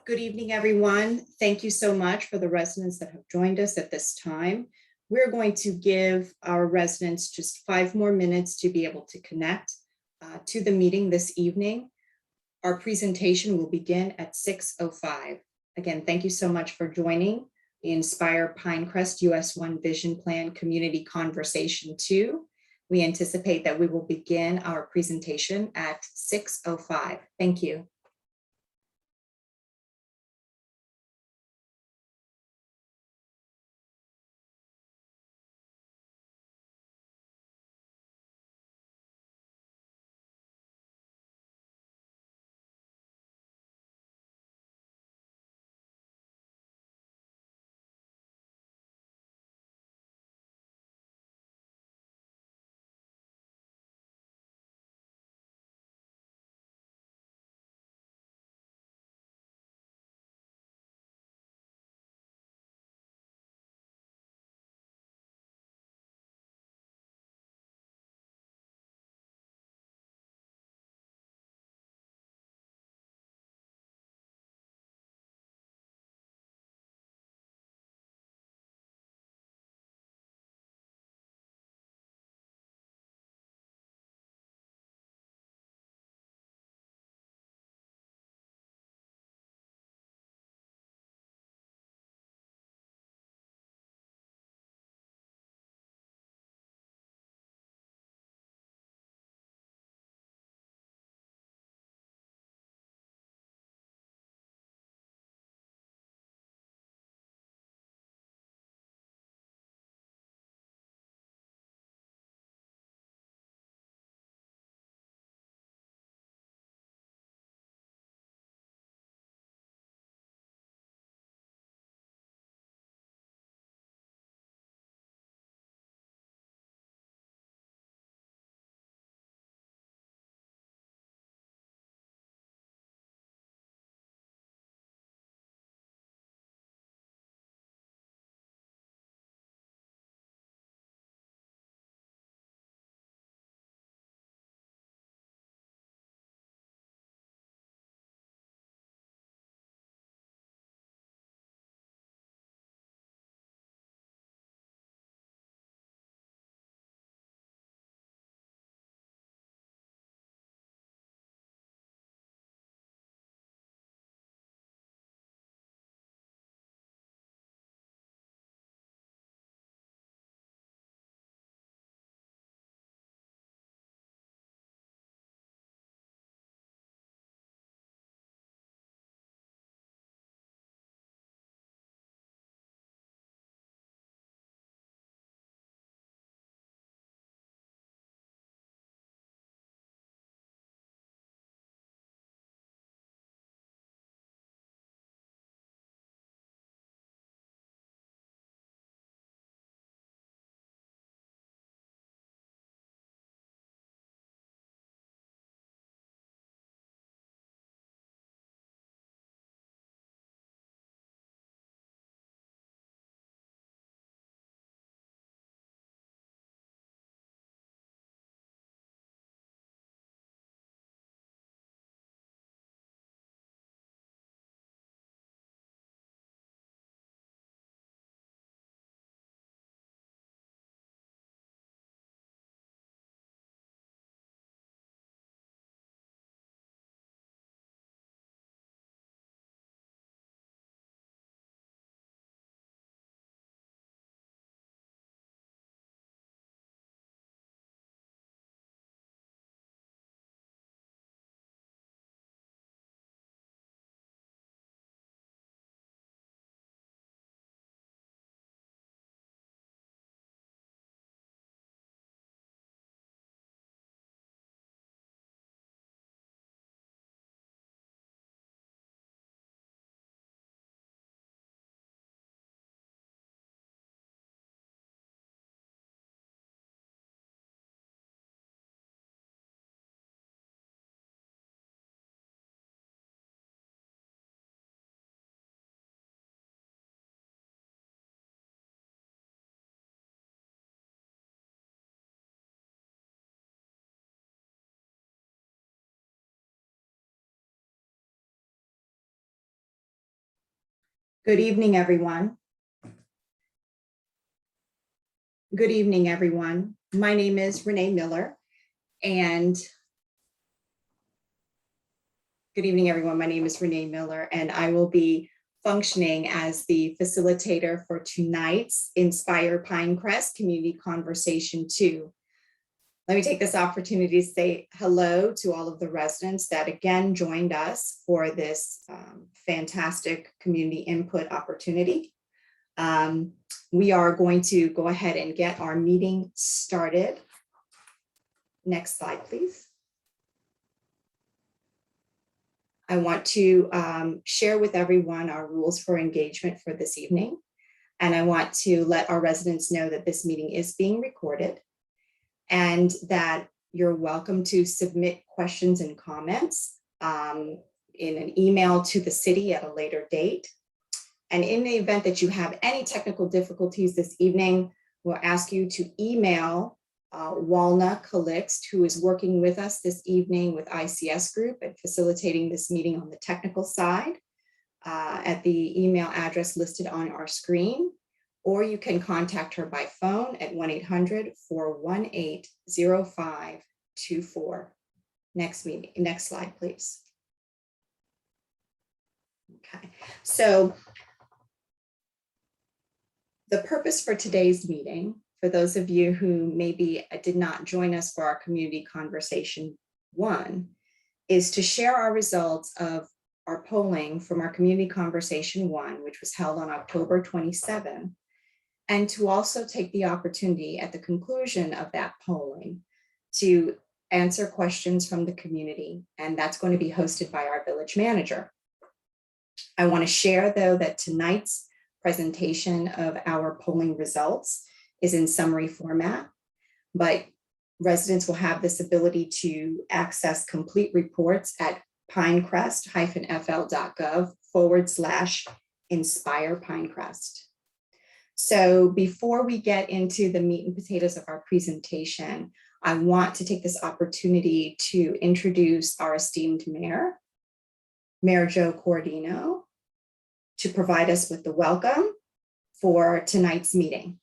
Good evening, everyone. Thank you so much for the residents that have joined us at this time. We're going to give our residents just 5 more minutes to be able to connect to the meeting this evening. Our presentation will begin at 6:05. Again, thank you so much for joining the Inspire Pinecrest US1 Vision Plan Community Conversation 2. We anticipate that we will begin our presentation at 6:05. Thank you. Good evening, everyone. Good evening, everyone. My name is Renee Miller, and good evening, everyone. My name is Renee Miller, and I will be functioning as the facilitator for tonight's Inspire Pinecrest Community Conversation 2. Let me take this opportunity to say hello to all of the residents that again joined us for this fantastic community input opportunity. We are going to go ahead and get our meeting started. Next slide, please. I want to share with everyone our rules for engagement for this evening. And I want to let our residents know that this meeting is being recorded and that you're welcome to submit questions and comments in an email to the city at a later date. And in the event that you have any technical difficulties this evening, we'll ask you to email Walna Calixt, who is working with us this evening with ICS Group and facilitating this meeting on the technical side at the email address listed on our screen, or you can contact her by phone at 1-800-418-0524. Next slide, please. Okay, so the purpose for today's meeting, for those of you who maybe did not join us for our community conversation 1, is to share our results of our polling from our community conversation 1, which was held on October 27, and to also take the opportunity at the conclusion of that polling to answer questions from the community, and that's going to be hosted by our village manager. I want to share, though, that tonight's presentation of our polling results is in summary format, but residents will have this ability to access complete reports at pinecrest-fl.gov/Inspire Pinecrest. So before we get into the meat and potatoes of our presentation, I want to take this opportunity to introduce our esteemed mayor, Mayor Joe Cordino, to provide us with the welcome for tonight's meeting.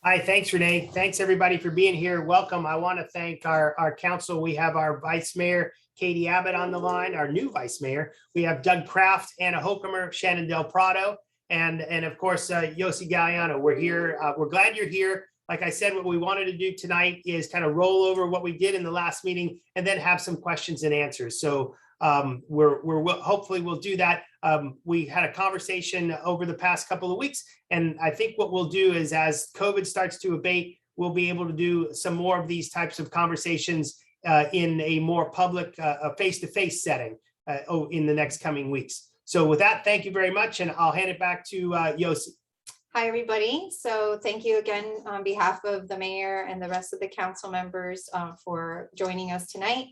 Hi, thanks, Renee. Thanks, everybody, for being here. Welcome. I want to thank our council. We have our Vice Mayor, Katie Abbott, on the line, our new Vice Mayor. We have Doug Kraft, Anna Hokemer, Shannon Del Prado, and of course, Yossi Galliano. We're here. We're glad you're here. Like I said, what we wanted to do tonight is kind of roll over what we did in the last meeting and then have some questions and answers. So hopefully we'll do that. We had a conversation over the past couple of weeks, and I think what we'll do is, as COVID starts to abate, we'll be able to do some more of these types of conversations in a more public, face-to-face setting in the next coming weeks. So with that, thank you very much, and I'll hand it back to Yossi. Hi, everybody. So thank you again on behalf of the mayor and the rest of the council members for joining us tonight.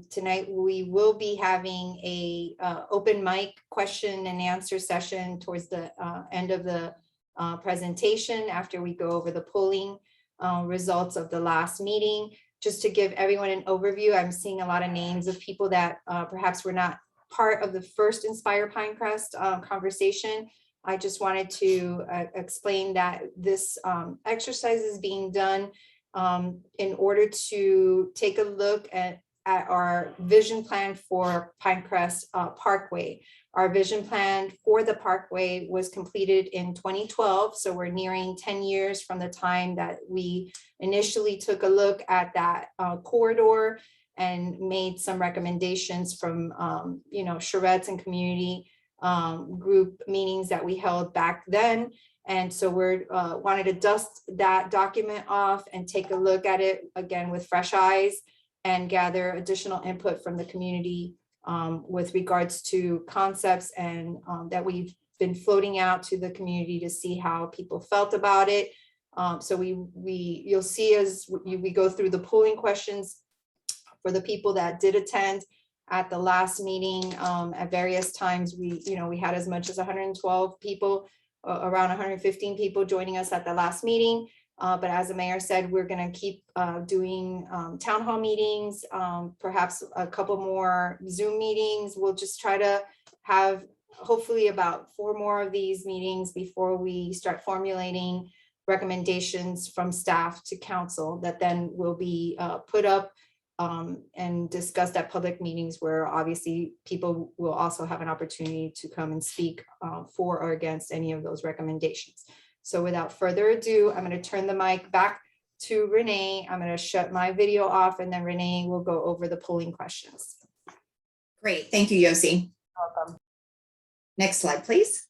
Tonight, we will be having a open mic question and answer session towards the end of the presentation after we go over the polling results of the last meeting. Just to give everyone an overview, I'm seeing a lot of names of people that perhaps were not part of the first Inspire Pinecrest conversation. I just wanted to explain that this exercise is being done in order to take a look at our vision plan for Pinecrest Parkway. Our vision plan for the Parkway was completed in 2012, so we're nearing 10 years from the time that we initially took a look at that corridor and made some recommendations from charrettes and community group meetings that we held back then. And so we're wanted to dust that document off and take a look at it again with fresh eyes and gather additional input from the community with regards to concepts and that we've been floating out to the community to see how people felt about it. So you'll see as we go through the polling questions for the people that did attend at the last meeting. At various times, we had as much as 112 people, around 115 people joining us at the last meeting. But as the mayor said, we're going to keep doing town hall meetings, perhaps a couple more Zoom meetings. We'll just try to have hopefully about 4 more of these meetings before we start formulating recommendations from staff to council that then will be put up and discussed at public meetings, where obviously people will also have an opportunity to come and speak for or against any of those recommendations. So without further ado, I'm going to turn the mic back to Renee. I'm going to shut my video off, and then Renee will go over the polling questions. Great, thank you, Yossi. Welcome. Next slide, please.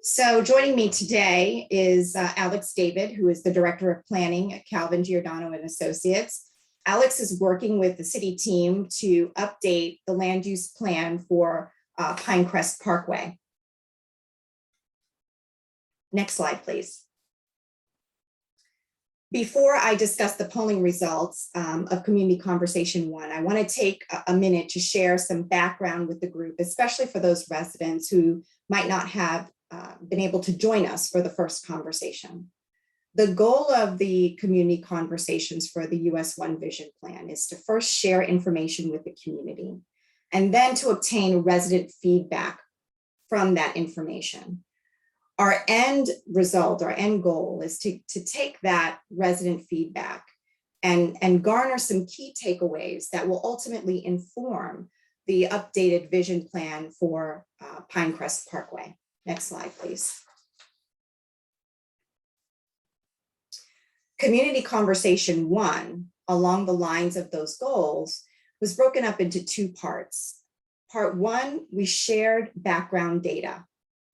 So joining me today is Alex David, who is the Director of Planning at Calvin Giordano and Associates. Alex is working with the city team to update the land use plan for Pinecrest Parkway. Next slide, please. Before I discuss the polling results of Community Conversation 1, I want to take a minute to share some background with the group, especially for those residents who might not have been able to join us for the first conversation. The goal of the community conversations for the US One Vision Plan is to first share information with the community, and then to obtain resident feedback from that information. Our end result, our end goal is to take that resident feedback and garner some key takeaways that will ultimately inform the updated vision plan for Pinecrest Parkway. Next slide, please. Community Conversation 1, along the lines of those goals, was broken up into 2 parts. Part 1, we shared background data.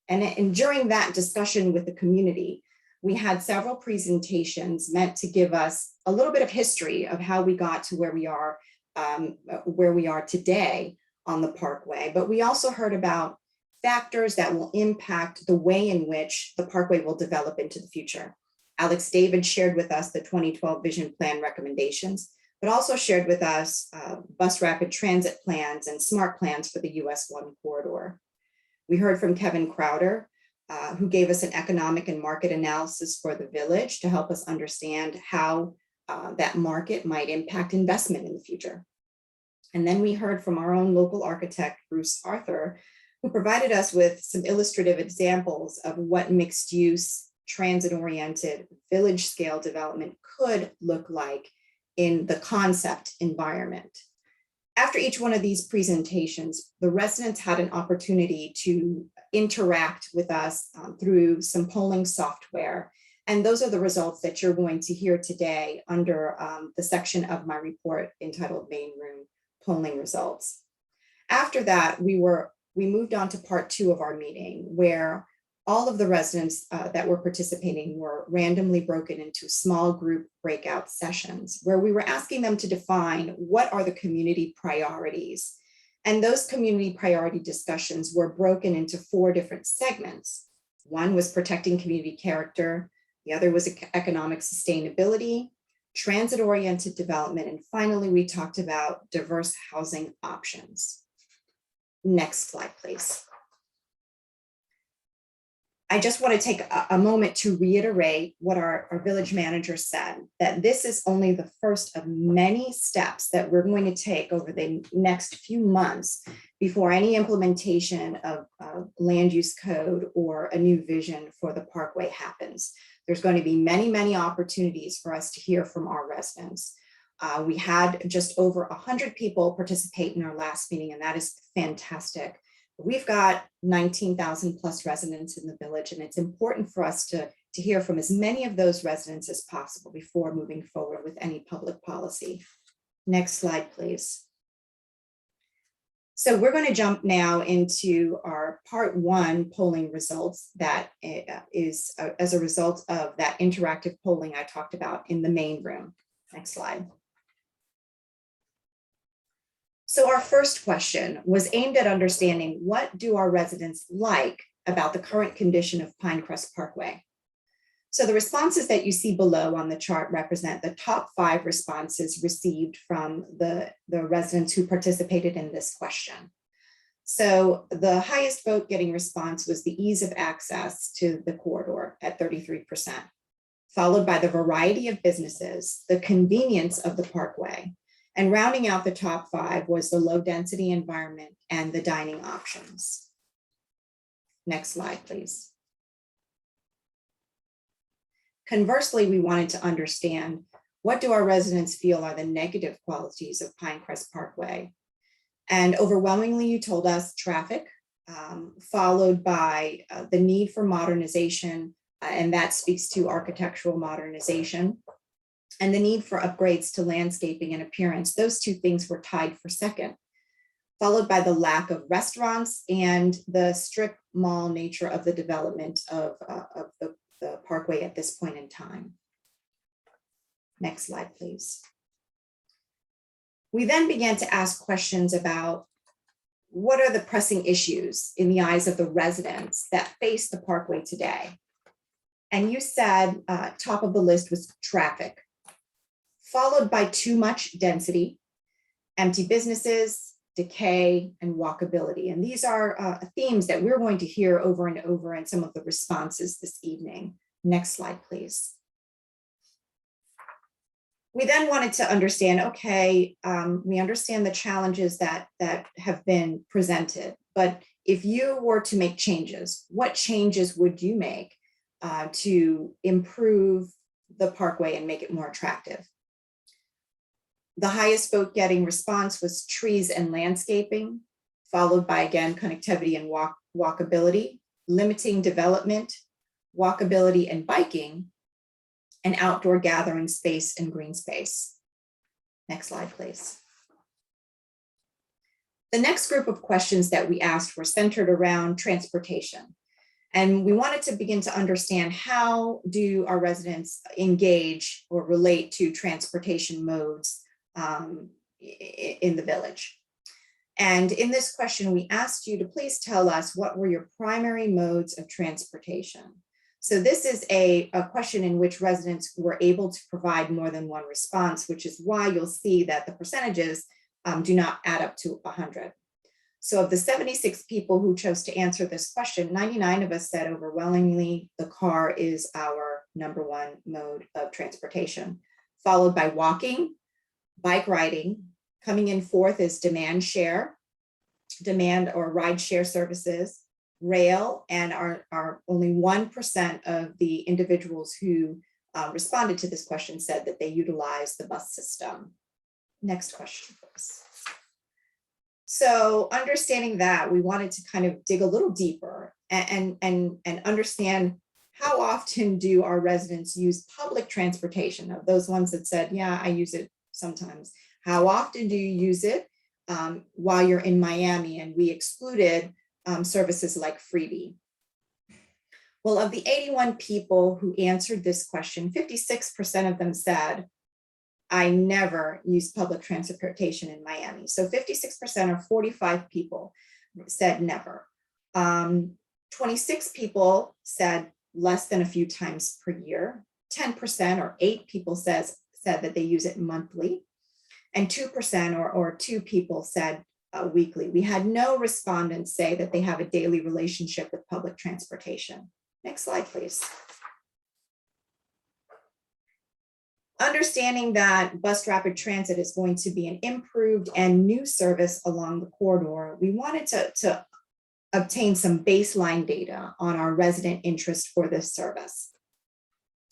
And during that discussion with the community, we had several presentations meant to give us a little bit of history of how we got to where we are today on the Parkway. But we also heard about factors that will impact the way in which the Parkway will develop into the future. Alex David shared with us the 2012 Vision Plan recommendations, but also shared with us bus rapid transit plans and smart plans for the US One corridor. We heard from Kevin Crowder, who gave us an economic and market analysis for the village to help us understand how that market might impact investment in the future. And then we heard from our own local architect, Bruce Arthur, who provided us with some illustrative examples of what mixed use, transit-oriented, village scale development could look like in the concept environment. After each one of these presentations, the residents had an opportunity to interact with us through some polling software. And those are the results that you're going to hear today under the section of my report entitled Main Room Polling Results. After that, we moved on to part 2 of our meeting, where all of the residents that were participating were randomly broken into small group breakout sessions, where we were asking them to define what are the community priorities. And those community priority discussions were broken into 4 different segments. One was protecting community character, the other was economic sustainability, transit-oriented development, and finally, we talked about diverse housing options. Next slide, please. I just want to take a moment to reiterate what our village manager said, that this is only the first of many steps that we're going to take over the next few months before any implementation of land use code or a new vision for the Parkway happens. There's going to be many, many opportunities for us to hear from our residents. We had just over 100 people participate in our last meeting, and that is fantastic. We've got 19,000 plus residents in the village, and it's important for us to hear from as many of those residents as possible before moving forward with any public policy. Next slide, please. So we're going to jump now into our part 1 polling results that is as a result of that interactive polling I talked about in the main room. Next slide. So our first question was aimed at understanding, what do our residents like about the current condition of Pinecrest Parkway? So the responses that you see below on the chart represent the top 5 responses received from the residents who participated in this question. So the highest vote getting response was the ease of access to the corridor at 33%, followed by the variety of businesses, the convenience of the Parkway, And rounding out the top 5 was the low density environment and the dining options. Next slide, please. Conversely, we wanted to understand, what do our residents feel are the negative qualities of Pinecrest Parkway? And overwhelmingly, you told us traffic, followed by the need for modernization, and that speaks to architectural modernization, and the need for upgrades to landscaping and appearance. Those 2 things were tied for second, followed by the lack of restaurants and the strip mall nature of the development of the Parkway at this point in time. Next slide, please. We then began to ask questions about, what are the pressing issues in the eyes of the residents that face the Parkway today? And you said top of the list was traffic, followed by too much density, empty businesses, decay, and walkability. And these are themes that we're going to hear over and over in some of the responses this evening. Next slide, please. We then wanted to understand, okay, we understand the challenges that have been presented, but if you were to make changes, what changes would you make to improve the Parkway and make it more attractive? The highest vote getting response was trees and landscaping, followed by, again, connectivity and walkability, limiting development, walkability and biking, and outdoor gathering space and green space. Next slide, please. The next group of questions that we asked were centered around transportation. And we wanted to begin to understand, how do our residents engage or relate to transportation modes in the village? And in this question, we asked you to please tell us, what were your primary modes of transportation? So this is a question in which residents were able to provide more than one response, which is why you'll see that the percentages do not add up to 100. So of the 76 people who chose to answer this question, 99 of us said overwhelmingly the car is our #1 mode of transportation, followed by walking, bike riding. Coming in 4th is demand or ride share services, rail, and are only 1% of the individuals who responded to this question said that they utilize the bus system. Next question, please. So understanding that, we wanted to kind of dig a little deeper and understand, how often do our residents use public transportation? Of those ones that said, yeah, I use it sometimes. How often do you use it while you're in Miami? And we excluded services like Freebie. Well, of the 81 people who answered this question, 56% of them said, I never use public transportation in Miami. So 56% or 45 people said never. 26 people said less than a few times per year. 10% or 8 people said that they use it monthly. And 2% or 2 people said weekly. We had no respondents say that they have a daily relationship with public transportation. Next slide, please. Understanding that bus rapid transit is going to be an improved and new service along the corridor, we wanted to obtain some baseline data on our resident interest for this service.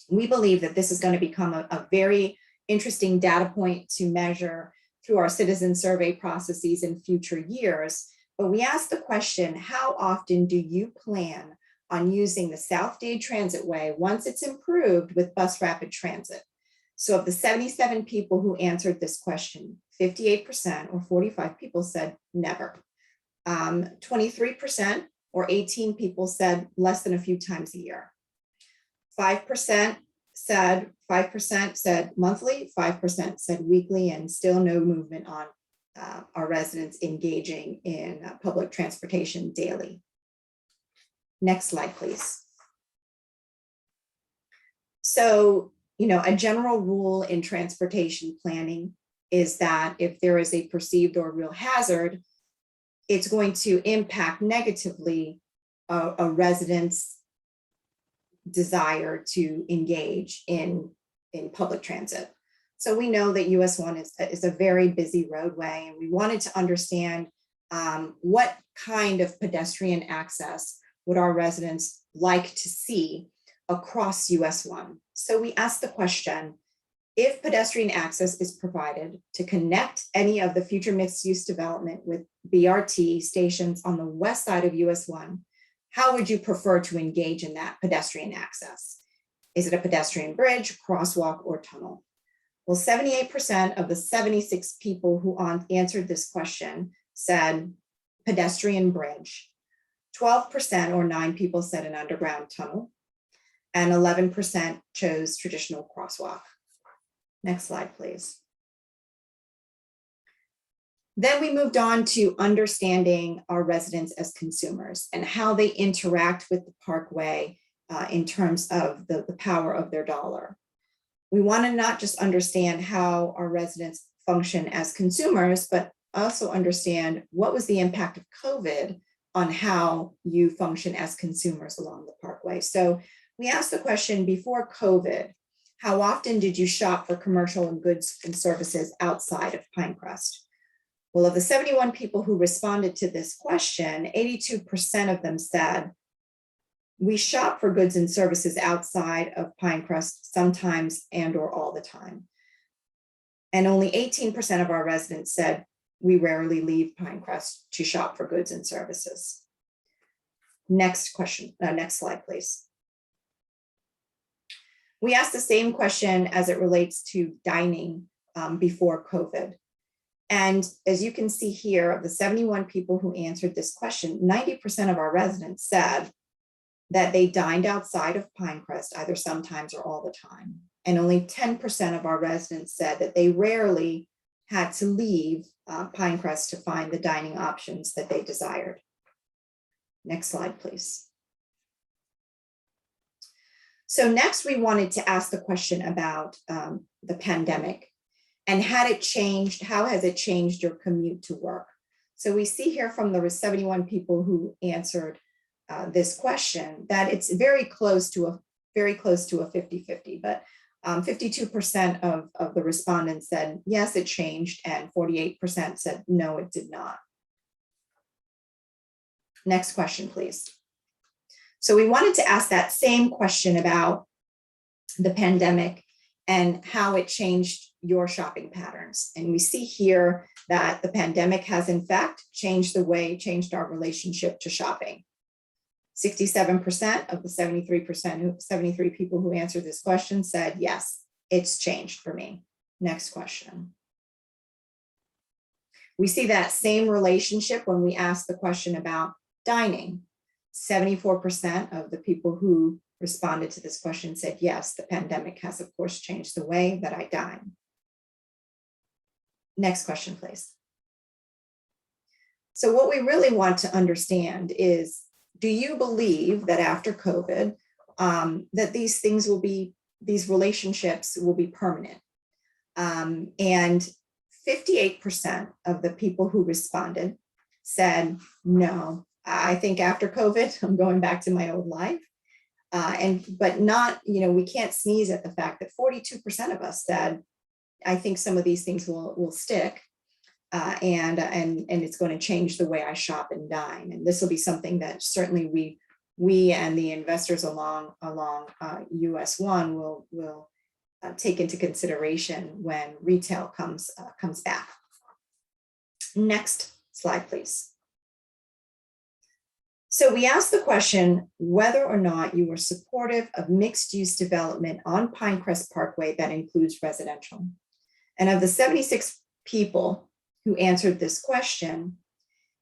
We believe that this is going to become a very interesting data point to measure through our citizen survey processes in future years. But we asked the question, how often do you plan on using the South Dade Transitway once it's improved with bus rapid transit? So of the 77 people who answered this question, 58% or 45 people said never. 23% or 18 people said less than a few times a year. 5% said monthly, 5% said weekly, and still no movement on our residents engaging in public transportation daily. Next slide, please. So, a general rule in transportation planning is that if there is a perceived or real hazard, it's going to impact negatively a resident's desire to engage in public transit. So we know that US 1 is a very busy roadway, and we wanted to understand what kind of pedestrian access would our residents like to see across US 1. So we asked the question, if pedestrian access is provided to connect any of the future mixed-use development with BRT stations on the west side of US 1, how would you prefer to engage in that pedestrian access? Is it a pedestrian bridge, crosswalk, or tunnel? Well, 78% of the 76 people who answered this question said pedestrian bridge. 12% or 9 people said an underground tunnel, and 11% chose traditional crosswalk. Next slide, please. Then we moved on to understanding our residents as consumers and how they interact with the Parkway in terms of the power of their dollar. We want to not just understand how our residents function as consumers, but also understand what was the impact of COVID on how you function as consumers along the Parkway. So we asked the question, before COVID, how often did you shop for commercial and goods and services outside of Pinecrest? Well, of the 71 people who responded to this question, 82% of them said, we shop for goods and services outside of Pinecrest sometimes and or all the time. And only 18% of our residents said, we rarely leave Pinecrest to shop for goods and services. Next question, next slide, please. We asked the same question as it relates to dining before COVID. And as you can see here, of the 71 people who answered this question, 90% of our residents said that they dined outside of Pinecrest either sometimes or all the time. And only 10% of our residents said that they rarely had to leave Pinecrest to find the dining options that they desired. Next slide, please. So next, we wanted to ask the question about the pandemic and how has it changed your commute to work? So we see here from the 71 people who answered this question that it's very close to a 50-50, but 52% of the respondents said, yes, it changed, and 48% said, no, it did not. Next question, please. So we wanted to ask that same question about the pandemic and how it changed your shopping patterns. And we see here that the pandemic has in fact changed our relationship to shopping. 67% of the 73 people who answered this question said, yes, it's changed for me. Next question. We see that same relationship when we ask the question about dining. 74% of the people who responded to this question said, yes, the pandemic has, of course, changed the way that I dine. Next question, please. So what we really want to understand is, do you believe that after COVID, that these relationships will be permanent? And 58% of the people who responded said, no, I think after COVID, I'm going back to my old life. But not, we can't sneeze at the fact that 42% of us said, I think some of these things will stick. And it's going to change the way I shop and dine. And this will be something that certainly we and the investors along US 1 will take into consideration when retail comes back. Next slide, please. So we asked the question whether or not you were supportive of mixed-use development on Pinecrest Parkway that includes residential. And of the 76 people who answered this question,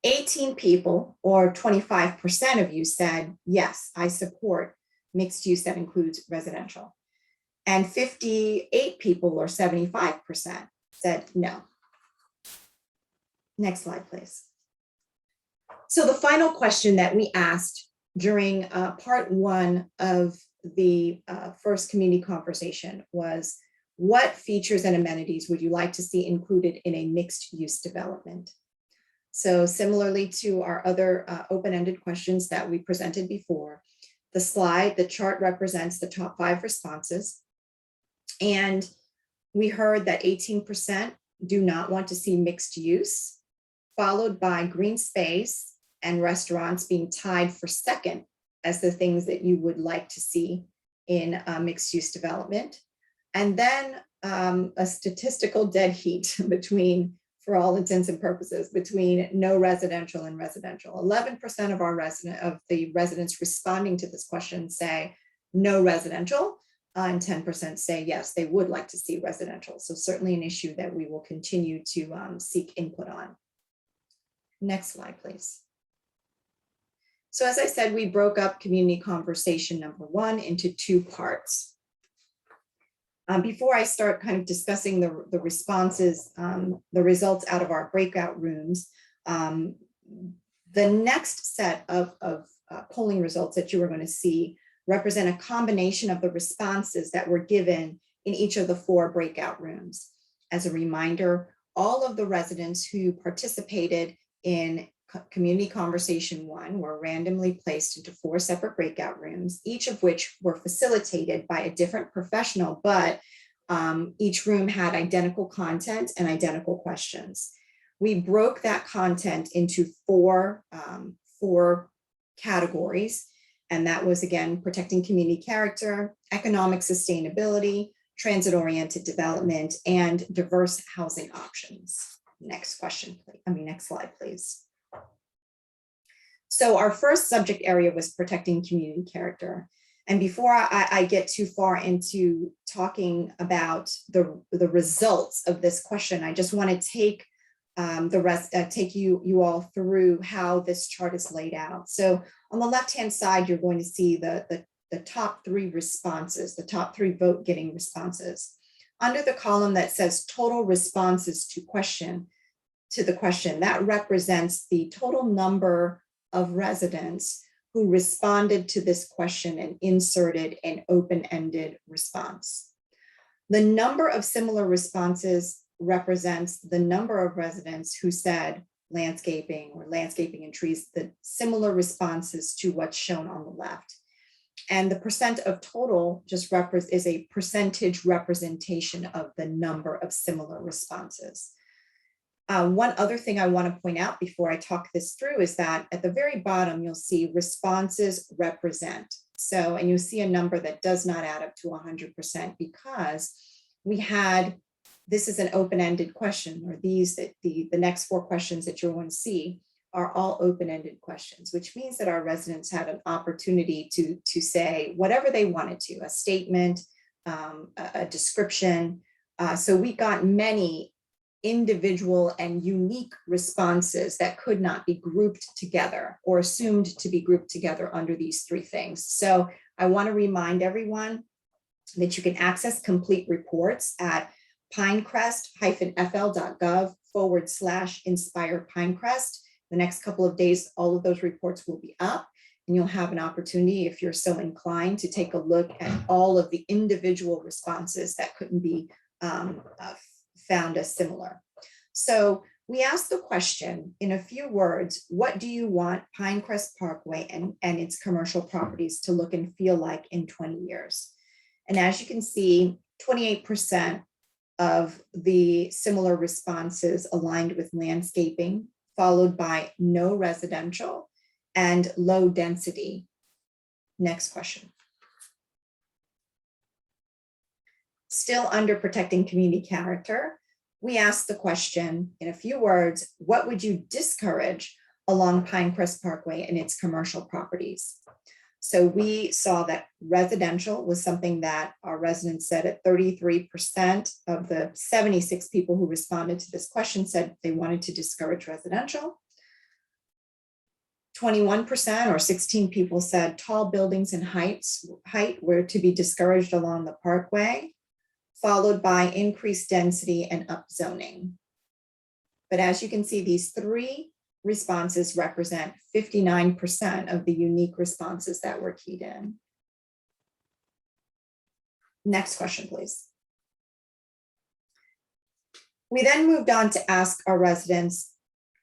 18 people, or 25% of you, said, yes, I support mixed use that includes residential. And 58 people, or 75%, said no. Next slide, please. So the final question that we asked during part one of the first community conversation was, what features and amenities would you like to see included in a mixed use development? So similarly to our other open-ended questions that we presented before, the chart represents the top 5 responses. And We heard that 18% do not want to see mixed use, followed by green space and restaurants being tied for second as the things that you would like to see in mixed use development. And then a statistical dead heat between, for all intents and purposes, between no residential and residential. 11% of the residents responding to this question say no residential, and 10% say yes, they would like to see residential. So certainly an issue that we will continue to seek input on. Next slide, please. So as I said, we broke up community conversation number 1 into 2 parts. Before I start kind of discussing the responses, the results out of our breakout rooms, the next set of polling results that you are going to see represent a combination of the responses that were given in each of the 4 breakout rooms. As a reminder, all of the residents who participated in Community Conversation 1 were randomly placed into 4 separate breakout rooms, each of which were facilitated by a different professional, but each room had identical content and identical questions. We broke that content into four categories, and that was, again, protecting community character, economic sustainability, transit-oriented development, and diverse housing options. Next question, please. Next slide, please. So our first subject area was protecting community character. And before I get too far into talking about the results of this question, I just want to take you all through how this chart is laid out. So on the left-hand side, you're going to see the top 3 responses, the top 3 vote-getting responses. Under the column that says total responses to the question, that represents the total number of residents who responded to this question and inserted an open-ended response. The number of similar responses represents the number of residents who said landscaping or landscaping and trees, the similar responses to what's shown on the left. And the percent of total just is a percentage representation of the number of similar responses. One other thing I want to point out before I talk this through is that at the very bottom, you'll see responses represent. So, and you'll see a number that does not add up to 100% because this is an open-ended question, or the next 4 questions that you're going to see are all open-ended questions, which means that our residents had an opportunity to say whatever they wanted to, a statement, a description. So we got many individual and unique responses that could not be grouped together or assumed to be grouped together under these 3 things. So I want to remind everyone that you can access complete reports at pinecrest-fl.gov/inspire-pinecrest. The next couple of days, all of those reports will be up, and you'll have an opportunity, if you're so inclined, to take a look at all of the individual responses that couldn't be found as similar. So we asked the question in a few words: what do you want Pinecrest Parkway and its commercial properties to look and feel like in 20 years? And as you can see, 28% of the similar responses aligned with landscaping, followed by no residential and low density. Next question. Still under protecting community character, we asked the question in a few words: what would you discourage along Pinecrest Parkway and its commercial properties? So we saw that residential was something that our residents said at 33% of the 76 people who responded to this question said they wanted to discourage residential. 21% or 16 people said tall buildings and height were to be discouraged along the parkway, followed by increased density and upzoning. But as you can see, these 3 responses represent 59% of the unique responses that were keyed in. Next question, please. We then moved on to ask our residents,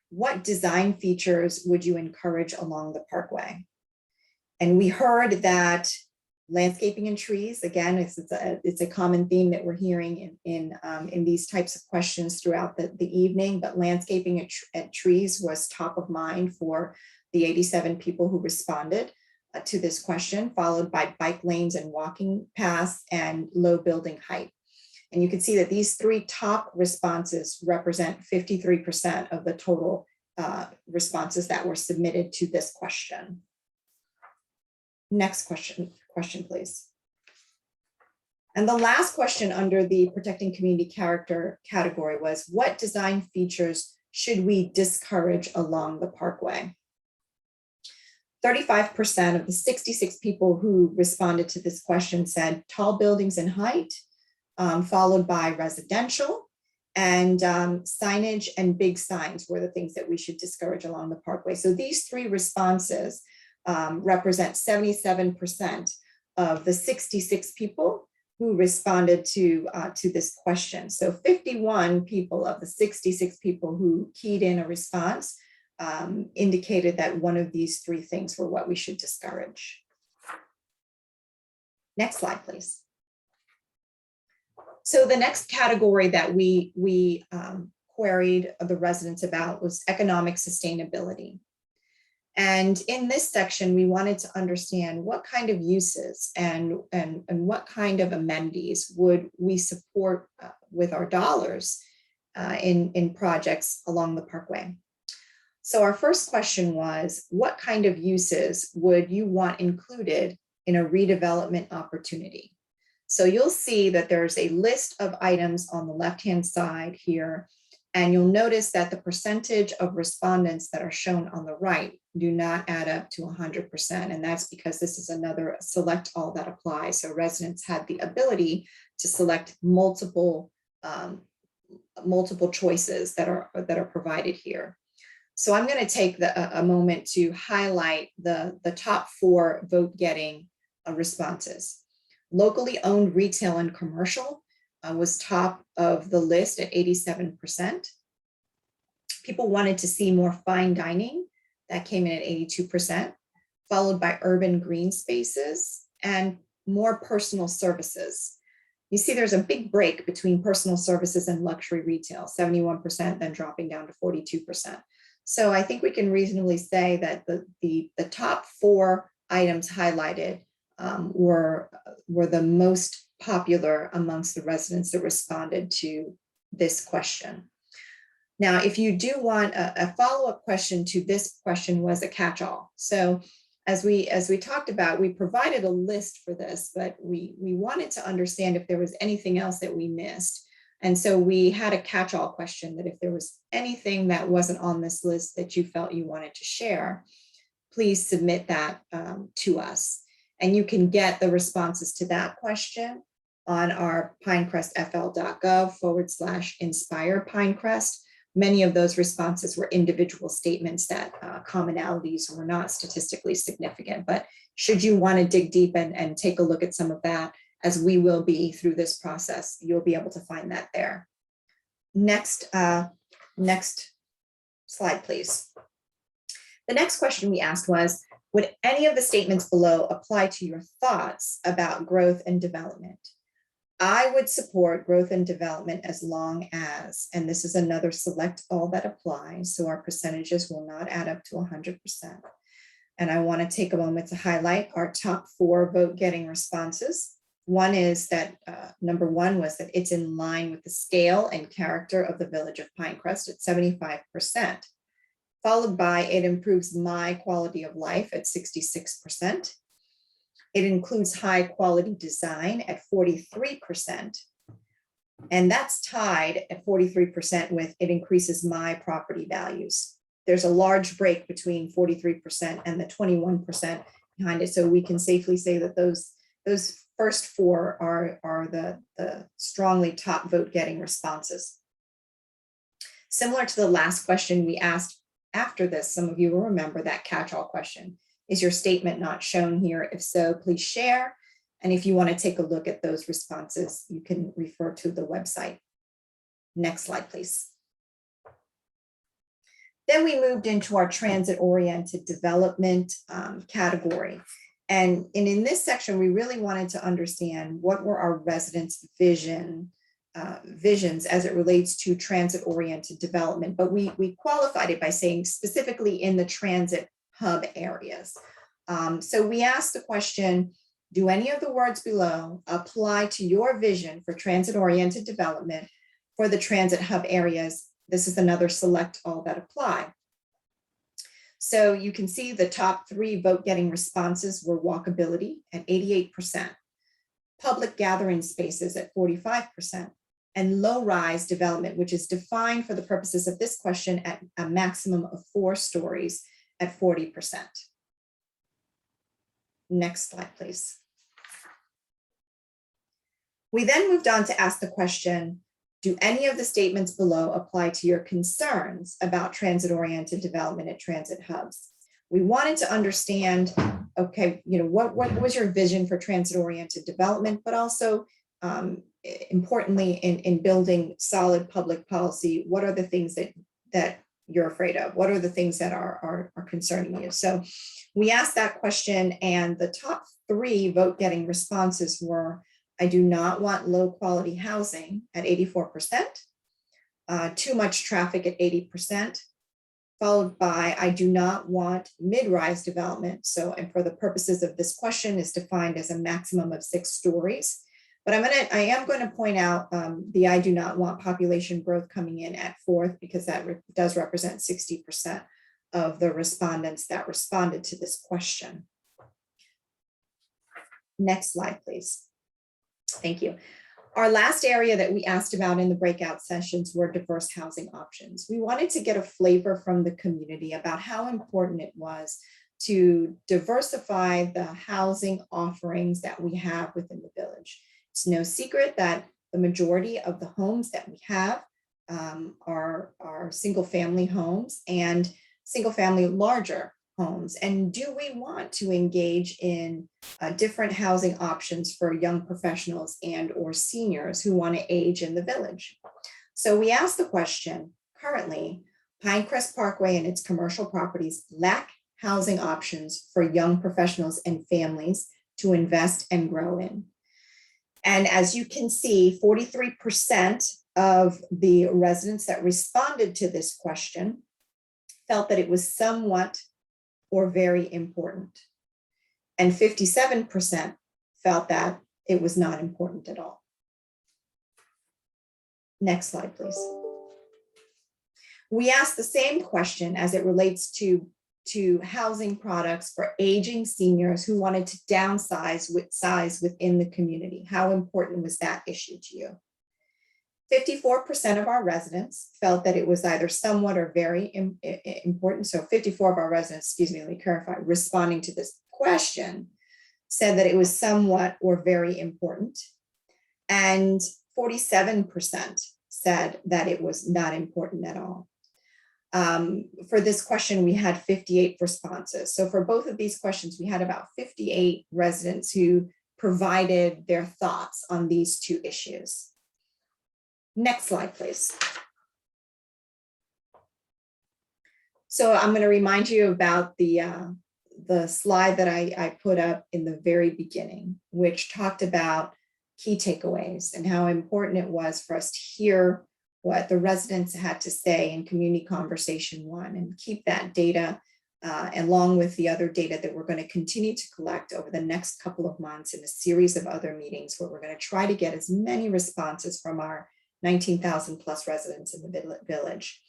what design features would you encourage along the parkway? And we heard that Landscaping and trees, again, it's a common theme that we're hearing in these types of questions throughout the evening, but landscaping and trees was top of mind for the 87 people who responded to this question, followed by bike lanes and walking paths and low building height. And you can see that these three top responses represent 53% of the total responses that were submitted to this question. Next question, please. And the last question under the protecting community character category was, what design features should we discourage along the Parkway? 35% of the 66 people who responded to this question said tall buildings and height, followed by residential, and signage and big signs were the things that we should discourage along the Parkway. So these three responses represent 77% of the 66 people who responded to this question. So 51 people of the 66 people who keyed in a response indicated that one of these three things were what we should discourage. Next slide, please. So the next category that we queried the residents about was economic sustainability. And in this section, we wanted to understand what kind of uses and what kind of amenities would we support with our dollars in projects along the Parkway. So our first question was, what kind of uses would you want included in a redevelopment opportunity? So you'll see that there's a list of items on the left-hand side here, and you'll notice that the percentage of respondents that are shown on the right do not add up to 100%. And that's because this is another select all that applies. So residents had the ability to select multiple choices that are provided here. So I'm going to take a moment to highlight the top four vote-getting responses. Locally owned retail and commercial was top of the list at 87%. People wanted to see more fine dining. That came in at 82%, followed by urban green spaces and more personal services. You see there's a big break between personal services and luxury retail, 71%, then dropping down to 42%. So I think we can reasonably say that the top four items highlighted were the most popular amongst the residents that responded to this question. Now, if you do want a follow-up question to this question, was a catch-all. So as we talked about, we provided a list for this, but we wanted to understand if there was anything else that we missed. And so we had a catch-all question that if there was anything that wasn't on this list that you felt you wanted to share, please submit that to us. And you can get the responses to that question on our pinecrestfl.gov/inspire Pinecrest. Many of those responses were individual statements that commonalities were not statistically significant. But should you want to dig deep and take a look at some of that, as we will be through this process, you'll be able to find that there. Next slide, please. The next question we asked was, would any of the statements below apply to your thoughts about growth and development? I would support growth and development as long as, and this is another select all that applies, so our percentages will not add up to 100%. And I want to take a moment to highlight our top four vote-getting responses. One is that, number one was that it's in line with the scale and character of the village of Pinecrest at 75%, followed by it improves my quality of life at 66%. It includes high quality design at 43%. And that's tied at 43% with it increases my property values. There's a large break between 43% and the 21% behind it. So we can safely say that those first four are the strongly top vote getting responses. Similar to the last question we asked after this, some of you will remember that catch-all question. Is your statement not shown here? If so, please share. And if you want to take a look at those responses, you can refer to the website. Next slide, please. Then we moved into our transit-oriented development category. And in this section, we really wanted to understand what were our residents' visions as it relates to transit-oriented development. But we qualified it by saying specifically in the transit hub areas. So we asked the question, do any of the words below apply to your vision for transit-oriented development for the transit hub areas? This is another select all that apply. So you can see the top 3 vote-getting responses were walkability at 88%, public gathering spaces at 45%, and low-rise development, which is defined for the purposes of this question at a maximum of 4 stories at 40%. Next slide, please. We then moved on to ask the question, do any of the statements below apply to your concerns about transit-oriented development at transit hubs? We wanted to understand, okay, what was your vision for transit-oriented development, but also importantly in building solid public policy, what are the things that you're afraid of? What are the things that are concerning you? So we asked that question, and the top 3 vote-getting responses were, I do not want low quality housing at 84%, too much traffic at 80%, followed by I do not want mid-rise development. So, and for the purposes of this question is defined as a maximum of 6 stories. But I am going to point out the I do not want population growth coming in at 4th, because that does represent 60% of the respondents that responded to this question. Next slide, please. Thank you. Our last area that we asked about in the breakout sessions were diverse housing options. We wanted to get a flavor from the community about how important it was to diversify the housing offerings that we have within the village. It's no secret that the majority of the homes that we have are single family homes and single family larger homes. And do we want to engage in different housing options for young professionals and or seniors who want to age in the village? So we asked the question, currently, Pinecrest Parkway and its commercial properties lack housing options for young professionals and families to invest and grow in. And as you can see, 43% of the residents that responded to this question felt that it was somewhat or very important. And 57% felt that it was not important at all. Next slide, please. We asked the same question as it relates to housing products for aging seniors who wanted to downsize with size within the community. How important was that issue to you? 54% of our residents felt that it was either somewhat or very important. So 54 of our residents, excuse me, let me clarify, responding to this question said that it was somewhat or very important. And 47% said that it was not important at all. For this question, we had 58 responses. So for both of these questions, we had about 58 residents who provided their thoughts on these 2 issues. Next slide, please. So I'm going to remind you about the slide that I put up in the very beginning, which talked about key takeaways and how important it was for us to hear what the residents had to say in community conversation 1 and keep that data along with the other data that we're going to continue to collect over the next couple of months in a series of other meetings where we're going to try to get as many responses from our 19,000 plus residents in the village.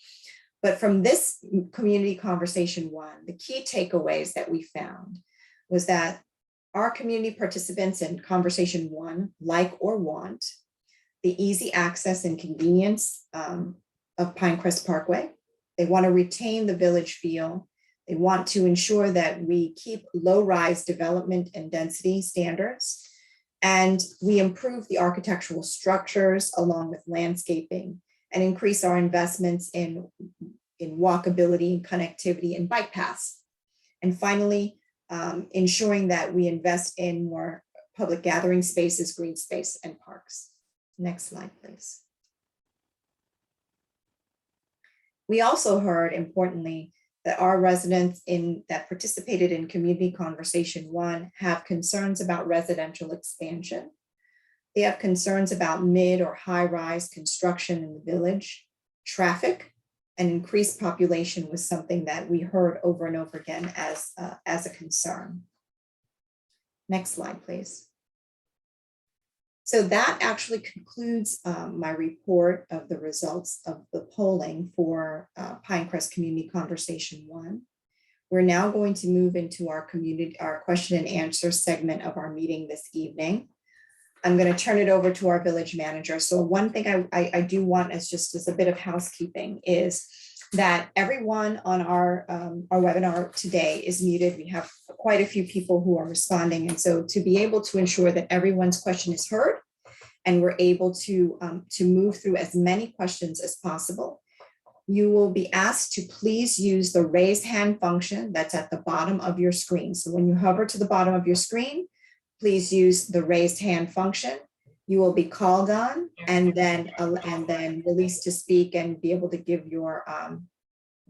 But from this community conversation 1, the key takeaways that we found was that our community participants in conversation 1 like or want the easy access and convenience of Pinecrest Parkway. They want to retain the village feel. They want to ensure that we keep low-rise development and density standards. And we improve the architectural structures along with landscaping and increase our investments in walkability, connectivity, and bike paths. And finally, ensuring that we invest in more public gathering spaces, green space, and parks. Next slide, please. We also heard, importantly, that our residents that participated in Community Conversation 1 have concerns about residential expansion. They have concerns about mid or high-rise construction in the village. Traffic and increased population was something that we heard over and over again as a concern. Next slide, please. So that actually concludes my report of the results of the polling for Pinecrest Community Conversation 1. We're now going to move into our question and answer segment of our meeting this evening. I'm going to turn it over to our village manager. So one thing I do want as a bit of housekeeping is that everyone on our webinar today is muted. We have quite a few people who are responding. And so to be able to ensure that everyone's question is heard and we're able to move through as many questions as possible, you will be asked to please use the raise hand function that's at the bottom of your screen. So when you hover to the bottom of your screen, please use the raised hand function. You will be called on and then released to speak and be able to give your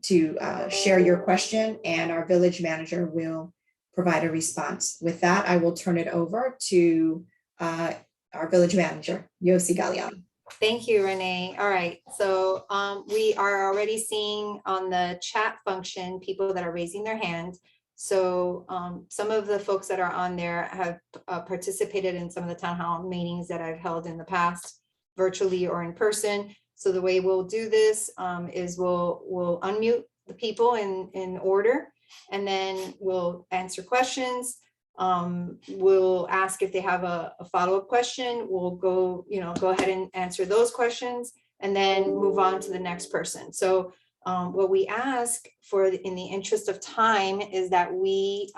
share your question, and our village manager will provide a response. With that, I will turn it over to our village manager, Yossi Galliano. Thank you, Renee. All right, so we are already seeing on the chat function people that are raising their hand. So some of the folks that are on there have participated in some of the town hall meetings that I've held in the past, virtually or in person. So the way we'll do this is we'll unmute the people in order, and then we'll answer questions. We'll ask if they have a follow-up question. We'll go ahead and answer those questions and then move on to the next person. So what we ask for in the interest of time is that we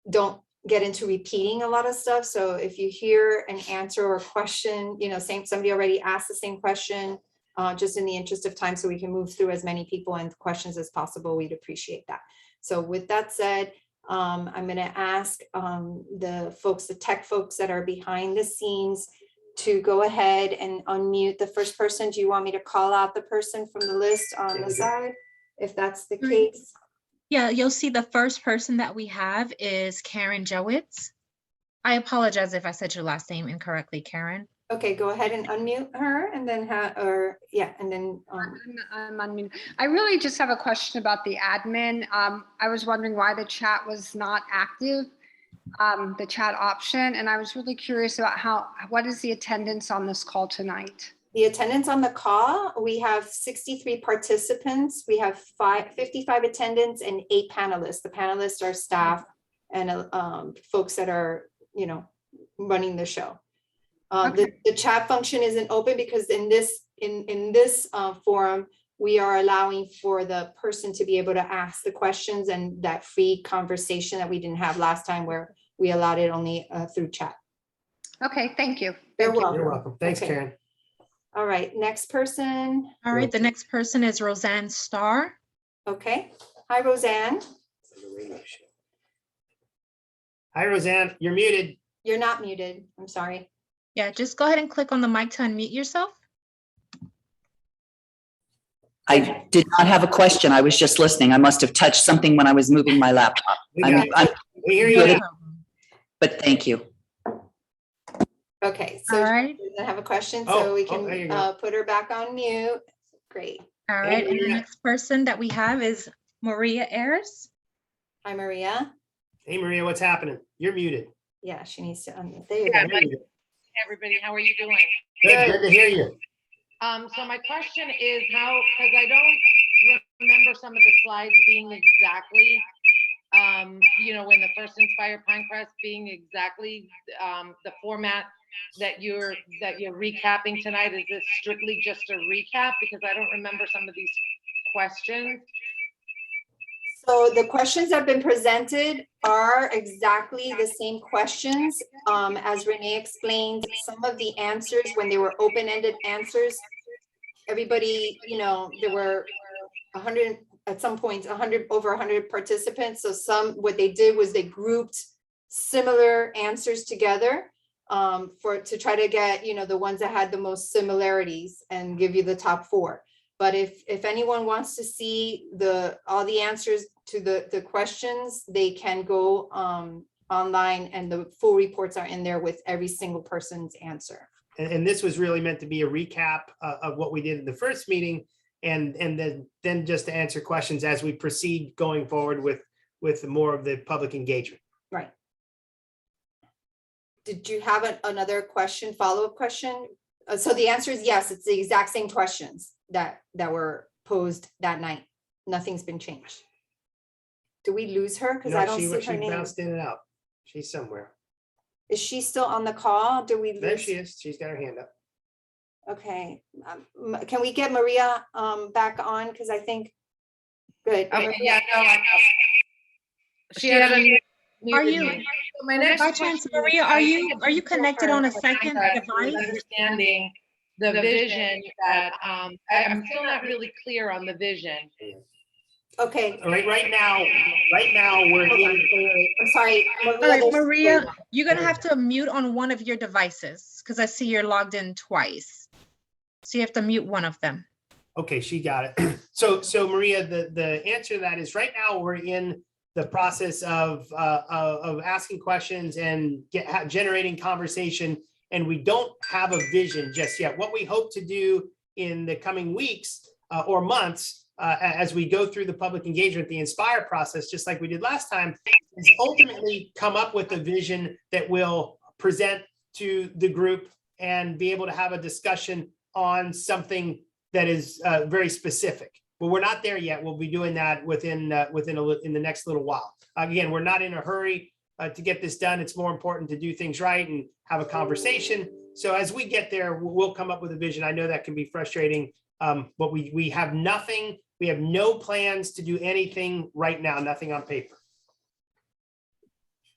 don't get into repeating a lot of stuff. So if you hear an answer or a question, somebody already asked the same question, just in the interest of time, so we can move through as many people and questions as possible, we'd appreciate that. So with that said, I'm going to ask the tech folks that are behind the scenes to go ahead and unmute the first person. Do you want me to call out the person from the list on the side, if that's the case? Yeah, you'll see the first person that we have is Karen Jowitz. I apologize if I said your last name incorrectly, Karen. Okay, go ahead and unmute her, and then I'm unmuted. I really just have a question about the admin. I was wondering why the chat was not active, the chat option, and I was really curious about what is the attendance on this call tonight? The attendance on the call, we have 63 participants. We have 55 attendants and 8 panelists. The panelists are staff and folks that are, running the show. Okay. The chat function isn't open because in this forum, we are allowing for the person to be able to ask the questions and that free conversation that we didn't have last time, where we allowed it only through chat. Okay, thank you. You're welcome. You're welcome. Thanks, Okay. Karen. All right, next person. All right, the next person is Roseanne Starr. Okay. Hi, Roseanne. Hi, Roseanne. You're muted. You're not muted. I'm sorry. Yeah, just go ahead and click on the mic to unmute yourself. I did not have a question. I was just listening. I must have touched something when I was moving my laptop. We hear you. good. now. But thank you. Okay, so All right. she doesn't have a question, Oh, so we there you can go. put her back on mute. Great. All right, and the Maria. next person that we have is Maria Ayers. Hi, Maria. Hey, Maria, what's happening? You're muted. Yeah, she needs to unmute. There you Yeah, go. there you go. Everybody, how are you doing? Good to hear you. So my question is because I don't remember some of the slides being exactly, in the first Inspire Pinecrest being exactly the format that you're recapping tonight. Is this strictly just a recap? Because I don't remember some of these questions. So the questions that have been presented are exactly the same questions. As Renee explained, some of the answers, when they were open-ended answers, everybody, there were 100, at some points, over 100 participants. So what they did was they grouped similar answers together to try to get, the ones that had the most similarities and give you the top 4. But if anyone wants to see all the answers to the questions, they can go online, and the full reports are in there with every single person's answer. And this was really meant to be a recap of what we did in the first meeting, and then just to answer questions as we proceed going forward with more of the public engagement. Right. Did you have another question, follow-up question? So the answer is yes, it's the exact same questions that were posed that night. Nothing's been changed. Do we lose her? Because I No, don't see her she name. bounced in and out. She's somewhere. Is she still on the call? Do we There lose? she is. She's got her hand up. Okay, can we get Maria back on? Because I think, good. Okay, yeah, no, she had a. Are you- My next By chance, question, Maria, I are you think it's connected on a important second that device? Understanding the vision that, I'm still not really clear on the vision. Okay. All right, right now we're in. I'm sorry. All right, Maria, you're gonna have to mute on one of your devices because I see you're logged in twice. So you have to mute one of them. Okay, she got it. So Maria, the answer to that is right now we're in the process of asking questions and generating conversation, and we don't have a vision just yet. What we hope to do in the coming weeks or months as we go through the public engagement, the Inspire process, just like we did last time, is ultimately come up with a vision that will present to the group and be able to have a discussion on something that is very specific. But we're not there yet. We'll be doing that in the next little while. Again, we're not in a hurry to get this done. It's more important to do things right and have a conversation. So as we get there, we'll come up with a vision. I know that can be frustrating, but we have nothing. We have no plans to do anything right now, nothing on paper.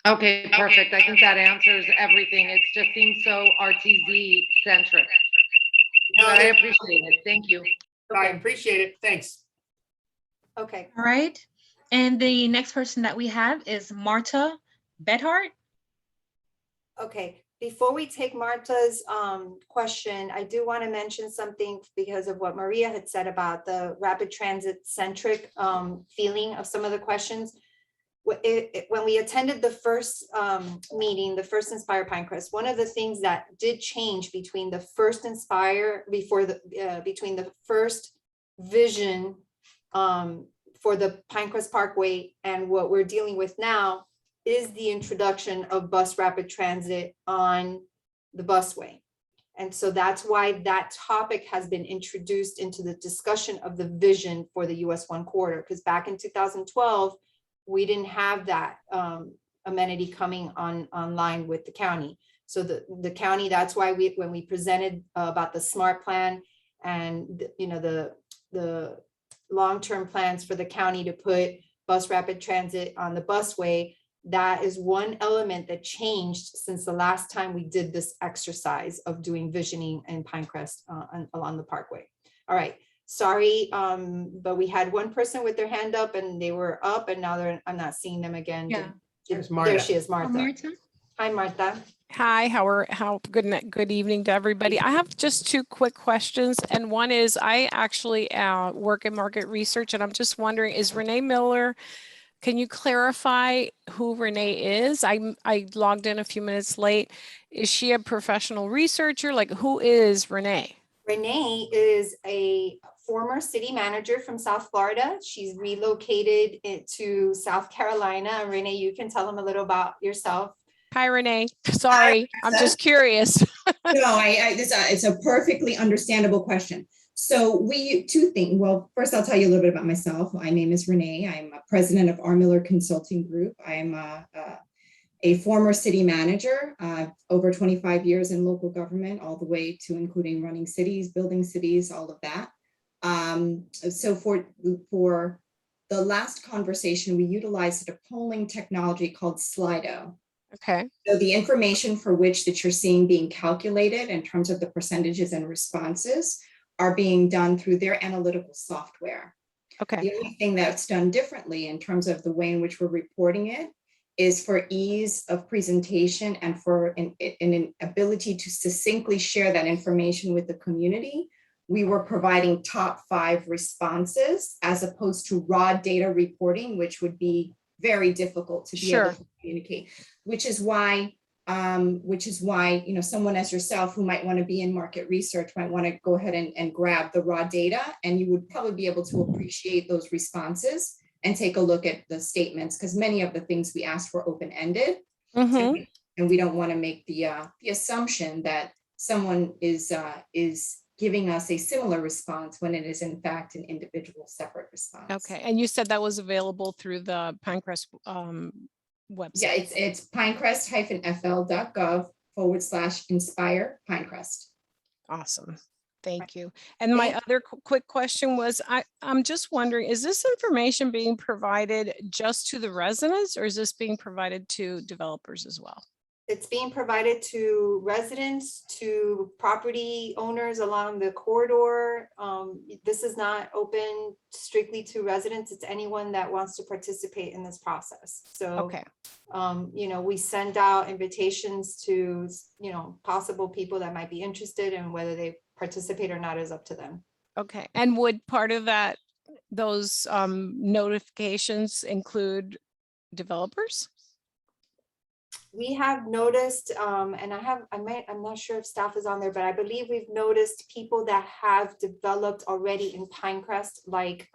Okay, perfect. I think that answers everything. It just seems so RTZ centric. No, I appreciate it. Thank you. I appreciate it. Thanks. Okay. All right. And the next person that we have is Marta Bedheart. Okay, before we take Marta's question, I do want to mention something because of what Maria had said about the rapid transit centric feeling of some of the questions. When we attended the first meeting, the first Inspire Pinecrest, one of the things that did change between the first Inspire, between the first vision for the Pinecrest Parkway and what we're dealing with now is the introduction of bus rapid transit on the busway. And so that's why that topic has been introduced into the discussion of the vision for the US 1 corridor, because back in 2012, we didn't have that amenity coming online with the county. So the county, that's why when we presented about the SMART plan and the long-term plans for the county to put bus rapid transit on the busway, that is one element that changed since the last time we did this exercise of doing visioning in Pinecrest along the Parkway. All right, sorry, but we had one person with their hand up and they were up and now I'm not seeing them again. Yeah. There's Marta. There she is, Martha. Marta. Hi, Martha. Hi, good evening to everybody. I have just two quick questions, and one is I actually work in market research, and I'm just wondering, is Renee Miller? Can you clarify who Renee is? I logged in a few minutes late. Is she a professional researcher? Like, who is Renee? Renee is a former city manager from South Florida. She's relocated to South Carolina. Renee, you can tell them a little about yourself. Hi, Renee. Sorry, I'm just curious. No, it's a perfectly understandable question. So two things. Well, first I'll tell you a little bit about myself. My name is Renee. I'm a president of R. Miller Consulting Group. I'm a former city manager, over 25 years in local government, all the way to including running cities, building cities, all of that. So for the last conversation, we utilized a polling technology called Slido. Okay. So the information for which that you're seeing being calculated in terms of the percentages and responses are being done through their analytical software. Okay. The only thing that's done differently in terms of the way in which we're reporting it is for ease of presentation and for an ability to succinctly share that information with the community. we were providing top 5 responses as opposed to raw data reporting, which would be very difficult to be able Sure. to communicate, which is why, you know, someone as yourself who might want to be in market research might want to go ahead and grab the raw data, and you would probably be able to appreciate those responses and take a look at the statements, because many of the things we asked were open-ended. Mhm. And we don't want to make the assumption that someone is giving us a similar response when it is in fact an individual separate response. Okay, and you said that was available through the Pinecrest website? Yeah, it's pinecrest-fl.gov/inspire Pinecrest. Awesome. Thank you. And my other quick question was, I'm just wondering, is this information being provided just to the residents, or is this being provided to developers as well? It's being provided to residents, to property owners along the corridor. This is not open strictly to residents. It's anyone that wants to participate in this process. So, Okay, you know, we send out invitations to, you know, possible people that might be interested, and whether they participate or not is up to them. okay. And would part of that, those notifications include developers? We have noticed, and I'm not sure if staff is on there, but I believe we've noticed people that have developed already in Pinecrest, like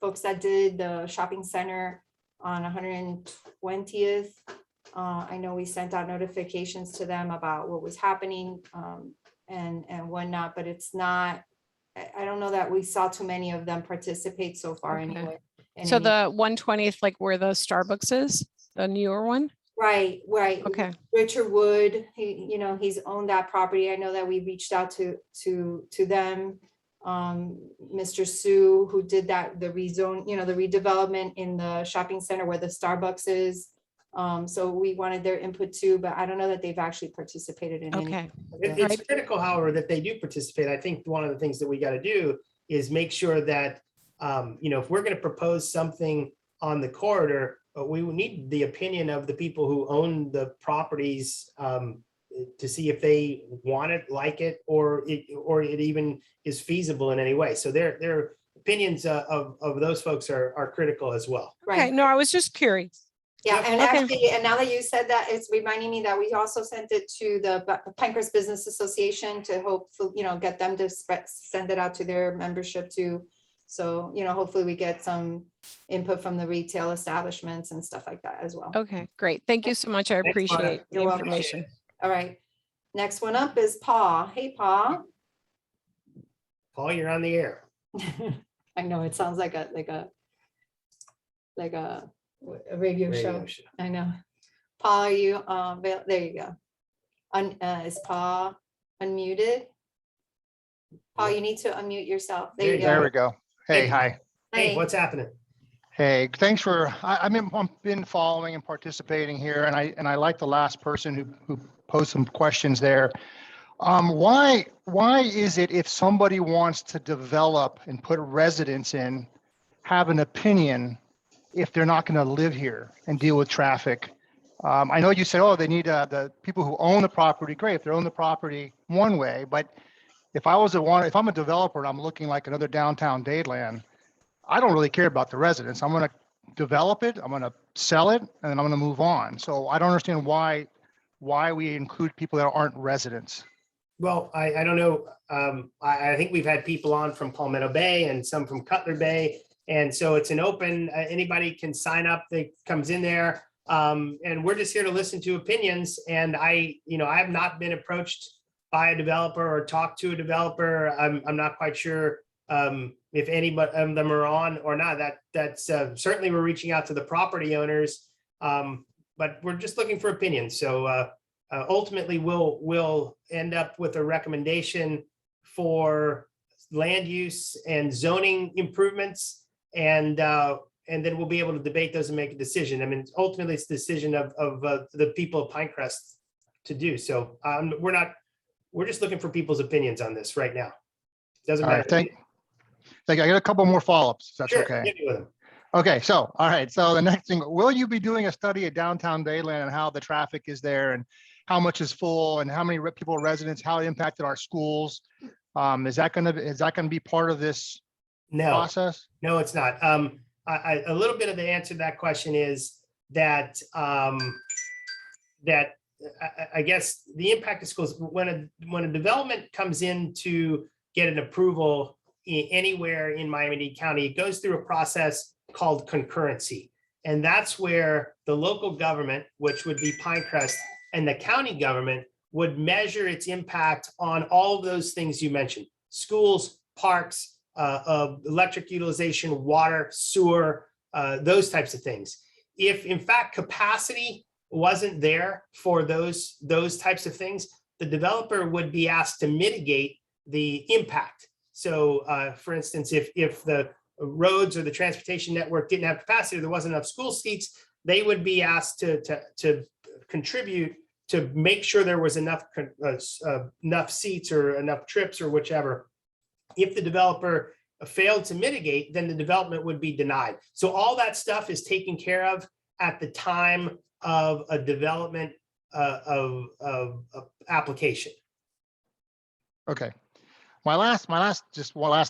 folks that did the shopping center on 120th. I know we sent out notifications to them about what was happening and whatnot, but it's not, I don't know that we saw too many of them participate so far Okay. anyway. So the 120th, like where the Starbucks is, the newer one? Right. Okay. Richard Wood, you know, he's owned that property. I know that we reached out to them. Mr. Sue, who did that, the rezone, you know, the redevelopment in the shopping center where the Starbucks is. So we wanted their input too, but I don't know that they've actually participated in any. Okay. It's critical, however, that they do participate. I think one of the things that we got to do is make sure that, you know, if we're going to propose something on the corridor, we need the opinion of the people who own the properties to see if they want it, like it, or it even is feasible in any way. So their opinions of those folks are critical as well. Okay, Right. no, I was just curious. Yeah, and Okay. actually, and now that you said that, it's reminding me that we also sent it to the Pinecrest Business Association to hopefully, you know, get them to send it out to their membership too. So, you know, hopefully we get some input from the retail establishments and stuff like that as well. Okay, great. Thank you so much. I Thanks, Marta. appreciate the You're welcome. information. All right. Next one up is Paul. Hey, Paul. Paul, you're on the air. I know it sounds like a radio show. I know. Paul, are you there you go. Is Paul unmuted? Paul, you need to unmute yourself. There you There go. we go. Hey, hi. Hey, what's happening? Hey, thanks for, I've been following and participating here, and I like the last person who posed some questions there. Why is it if somebody wants to develop and put residents in, have an opinion if they're not going to live here and deal with traffic? I know you said, oh, they need the people who own the property. Great, if they own the property one way, but if I'm a developer and I'm looking like another downtown Dadeland, I don't really care about the residents. I'm going to develop it, I'm going to sell it, and then I'm going to move on. So I don't understand why we include people that aren't residents. Well, I don't know. I think we've had people on from Palmetto Bay and some from Cutler Bay. And so it's an open, anybody can sign up that comes in there. And we're just here to listen to opinions. And I have not been approached by a developer or talked to a developer. I'm not quite sure if any of them are on or not. That's certainly we're reaching out to the property owners, but we're just looking for opinions. So ultimately, we'll end up with a recommendation for land use and zoning improvements, and then we'll be able to debate those and make a decision. I mean, ultimately, it's the decision of the people of Pinecrest to do. So we're just looking for people's opinions on this right now. Doesn't All matter. right, thank you. I got a couple more follow-ups, if that's Sure, okay. hit me with them. Okay, so, all right. So the next thing, will you be doing a study at downtown Dadeland and how the traffic is there and how much is full and how many people are residents, how it impacted our schools? Is that gonna be part of this No, process? no, it's not. A little bit of the answer to that question is that, I guess the impact of schools, when a development comes in to get an approval anywhere in Miami-Dade County, it goes through a process called concurrency. And that's where the local government, which would be Pinecrest, and the county government would measure its impact on all of those things you mentioned: schools, parks, electric utilization, water, sewer, those types of things. If in fact capacity wasn't there for those types of things, the developer would be asked to mitigate the impact. So for instance, if the roads or the transportation network didn't have capacity, or there wasn't enough school seats, they would be asked to contribute to make sure there was enough seats or enough trips or whichever. If the developer failed to mitigate, then the development would be denied. So all that stuff is taken care of at the time of a development of application. Okay. My last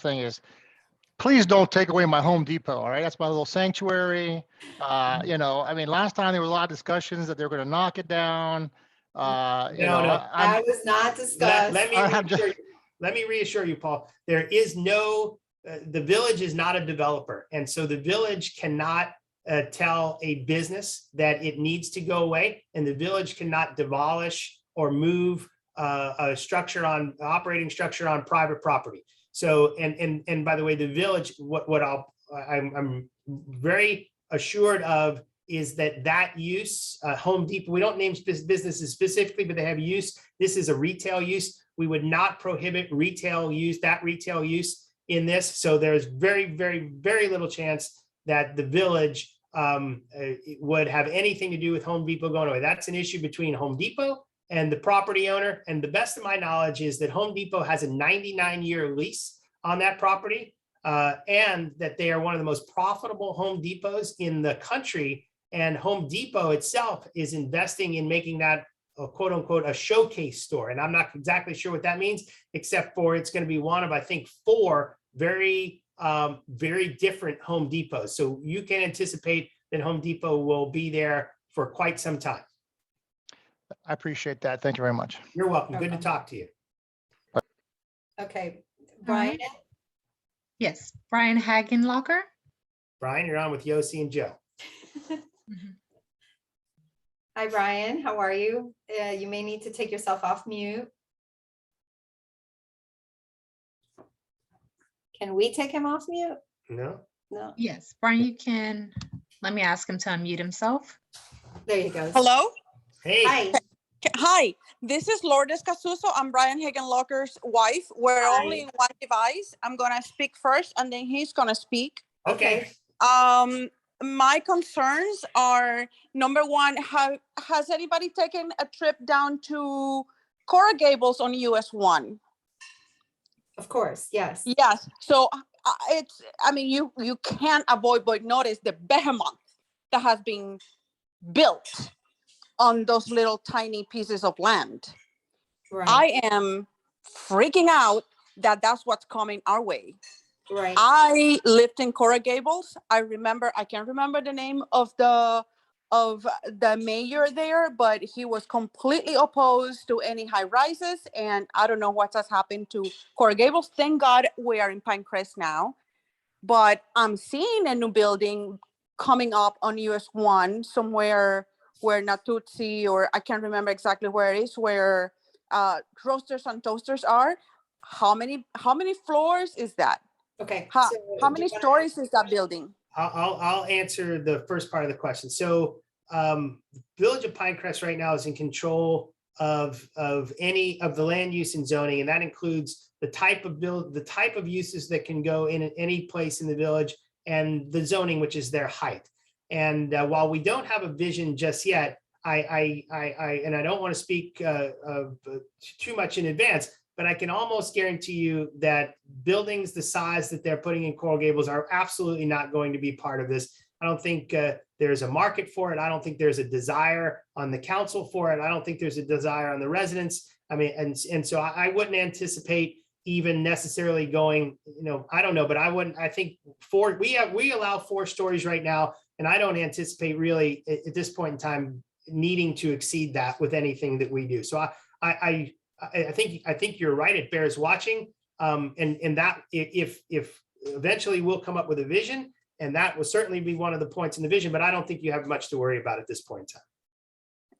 thing is, please don't take away my Home Depot. All right. That's my little sanctuary. I mean, last time there was a lot of discussions that they were going to knock it down. No. That was not discussed. Let me reassure you, Paul, there is no, the village is not a developer. And so the village cannot tell a business that it needs to go away, and the village cannot demolish or move a operating structure on private property. So, and by the way, the village, I'm very assured of is that use, Home Depot, we don't name businesses specifically, but they have use. This is a retail use. We would not prohibit retail use in this. So there's very, very, very little chance that the village would have anything to do with Home Depot going away. That's an issue between Home Depot and the property owner. And the best of my knowledge is that Home Depot has a 99-year lease on that property, and that they are one of the most profitable Home Depots in the country. And Home Depot itself is investing in making that a quote unquote a showcase store. And I'm not exactly sure what that means, except for it's going to be one of, I think, 4 very, very different Home Depots. So you can anticipate that Home Depot will be there for quite some time. I appreciate that. Thank you very much. You're welcome. Good to talk to you. Okay, Brian. Yes, Brian Hagenlocker. Brian, you're on with Yossi and Joe. Hi, Brian. How are you? You may need to take yourself off mute. Can we take him off mute? No. No. Yes, Brian, you can. Let me ask him to unmute himself. There you go. Hello? Hey. Hi. Hi, this is Lourdes Casuso. I'm Brian Hagenlocker's wife. We're Hi. only in one device. I'm gonna speak first and then he's gonna speak. Okay. My concerns are, number one, has anybody taken a trip down to Coral Gables on US 1? Of course, yes. Yes, so you can't avoid but notice the behemoth that has been built on those little tiny pieces of land. Right. I am freaking out that that's what's coming our way. Right. I lived in Coral Gables. I can't remember the name of the mayor there, but he was completely opposed to any high rises. And I don't know what has happened to Coral Gables. Thank God we are in Pinecrest now. But I'm seeing a new building coming up on US 1 somewhere where Natuzzi, or I can't remember exactly where it is, where Roasters and Toasters are. How many floors is that? Okay. How many stories is that building? I'll answer the first part of the question. So Village of Pinecrest right now is in control of any of the land use and zoning, and that includes the type of uses that can go in any place in the village, and the zoning, which is their height. And while we don't have a vision just yet, I don't want to speak too much in advance, but I can almost guarantee you that buildings the size that they're putting in Coral Gables are absolutely not going to be part of this. I don't think there's a market for it. I don't think there's a desire on the council for it. I don't think there's a desire on the residents. I mean, and so I wouldn't anticipate even necessarily going, I don't know, but I think we allow 4 stories right now, and I don't anticipate really at this point in time needing to exceed that with anything that we do. So I think you're right. It bears watching. And that if eventually we'll come up with a vision, and that will certainly be one of the points in the vision, but I don't think you have much to worry about at this point in time.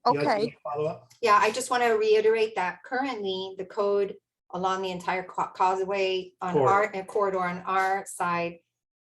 Okay. Follow up? Yeah, I just want to reiterate that currently the code along the entire causeway on corridor on our side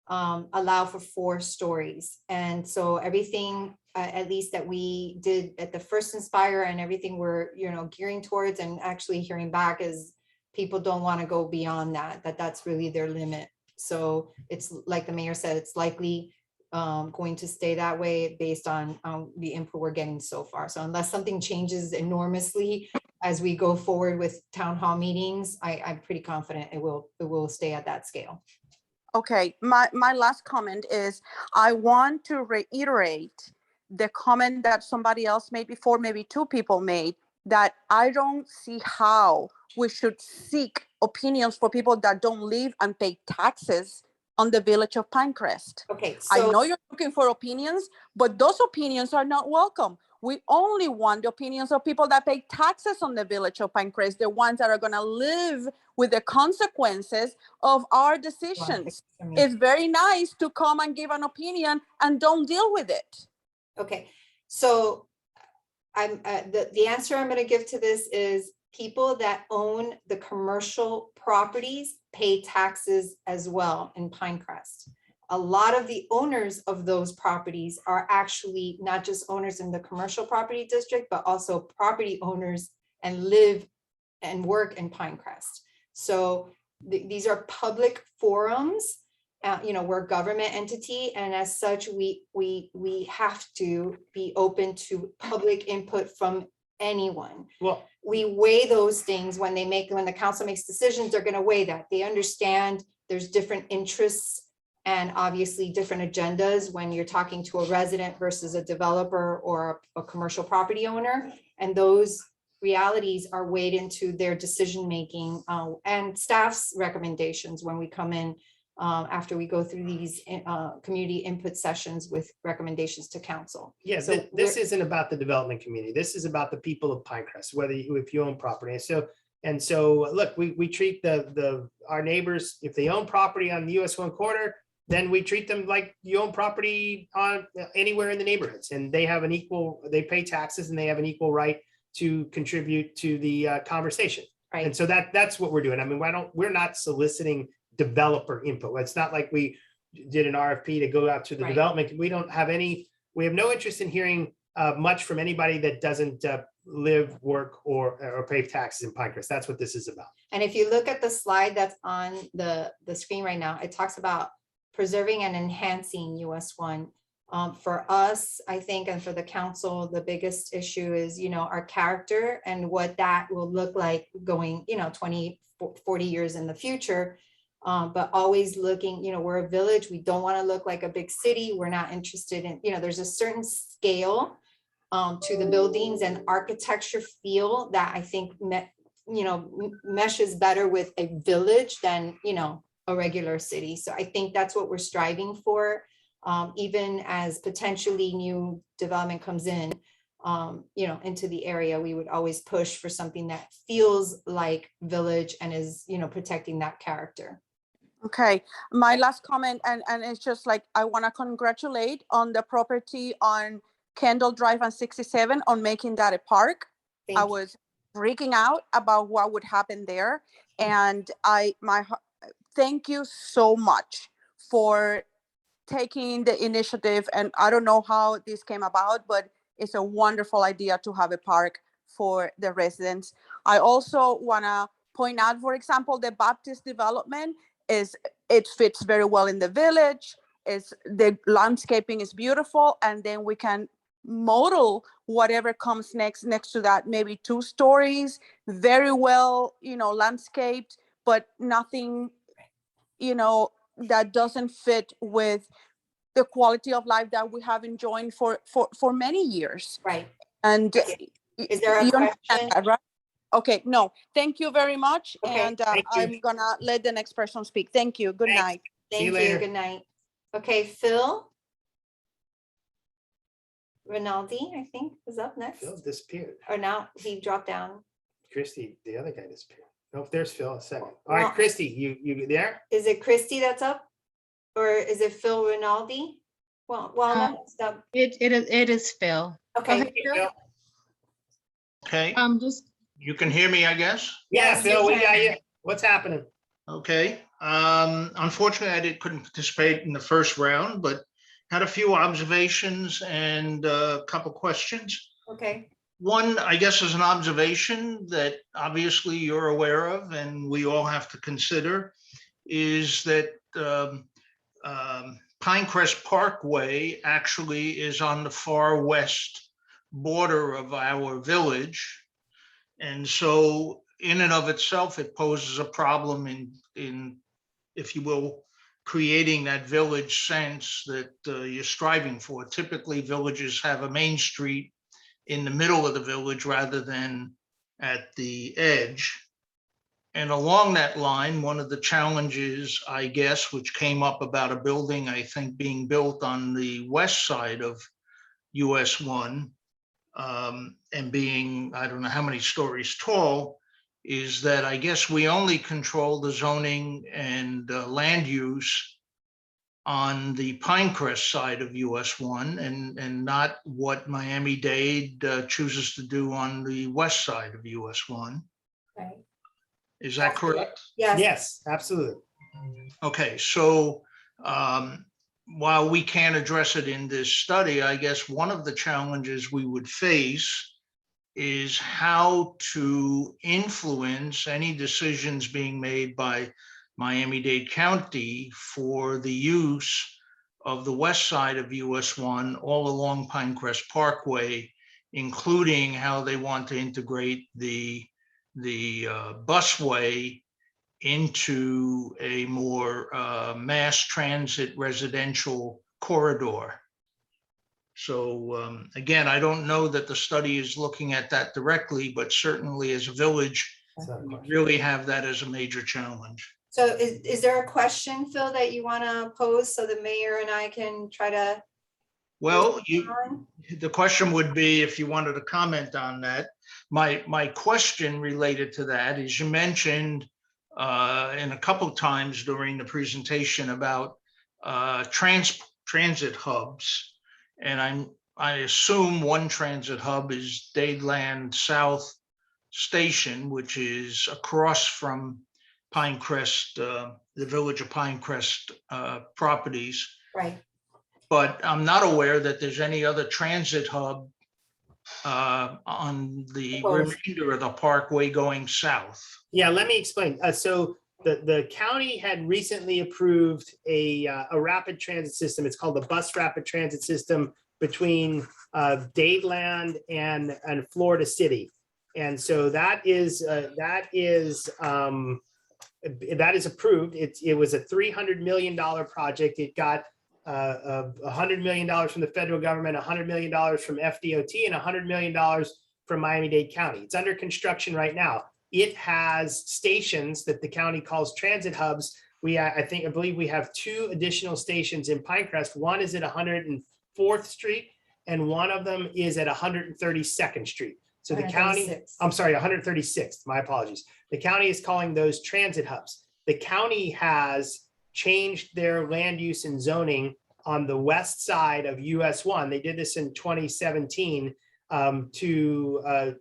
allow for 4 stories. And so everything, at least that we did at the first Inspire, and everything we're, gearing towards and actually hearing back is people don't want to go beyond that's really their limit. So it's like the mayor said, it's likely going to stay that way based on the input we're getting so far. So unless something changes enormously as we go forward with town hall meetings, I'm pretty confident it will stay at that scale. Okay, my last comment is I want to reiterate the comment that somebody else made before, maybe 2 people made, that I don't see how we should seek opinions for people that don't live and pay taxes on the village of Pinecrest. Okay, I so know you're looking for opinions, but those opinions are not welcome. We only want the opinions of people that pay taxes on the village of Pinecrest, the ones that are going to live with the consequences of our decisions. It's very nice to come and give an opinion and don't deal with it. okay, so I'm the answer I'm going to give to this is people that own the commercial properties pay taxes as well in Pinecrest. A lot of the owners of those properties are actually not just owners in the commercial property district, but also property owners and live and work in Pinecrest. So these are public forums. We're a government entity, and as such, we have to be open to public input from anyone. Well, we weigh those things when the council makes decisions. They're going to weigh that. They understand there's different interests and obviously different agendas when you're talking to a resident versus a developer or a commercial property owner, and those realities are weighed into their decision making and staff's recommendations when we come in after we go through these community input sessions with recommendations to council. Yeah, so this isn't about the development community. This is about the people of Pinecrest, if you own property. And so look, we treat our neighbors, if they own property on the US 1 corridor, then we treat them like you own property on anywhere in the neighborhoods, and they pay taxes and they have an equal right to contribute to the conversation. Right. And so that's what we're doing. I mean, we're not soliciting developer input. It's not like we did an RFP to go out to the development. We have no interest in hearing much from anybody that doesn't live, work, or pay taxes in Pinecrest. That's what this is about. And if you look at the slide that's on the screen right now, it talks about preserving and enhancing US 1. For us, I think, and for the council, the biggest issue is, our character and what that will look like going, 20, 40 years in the future. But always looking, we're a village. We don't want to look like a big city. We're not interested in, there's a certain scale to the buildings and architecture feel that I think, meshes better with a village than, a regular city. So I think that's what we're striving for. Even as potentially new development comes in, into the area, we would always push for something that feels like village and is, protecting that character. Okay, my last comment, and it's just like, I want to congratulate on the property on Kendall Drive and 67 on making that a park. I was freaking out about what would happen there. And thank you so much for taking the initiative. And I don't know how this came about, but it's a wonderful idea to have a park for the residents. I also want to point out, for example, the Baptist development it fits very well in the village. The landscaping is beautiful, and then we can model whatever comes next to that, maybe 2 stories, very well, landscaped, but nothing, that doesn't fit with the quality of life that we have enjoyed for many years. Right. And is there a question? Right? Okay, no, thank you very much. Okay, And thank you. I'm gonna let the next person speak. Thank you. Good Thanks. night. See you thank you. later. Good night. Okay, Phil Rinaldi, I think, is up next. Phil disappeared. Or now he dropped down. Christy, the other guy disappeared. Nope, there's Phil, a second. All right, Well- Christy, you there? Is it Christy that's up? Or is it Phil Rinaldi? Well, no, it's up. It is Phil. Okay, ahead, Phil. Okay, Just, you can hear me, I guess? Yeah, Yes, Phil, you we can. got you. What's happening? Okay, unfortunately, couldn't participate in the first round, but had a few observations and a couple questions. okay, One, I guess, is an observation that obviously you're aware of and we all have to consider, is that Pinecrest Parkway actually is on the far west border of our village. And so in and of itself, it poses a problem in, if you will, creating that village sense that you're striving for. Typically, villages have a main street in the middle of the village rather than at the edge. And along that line, one of the challenges, I guess, which came up about a building, I think, being built on the west side of US 1, and being, I don't know how many stories tall, is that I guess we only control the zoning and land use on the Pinecrest side of US 1 and not what Miami-Dade chooses to do on the west side of US 1. right. Is that correct? Yes, Yes, absolutely. Okay, so while we can't address it in this study, I guess one of the challenges we would face is how to influence any decisions being made by Miami-Dade County for the use of the west side of US 1 all along Pinecrest Parkway, including how they want to integrate the busway into a more mass transit residential corridor. So again, I don't know that the study is looking at that directly, but certainly as a village, we really have that as a major challenge. so is there a question, Phil, that you want to pose so the mayor and I can try to? Well, respond? the question would be if you wanted to comment on that. My question related to that is you mentioned in a couple times during the presentation about transit hubs. And I assume one transit hub is Dadeland South Station, which is across from Pinecrest, the village of Pinecrest properties. Right, But I'm not aware that there's any other transit hub on the Proposed. remainder of the parkway going south. Yeah, let me explain. So the county had recently approved a rapid transit system. It's called the Bus Rapid Transit System between Dadeland and Florida City. And so that is approved. It was a $300 million project. It got $100 million from the federal government, $100 million from FDOT, and $100 million from Miami-Dade County. It's under construction right now. It has stations that the county calls transit hubs. I believe we have 2 additional stations in Pinecrest. One is at 104th Street, and one of them is at 132nd Street. So the county, 136. I'm sorry, 136th, my apologies. The county is calling those transit hubs. The county has changed their land use and zoning on the west side of US 1. They did this in 2017 to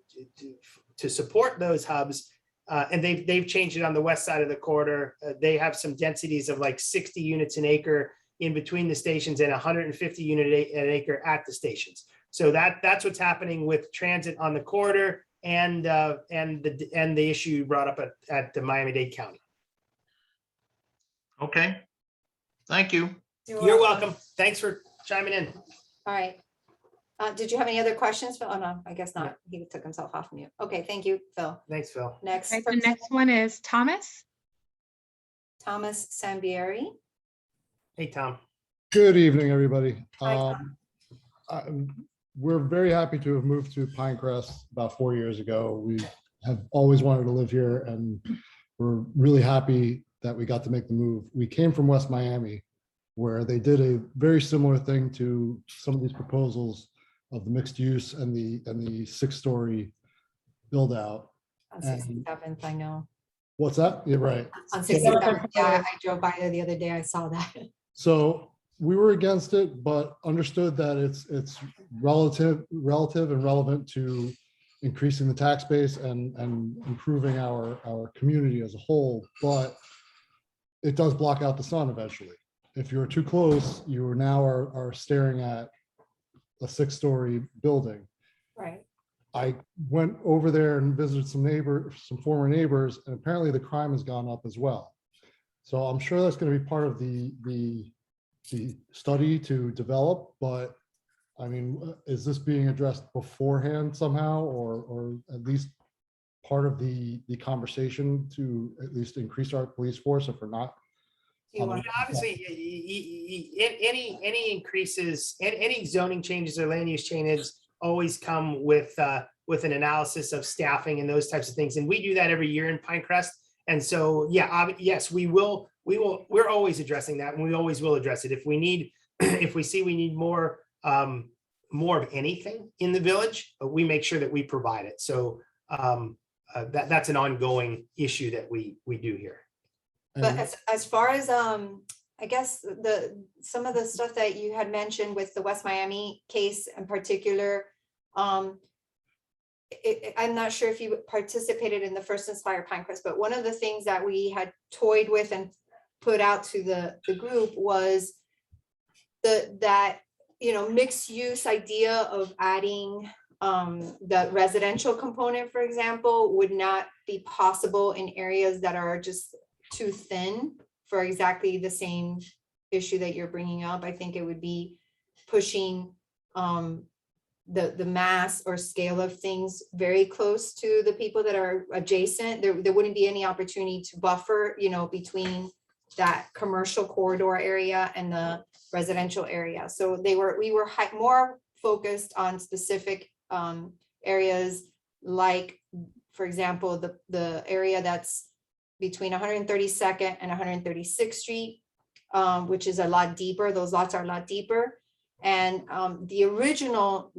support those hubs. And they've changed it on the west side of the corridor. They have some densities of like 60 units an acre in between the stations and 150 unit an acre at the stations. So that's what's happening with transit on the corridor and the issue you brought up at the Miami-Dade County. Okay, thank you. You're welcome. Thanks for chiming in. All right. Did you have any other questions, Phil? Oh, no, I guess not. He took himself off mute. Okay, thank you, Phil. Thanks, Phil. Next, right, the person, next one is Thomas. Thomas Sambieri. Hey, Tom. Good evening, everybody. Hi, We're very happy to have moved to Pinecrest about 4 years ago. We have always wanted to live here, and we're really happy that we got to make the move. We came from West Miami, where they did a very similar thing to some of these proposals of the mixed use and the 6-story build out. On 67th, I know. What's that? You're right. On 67th, yeah, I drove by there the other day, I saw that. So we were against it, but understood that it's relative and relevant to increasing the tax base and improving our community as a whole. But it does block out the sun eventually. If you're too close, you now are staring at a 6-story building. Right. I went over there and visited some former neighbors, and apparently the crime has gone up as well. So I'm sure that's going to be part of the study to develop, but I mean, is this being addressed beforehand somehow, or at least part of the conversation to at least increase our police force if we're not? Obviously, any increases, any zoning changes or land use changes always come with an analysis of staffing and those types of things. And we do that every year in Pinecrest. And so, yeah, yes, we're always addressing that, and we always will address it. If we see we need more of anything in the village, we make sure that we provide it. So that's an ongoing issue that we do here. But as far as I guess some of the stuff that you had mentioned with the West Miami case in particular, I'm not sure if you participated in the first Inspire Pinecrest, but one of the things that we had toyed with and put out to the group was that mixed use idea of adding the residential component, for example, would not be possible in areas that are just too thin for exactly the same issue that you're bringing up. I think it would be pushing the mass or scale of things very close to the people that are adjacent. There wouldn't be any opportunity to buffer, between that commercial corridor area and the residential area. So we were more focused on specific areas, like, for example, the area that's between 132nd and 136th Street, which is a lot deeper. Those lots are a lot deeper. And the original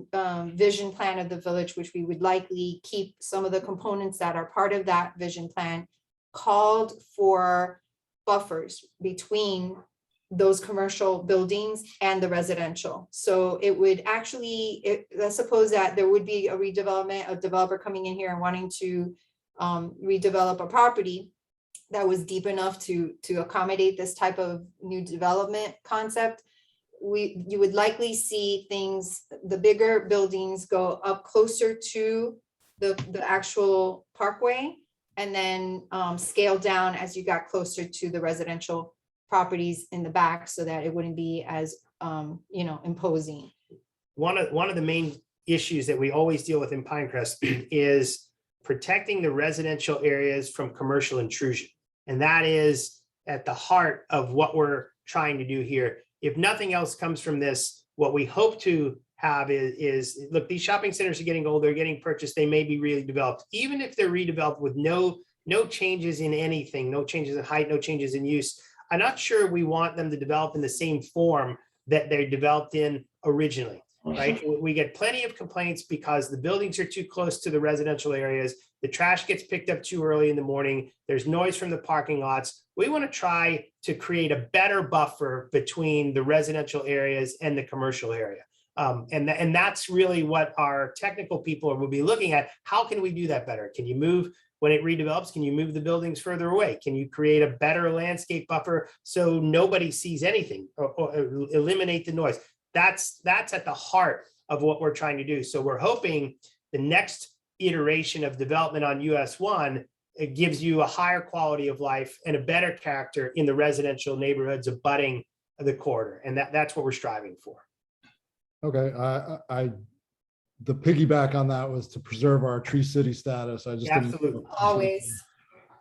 vision plan of the village, which we would likely keep some of the components that are part of that vision plan, called for buffers between those commercial buildings and the residential. So it would actually, let's suppose that there would be a redevelopment, a developer coming in here and wanting to redevelop a property that was deep enough to accommodate this type of new development concept. You would likely see the bigger buildings go up closer to the actual Parkway, and then scale down as you got closer to the residential properties in the back, so that it wouldn't be as imposing. One of the main issues that we always deal with in Pinecrest is protecting the residential areas from commercial intrusion. And that is at the heart of what we're trying to do here. If nothing else comes from this, what we hope to have is look, these shopping centers are getting old, they're getting purchased, they may be redeveloped. Even if they're redeveloped with no changes in anything, no changes in height, no changes in use, I'm not sure we want them to develop in the same form that they're developed in originally. Right? We get plenty of complaints because the buildings are too close to the residential areas. The trash gets picked up too early in the morning. There's noise from the parking lots. We want to try to create a better buffer between the residential areas and the commercial area. And that's really what our technical people will be looking at. How can we do that better? Can you move, when it redevelops, can you move the buildings further away? Can you create a better landscape buffer so nobody sees anything, or eliminate the noise? That's at the heart of what we're trying to do. So we're hoping the next iteration of development on US 1, it gives you a higher quality of life and a better character in the residential neighborhoods abutting the corridor. And that's what we're striving for. Okay, the piggyback on that was to preserve our tree city status. I just Absolutely. Always.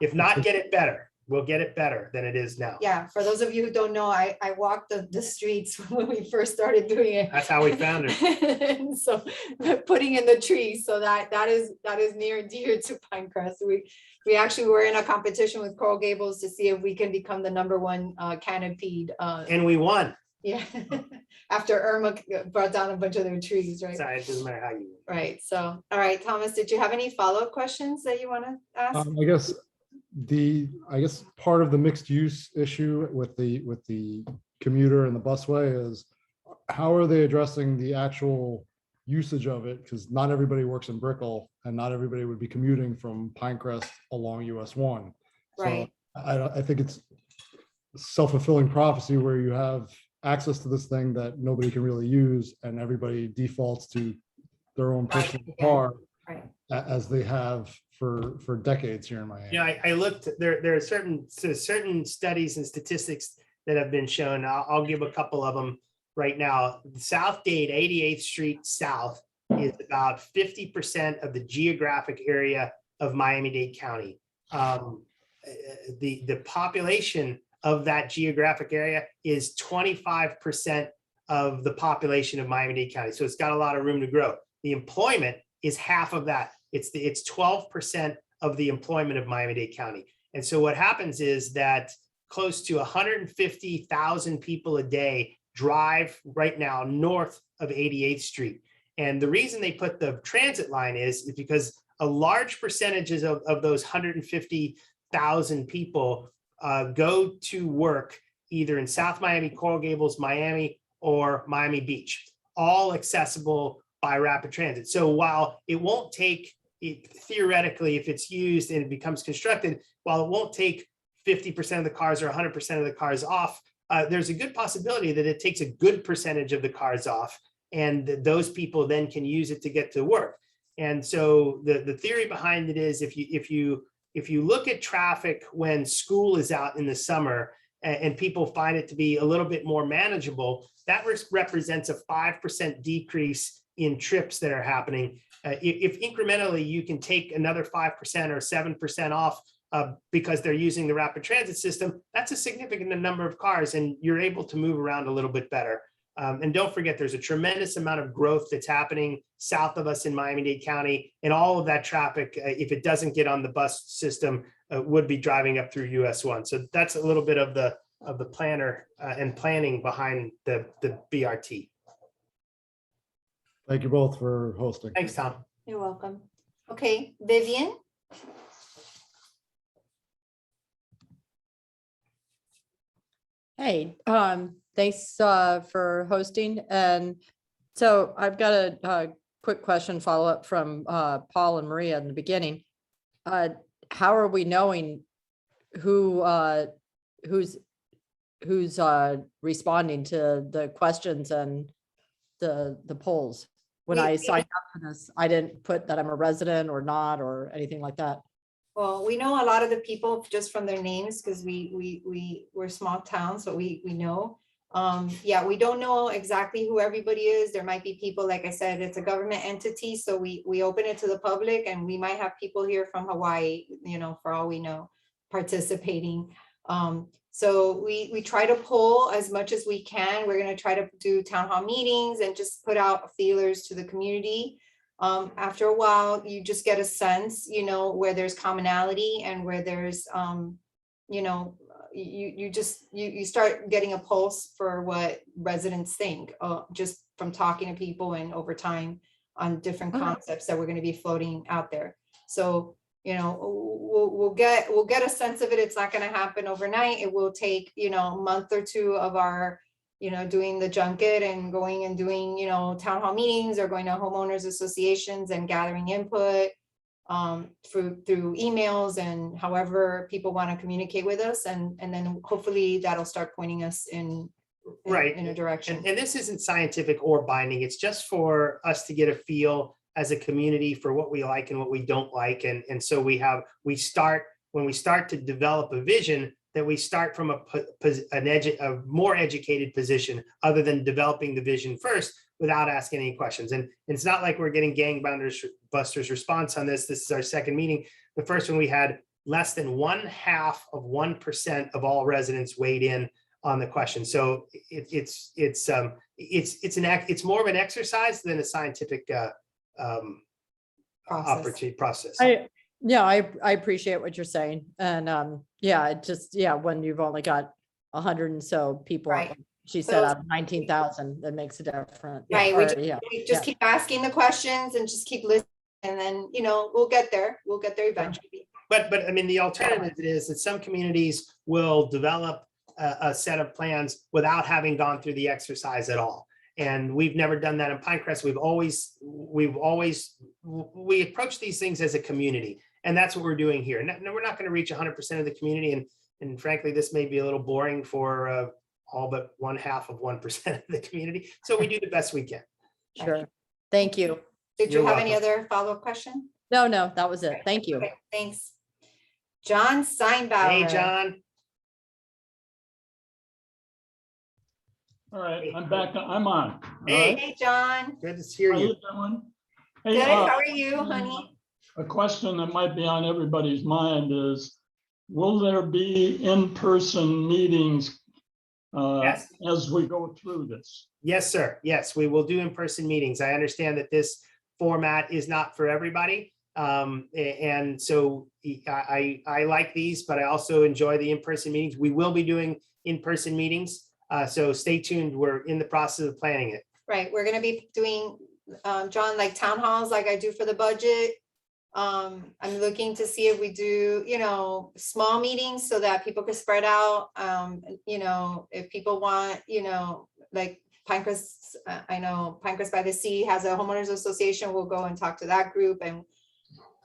If not, get it better. We'll get it better than it is now. Yeah, for those of you who don't know, I walked the streets when we first started doing it. That's how we found her. And so putting in the trees, so that is near and dear to Pinecrest. We actually were in a competition with Coral Gables to see if we can become the #1 canopied. And we won. Yeah, after Irma brought down a bunch of their trees, right? Sorry, it doesn't matter how you. Right. So, all right, Thomas, did you have any follow-up questions that you want to ask? I guess part of the mixed use issue with the commuter and the busway is how are they addressing the actual usage of it? Because not everybody works in Brickell and not everybody would be commuting from Pinecrest along US 1. So Right. I think it's self-fulfilling prophecy where you have access to this thing that nobody can really use and everybody defaults to their own personal car Right. as they have for decades here in Miami. Yeah, I looked, there are certain studies and statistics that have been shown. I'll give a couple of them right now. Southgate, 88th Street South is about 50% of the geographic area of Miami-Dade County. The population of that geographic area is 25% of the population of Miami-Dade County. So it's got a lot of room to grow. The employment is half of that. It's 12% of the employment of Miami-Dade County. And so what happens is that close to 150,000 people a day drive right now north of 88th Street. And the reason they put the transit line is because a large percentages of those 150,000 people go to work either in South Miami, Coral Gables, Miami, or Miami Beach, all accessible by rapid transit. So while it won't take, theoretically, if it's used and it becomes constructed, while it won't take 50% of the cars or 100% of the cars off, there's a good possibility that it takes a good percentage of the cars off, and those people then can use it to get to work. And so the theory behind it is if you look at traffic when school is out in the summer and people find it to be a little bit more manageable, that represents a 5% decrease in trips that are happening. If incrementally you can take another 5% or 7% off because they're using the rapid transit system, that's a significant number of cars and you're able to move around a little bit better. And don't forget, there's a tremendous amount of growth that's happening south of us in Miami-Dade County, and all of that traffic, if it doesn't get on the bus system, would be driving up through US 1. So that's a little bit of the planner and planning behind the BRT. Thank you both for hosting. Thanks, Tom. You're welcome. Okay, Vivian? Hey, thanks for hosting. And so I've got a quick question follow-up from Paul and Maria in the beginning. How are we knowing who's responding to the questions and the polls? When I signed up for this, I didn't put that I'm a resident or not or anything like that. Well, we know a lot of the people just from their names because we're small towns, so we know. Yeah, we don't know exactly who everybody is. There might be people, like I said, it's a government entity, so we open it to the public, and we might have people here from Hawaii, for all we know, participating. So we try to poll as much as we can. We're going to try to do town hall meetings and just put out feelers to the community. After a while, you just get a sense, where there's commonality and where there's, you start getting a pulse for what residents think, just from talking to people and over time on different concepts that we're going to be floating out there. So, we'll get a sense of it. It's not going to happen overnight. It will take, a month or two of our, doing the junket and going and doing, town hall meetings or going to homeowners associations and gathering input through emails and however people want to communicate with us. And then hopefully that'll start pointing us in a direction. And this isn't scientific or binding. It's just for us to get a feel as a community for what we like and what we don't like. And so when we start to develop a vision, that we start from a more educated position other than developing the vision first without asking any questions. And it's not like we're getting gangbusters response on this. This is our second meeting. The first one we had, less than 0.5% of all residents weighed in on the question. So it's more of an exercise than a scientific opportunity process. I appreciate what you're saying. And when you've only got 100 and so people, Right. she So- said out of 19,000, that makes a difference. Right, Or, we just keep asking the questions and just keep listening, and then, we'll get there. We'll get there eventually. But I mean, the alternative is that some communities will develop a set of plans without having gone through the exercise at all. And we've never done that in Pinecrest. We approach these things as a community, and that's what we're doing here. And we're not going to reach 100% of the community. And frankly, this may be a little boring for all but 1/2% of the community. So we do the best we can. Sure. Thank you. Did you You're have any welcome. other follow-up question? No, that was it. Thank you. Okay, thanks. John Steinbauer. Hey, John. All right, I'm back. I'm on. All Hey. right. Hey, John. Good to hear How you. you doing? Hey, Good, how are you, honey? A question that might be on everybody's mind is, will there be in-person meetings Yes. as we go through this? Yes, sir. Yes, we will do in-person meetings. I understand that this format is not for everybody. And so I like these, but I also enjoy the in-person meetings. We will be doing in-person meetings. So stay tuned. We're in the process of planning it. Right, we're gonna be doing, John, like town halls like I do for the budget. I'm looking to see if we do, small meetings so that people can spread out. If people want, like Pinecrest, I know Pinecrest by the Sea has a homeowners association. We'll go and talk to that group,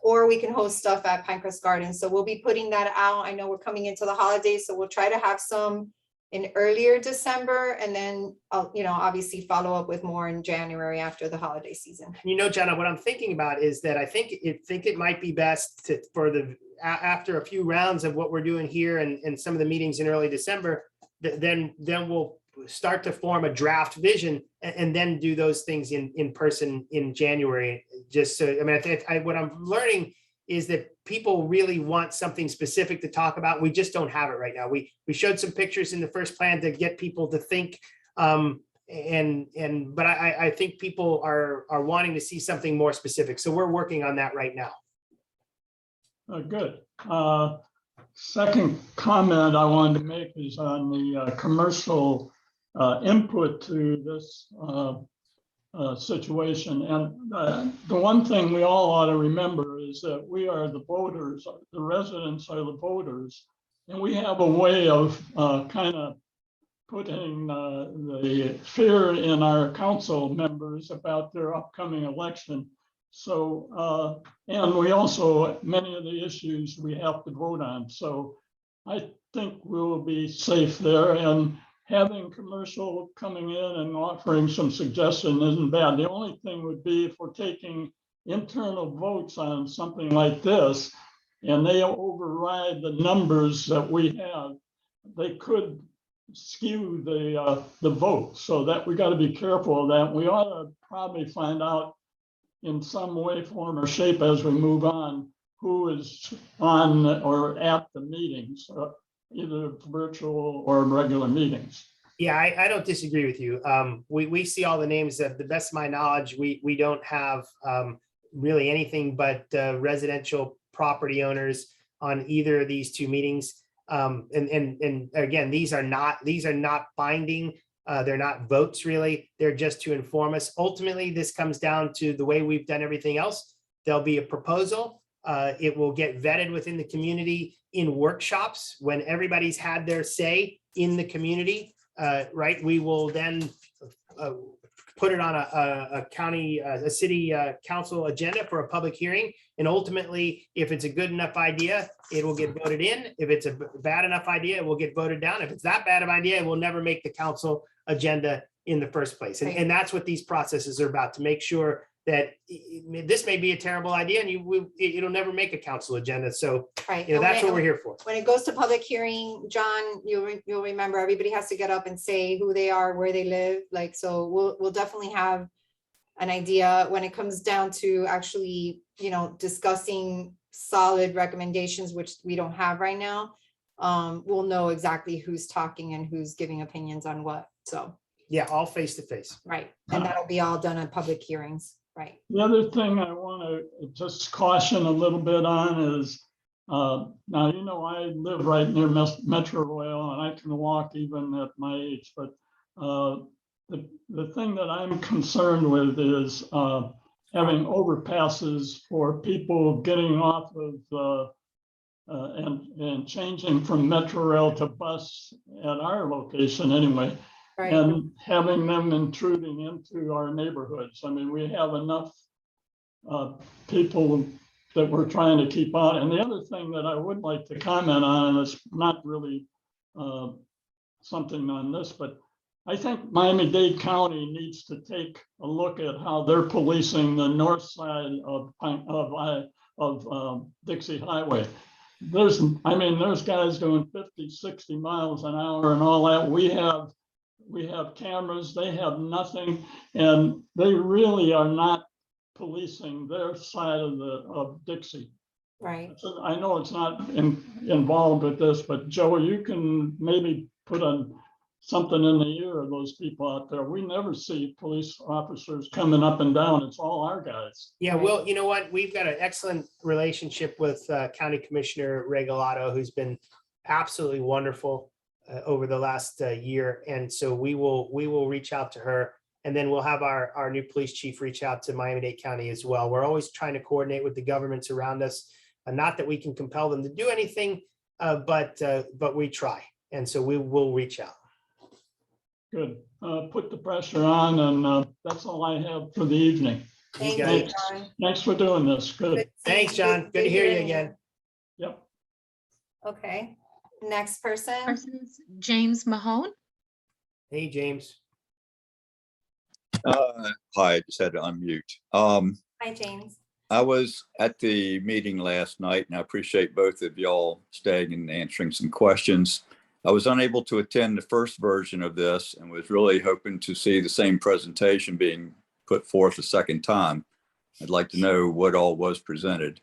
or we can host stuff at Pinecrest Gardens. So we'll be putting that out. I know we're coming into the holidays, so we'll try to have some in earlier December, and then, obviously follow up with more in January after the holiday season. John, what I'm thinking about is that I think it might be best after a few rounds of what we're doing here and some of the meetings in early December, then we'll start to form a draft vision and then do those things in person in January. Just so, what I'm learning is that people really want something specific to talk about. We just don't have it right now. We showed some pictures in the first plan to get people to think, but I think people are wanting to see something more specific. So we're working on that right now. Good. Second comment I wanted to make is on the commercial input to this situation. And the one thing we all ought to remember is that we are the voters, the residents are the voters, and we have a way of kind of putting the fear in our council members about their upcoming election. So, and we also, many of the issues we have to vote on. So I think we'll be safe there, and having commercial coming in and offering some suggestion isn't bad. The only thing would be if we're taking internal votes on something like this and they override the numbers that we have, they could skew the vote. So that we got to be careful of that. We ought to probably find out in some way, form, or shape as we move on who is on or at the meetings, either virtual or regular meetings. Yeah, I don't disagree with you. We see all the names. That the best of my knowledge, we don't have really anything but residential property owners on either of these two meetings. And again, these are not binding. They're not votes really. They're just to inform us. Ultimately, this comes down to the way we've done everything else. There'll be a proposal. It will get vetted within the community in workshops when everybody's had their say in the community, right? We will then put it on a city council agenda for a public hearing. And ultimately, if it's a good enough idea, it will get voted in. If it's a bad enough idea, it will get voted down. If it's that bad of an idea, it will never make the council agenda in the first place. And that's what these processes are about, to make sure that this may be a terrible idea and it'll never make a council agenda. So Right. that's what we're here for. When it goes to public hearing, John, you'll remember everybody has to get up and say who they are, where they live. Like, so we'll definitely have an idea when it comes down to actually, discussing solid recommendations, which we don't have right now, we'll know exactly who's talking and who's giving opinions on what. So, Yeah, all face to face. right. And that'll be all done at public hearings, right? The other thing I want to just caution a little bit on is, now, I live right near Metro Rail and I can walk even at my age, but the thing that I'm concerned with is having overpasses for people getting off of and changing from Metro Rail to bus at our location anyway, Right. and having them intruding into our neighborhoods. I mean, we have enough people that we're trying to keep out. And the other thing that I would like to comment on, and it's not really something on this, but I think Miami-Dade County needs to take a look at how they're policing the north side of Dixie Highway. There's guys doing 50, 60 miles an hour and all that. We have cameras, they have nothing, and they really are not policing their side of Dixie. Right. So I know it's not involved with this, but Joe, you can maybe put something in the ear of those people out there. We never see police officers coming up and down. It's all our guys. Yeah, well, you know what? We've got an excellent relationship with County Commissioner Regalado, who's been absolutely wonderful over the last year. And so we will reach out to her, and then we'll have our new police chief reach out to Miami-Dade County as well. We're always trying to coordinate with the governments around us. Not that we can compel them to do anything, but we try. And so we will reach out. Good. Put the pressure on, and that's all I have for the evening. Thank you, you, Thanks. John. Thanks for doing this. Good. Thanks, John. Good to hear you again. Yep. Okay. Next person. James Mahone. Hey, James. Hi, I just had to unmute. Hi, James. I was at the meeting last night, and I appreciate both of y'all staying and answering some questions. I was unable to attend the first version of this and was really hoping to see the same presentation being put forth a second time. I'd like to know what all was presented.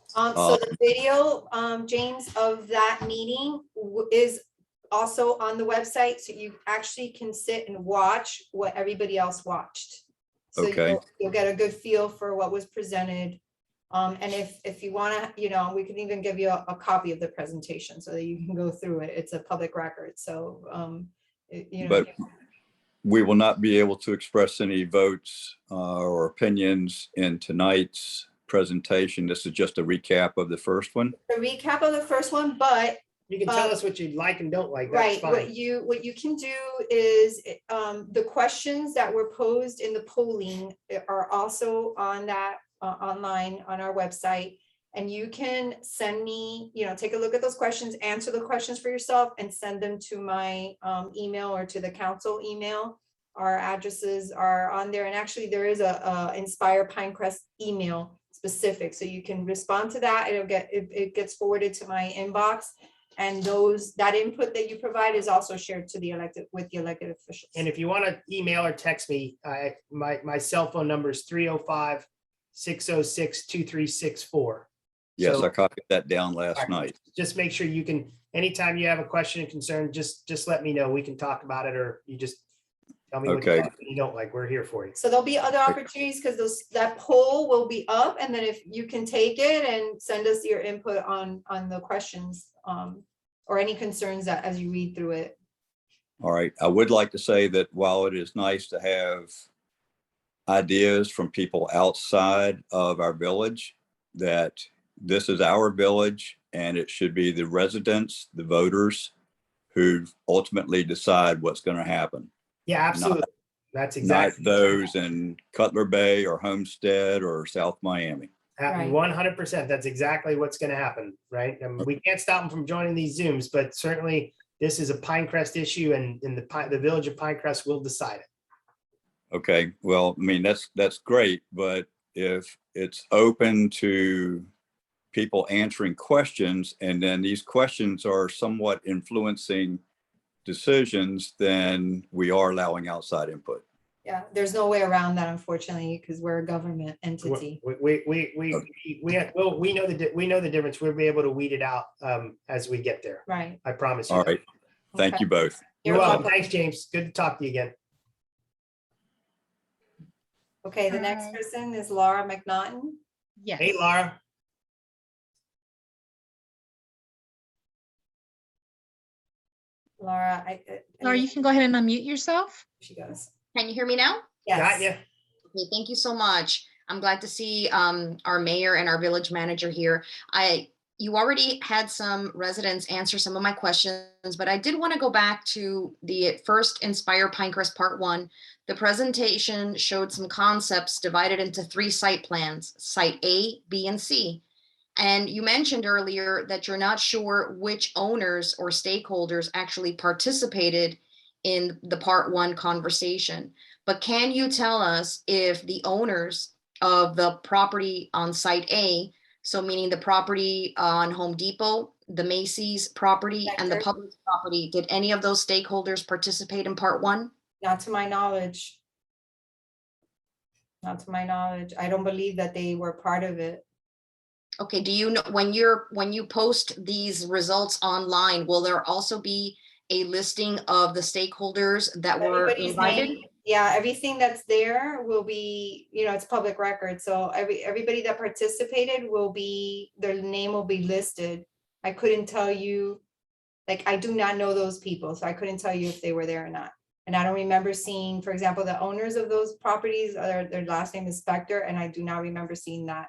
So the video, James, of that meeting is also on the website, so you actually can sit and watch what everybody else watched. So Okay. you'll get a good feel for what was presented. And if you want to, we can even give you a copy of the presentation so that you can go through it. It's a public record. So, But we will not be able to express any votes or opinions in tonight's presentation. This is just a recap of the first one. a recap of the first one, but You can tell us what you like and don't like. That's right, fine. what you can do is the questions that were posed in the polling are also on that online on our website, and you can send me, take a look at those questions, answer the questions for yourself, and send them to my email or to the council email. Our addresses are on there, and actually there is a Inspire Pinecrest email specific, so you can respond to that. It gets forwarded to my inbox. And that input that you provide is also shared to the elected officials. And if you want to email or text me, my cell phone number is 305-606-2364. Yes, So- I copied that down last night. Just make sure you can, anytime you have a question and concern, just let me know. We can talk about it, or you just tell me what you Okay. like and you don't like. We're here for you. So there'll be other opportunities because that poll will be up, and then if you can take it and send us your input on the questions or any concerns that as you read through it. All right. I would like to say that while it is nice to have ideas from people outside of our village, that this is our village and it should be the residents, the voters, who ultimately decide what's going to happen. Yeah, absolutely. That's Not exactly. those in Cutler Bay or Homestead or South Miami. Right. 100%. That's exactly what's going to happen, right? I mean, we can't stop them from joining these Zooms, but certainly this is a Pinecrest issue, and the village of Pinecrest will decide it. Okay, well, I mean, that's great, but if it's open to people answering questions, and then these questions are somewhat influencing decisions, then we are allowing outside input. Yeah, there's no way around that, unfortunately, because we're a government entity. We know the difference. We'll be able to weed it out as we get there. Right. I promise you. All that. right. Thank Okay. you both. You're welcome. Thanks, James. Good to talk to you again. Okay, the next Hi. person is Laura Mcnaughton. Yes. Hey, Laura. Laura, Laura, you can go ahead and unmute yourself. she goes. Can you hear me now? Got Yes. you. Okay, thank you so much. I'm glad to see our mayor and our village manager here. You already had some residents answer some of my questions, but I did want to go back to the first Inspire Pinecrest Part 1. The presentation showed some concepts divided into 3 site plans, Site A, B, and C. And you mentioned earlier that you're not sure which owners or stakeholders actually participated in the Part 1 conversation. But can you tell us if the owners of the property on Site A, so meaning the property on Home Depot, the Macy's property, and the public property, did any of those stakeholders participate in Part 1? Not to my knowledge. Not to my knowledge. I don't believe that they were part of it. Okay, do you know when you post these results online, will there also be a listing of the stakeholders that were Everybody's invited? name, yeah, everything that's there will be, it's public record. So everybody that participated their name will be listed. I couldn't tell you, like, I do not know those people, so I couldn't tell you if they were there or not. And I don't remember seeing, for example, the owners of those properties, their last name is Spector, and I do not remember seeing that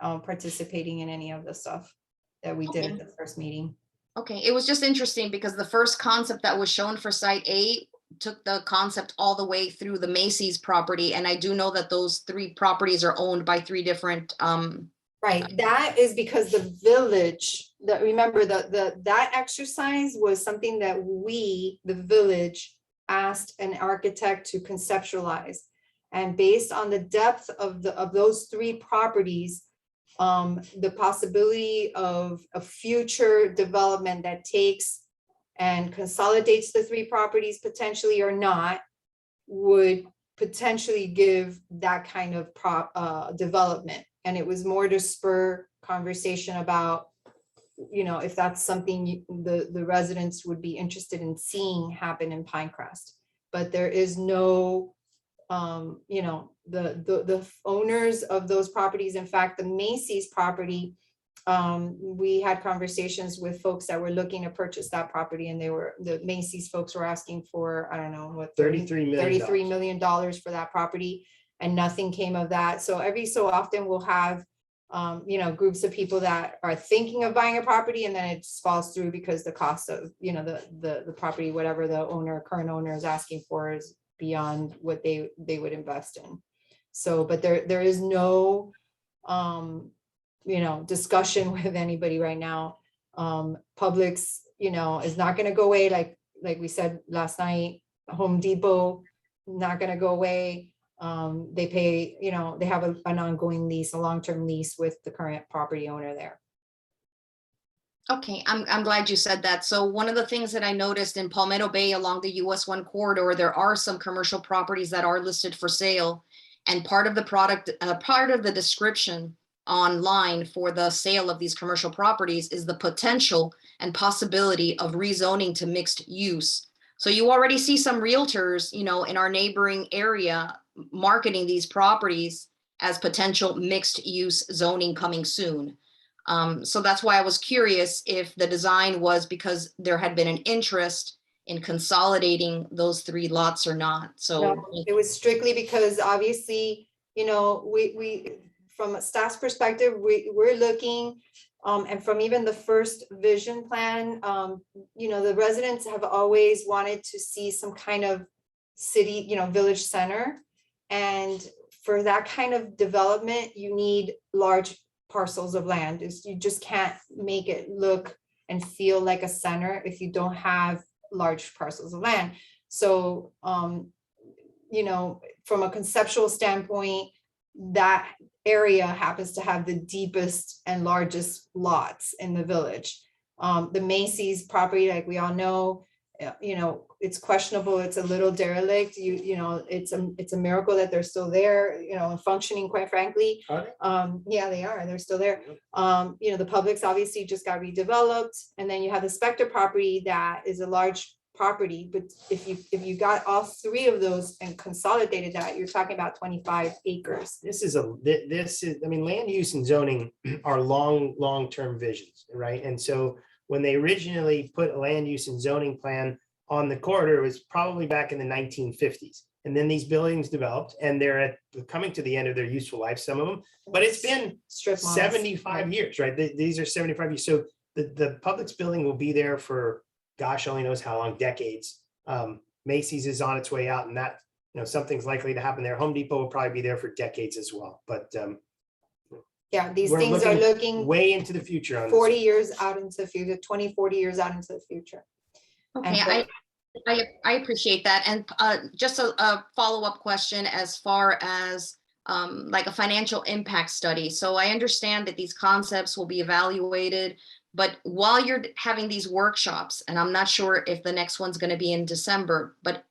participating in any of the stuff that we did at the first meeting. Okay, it was just interesting because the first concept that was shown for Site A took the concept all the way through the Macy's property. And I do know that those 3 properties are owned by 3 different. Right, that is because the village, remember that exercise was something that the village, asked an architect to conceptualize. And based on the depth of those 3 properties, the possibility of a future development that takes and consolidates the 3 properties potentially or not would potentially give that kind of development. And it was more to spur conversation about, if that's something the residents would be interested in seeing happen in Pinecrest. But there is no the owners of those properties. In fact, the Macy's property, we had conversations with folks that were looking to purchase that property, and the Macy's folks were asking for, I don't know, what, $33 million for that property, and nothing came of that. So every so often we'll have groups of people that are thinking of buying a property, and then it just falls through because the cost of the property, whatever the current owner is asking for, is beyond what they would invest in. So, but there is no discussion with anybody right now. Publix is not going to go away, like we said last night. Home Depot not going to go away. They pay, they have an ongoing lease, a long-term lease with the current property owner there. Okay, I'm glad you said that. So one of the things that I noticed in Palmetto Bay along the US 1 corridor, there are some commercial properties that are listed for sale. And part of the description online for the sale of these commercial properties is the potential and possibility of rezoning to mixed use. So you already see some realtors, in our neighboring area marketing these properties as potential mixed use zoning coming soon. So that's why I was curious if the design was because there had been an interest in consolidating those 3 lots or not. So no, it was strictly because obviously, we from a staff's perspective, we're looking, and from even the first vision plan, the residents have always wanted to see some kind of city, village center. And for that kind of development, you need large parcels of land. You just can't make it look and feel like a center if you don't have large parcels of land. So, from a conceptual standpoint, that area happens to have the deepest and largest lots in the village. The Macy's property, like we all know, it's questionable, it's a little derelict, it's a miracle that they're still there, and functioning, quite frankly. Yeah, they are, they're still there. The Publix obviously just got redeveloped, and then you have the Spectre property that is a large property, but if you got all three of those and consolidated that, you're talking about 25 acres. This is, land use and zoning are long-term visions, right? And so when they originally put a land use and zoning plan on the corridor, it was probably back in the 1950s. And then these buildings developed, and they're coming to the end of their useful life, some of them, but it's been strip malls, 75 years, right? These are 75 years. So the Publix building will be there for gosh, only knows how long, decades. Macy's is on its way out, and that, something's likely to happen there. Home Depot will probably be there for decades as well. But yeah, these we're things are looking way into the future on 40 this. years out into the future, 20, 40 years out into the future. Okay, I appreciate that. And just a follow-up question as far as like a financial impact study. So I understand that these concepts will be evaluated, but while you're having these workshops, and I'm not sure if the next one's going to be in December, but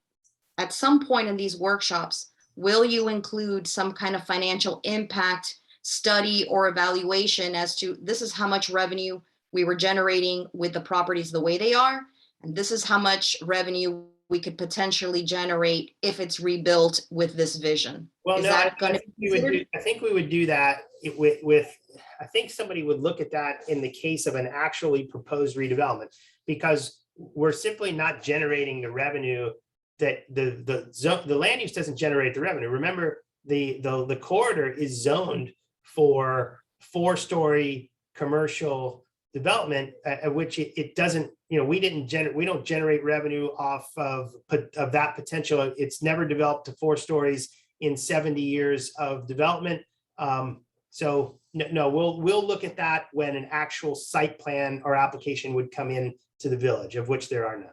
at some point in these workshops, will you include some kind of financial impact study or evaluation as to this is how much revenue we were generating with the properties the way they are, and this is how much revenue we could potentially generate if it's rebuilt with this vision? Well, is no, that I going to think we would do that with I think somebody would look at that in the case of an actually proposed redevelopment, because we're simply not generating the revenue that the land use doesn't generate the revenue. Remember, the corridor is zoned for 4-story commercial development, at which it doesn't, we don't generate revenue off of that potential. It's never developed to 4 stories in 70 years of development. So no, we'll look at that when an actual site plan or application would come in to the village, of which there are none.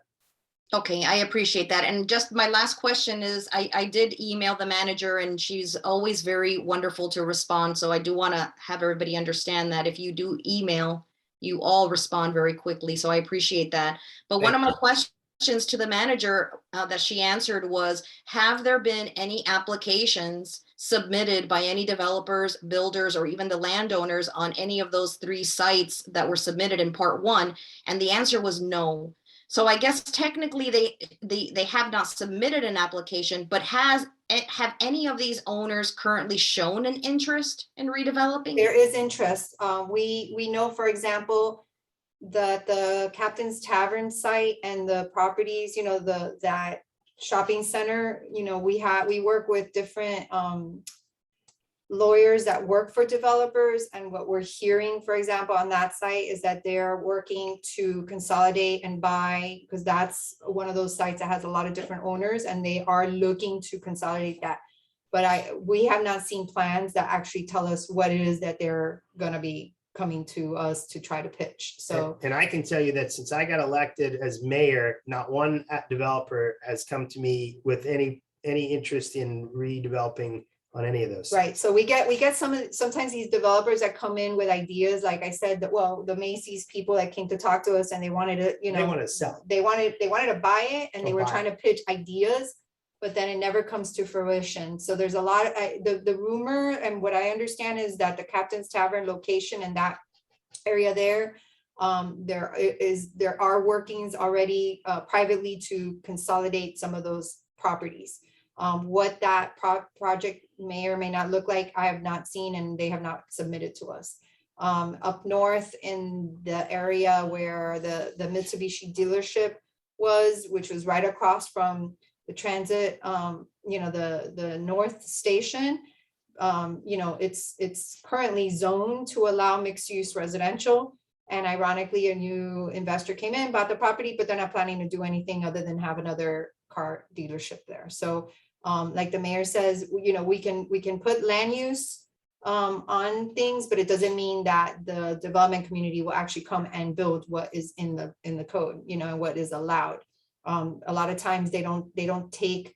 Okay, I appreciate that. And just my last question is, I did email the manager, and she's always very wonderful to respond. So I do want to have everybody understand that if you do email, you all respond very quickly. So I appreciate that. But one of my questions to the manager that she answered was, have there been any applications submitted by any developers, builders, or even the landowners on any of those 3 sites that were submitted in part 1? And the answer was no. So I guess technically they have not submitted an application, but have any of these owners currently shown an interest in redeveloping? There is interest. We know, for example, that the Captain's Tavern site and the properties, that shopping center, we work with different lawyers that work for developers, and what we're hearing, for example, on that site is that they're working to consolidate and buy, because that's one of those sites that has a lot of different owners, and they are looking to consolidate that. But we have not seen plans that actually tell us what it is that they're going to be coming to us to try to pitch. So, and I can tell you that since I got elected as mayor, not one developer has come to me with any interest in redeveloping on any of those. Right. So we get sometimes these developers that come in with ideas, like I said, that, well, the Macy's people that came to talk to us, and they wanted to, they want to sell. They wanted to buy it, and they were trying to pitch ideas, but then it never comes to fruition. So there's a lot of the rumor, and what I understand is that the Captain's Tavern location in that area there are workings already privately to consolidate some of those properties. What that project may or may not look like, I have not seen, and they have not submitted to us. Up north in the area where the Mitsubishi dealership was, which was right across from the transit, the North Station, it's currently zoned to allow mixed use residential. And ironically, a new investor came in, bought the property, but they're not planning to do anything other than have another car dealership there. So like the mayor says, we can put land use on things, but it doesn't mean that the development community will actually come and build what is in the code, and what is allowed. A lot of times they don't take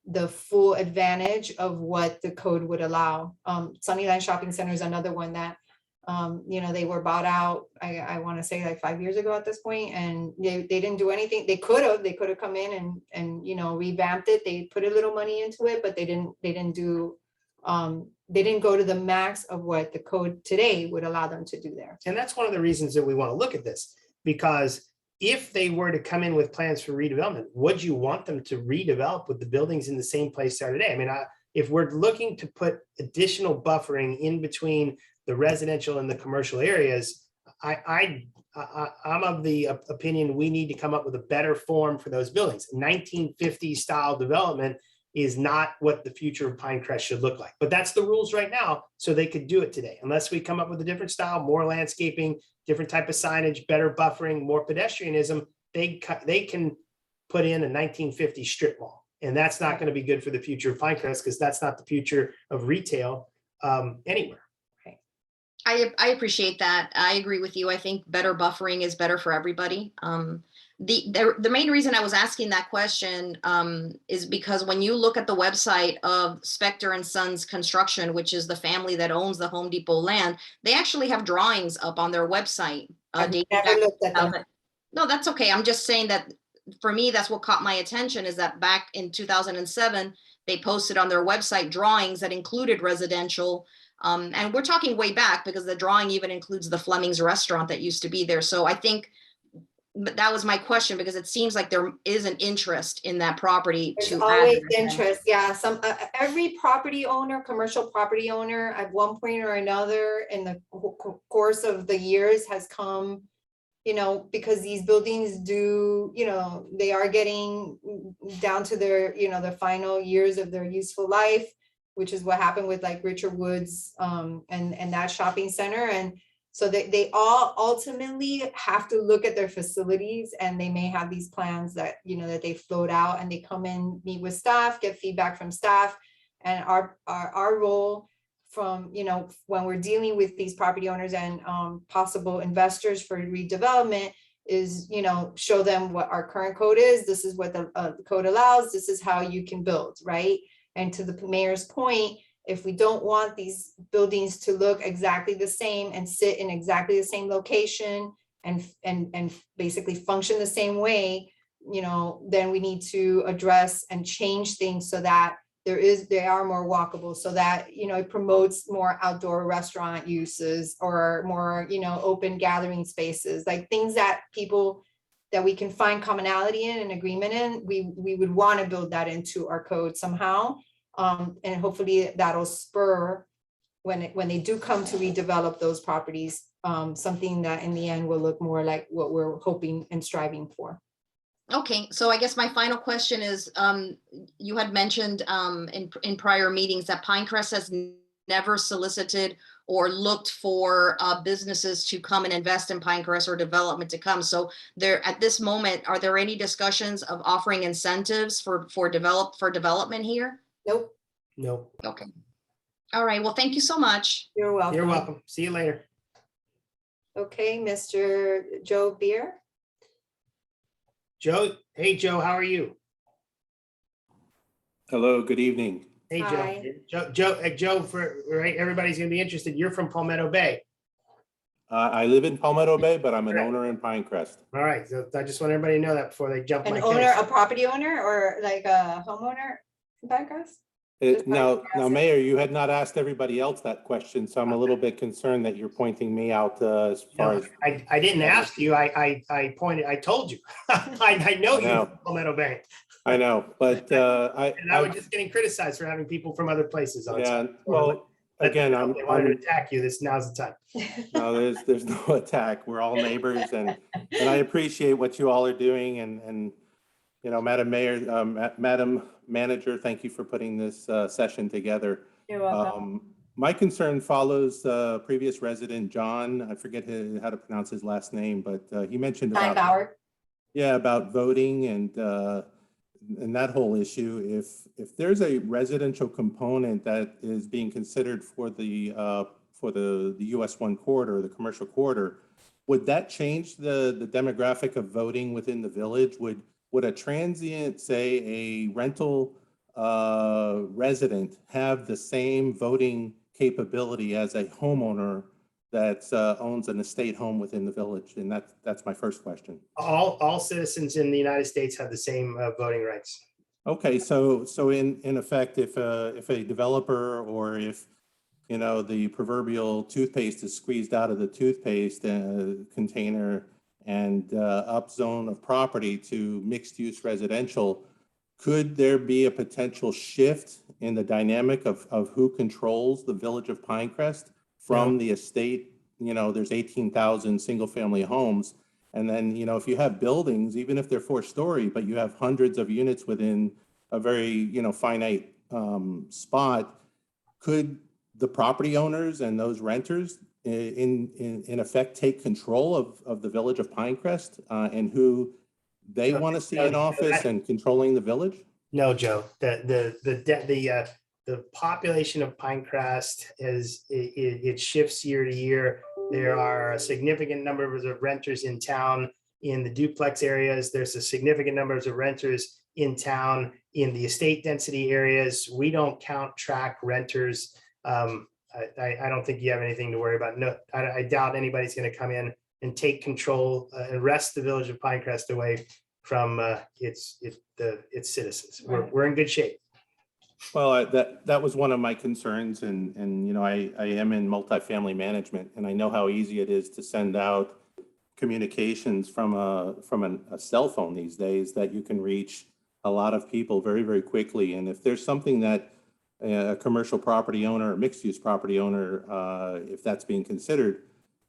the full advantage of what the code would allow. Sunnyland Shopping Center is another one that They were bought out, I want to say like 5 years ago at this point, and they didn't do anything. They could have come in and revamped it. They put a little money into it, but they didn't go to the max of what the code today would allow them to do there. And that's one of the reasons that we want to look at this, because if they were to come in with plans for redevelopment, would you want them to redevelop with the buildings in the same place they are today? I mean, if we're looking to put additional buffering in between the residential and the commercial areas, I'm of the opinion we need to come up with a better form for those buildings. 1950s style development is not what the future of Pinecrest should look like. But that's the rules right now, so they could do it today. Unless we come up with a different style, more landscaping, different type of signage, better buffering, more pedestrianism, they can put in a 1950 strip mall. And that's not going to be good for the future of Pinecrest, because that's not the future of retail anywhere. I appreciate that. I agree with you. I think better buffering is better for everybody. The main reason I was asking that question is because when you look at the website of Spector and Sons Construction, which is the family that owns the Home Depot land, they actually have drawings up on their website. I've never looked at them. No, that's okay. I'm just saying that for me, that's what caught my attention, is that back in 2007, they posted on their website drawings that included residential. And we're talking way back, because the drawing even includes the Fleming's restaurant that used to be there. So I think that was my question, because it seems like there is an interest in that property. There's to always add interest. Yeah, every property owner, commercial property owner, at one point or another in the course of the years has come, because these buildings do, they are getting down to their, the final years of their useful life, which is what happened with like Richard Woods and that shopping center. And so they all ultimately have to look at their facilities, and they may have these plans that, that they float out, and they come in, meet with staff, get feedback from staff. And our role from, when we're dealing with these property owners and possible investors for redevelopment is, show them what our current code is. This is what the code allows. This is how you can build, right? And to the mayor's point, if we don't want these buildings to look exactly the same and sit in exactly the same location and basically function the same way, then we need to address and change things so that they are more walkable, so that, it promotes more outdoor restaurant uses or more, open gathering spaces, like things that we can find commonality in and agreement in. We would want to build that into our code somehow. And hopefully that'll spur, when they do come to redevelop those properties, something that in the end will look more like what we're hoping and striving for. Okay, so I guess my final question is, you had mentioned in prior meetings that Pinecrest has never solicited or looked for businesses to come and invest in Pinecrest or development to come. So at this moment, are there any discussions of offering incentives for development here? Nope. No. Okay. All right. Well, thank you so much. You're welcome. You're welcome. See you later. Okay, Mr. Joe Beer. Joe. Hey, Joe, how are you? Hello, good evening. Hey, Hi. Joe, for right, everybody's gonna be interested. You're from Palmetto Bay. I live in Palmetto Bay, but I'm an owner in Pinecrest. All right, so I just want everybody to know that before they jump my An case. a property owner, or like a homeowner in Pinecrest? Now, Mayor, you had not asked everybody else that question, so I'm a little bit concerned that you're pointing me out as far as. I didn't ask you. I told you. I know you from Palmetto Bay. I know, but And I was just getting criticized for having people from other places on. Yeah, well, again, they wanted to attack you. Now's the time. No, there's no attack. We're all neighbors, and I appreciate what you all are doing, and Madam Mayor, Madam Manager, thank you for putting this session together. You're welcome. My concern follows previous resident John. I forget how to pronounce his last name, but he mentioned about voting and that whole issue. If there's a residential component that is being considered for the US 1 corridor, the commercial corridor, would that change the demographic of voting within the village? Would a transient, say a rental resident, have the same voting capability as a homeowner that owns an estate home within the village? And that's my first question. All citizens in the United States have the same voting rights. Okay, so in effect, if a developer, or if, you know, the proverbial toothpaste is squeezed out of the toothpaste container and upzone of property to mixed use residential, could there be a potential shift in the dynamic of who controls the village of Pinecrest from the estate? You know, there's 18,000 single family homes. And then, you know, if you have buildings, even if they're 4-story, but you have hundreds of units within a very, you know, finite spot, could the property owners and those renters in effect take control of the village of Pinecrest and who they want to see in office and controlling the village? No, Joe. The population of Pinecrest it shifts year to year. There are a significant numbers of renters in town in the duplex areas. There's a significant numbers of renters in town in the estate density areas. We don't track renters. I don't think you have anything to worry about. No, I doubt anybody's going to come in and take control and wrest the village of Pinecrest away from its citizens. We're in good shape. Well, that was one of my concerns, and you know, I am in multifamily management, and I know how easy it is to send out communications from a cell phone these days, that you can reach a lot of people very, very quickly. And if there's something that a commercial property owner or mixed use property owner, if that's being considered,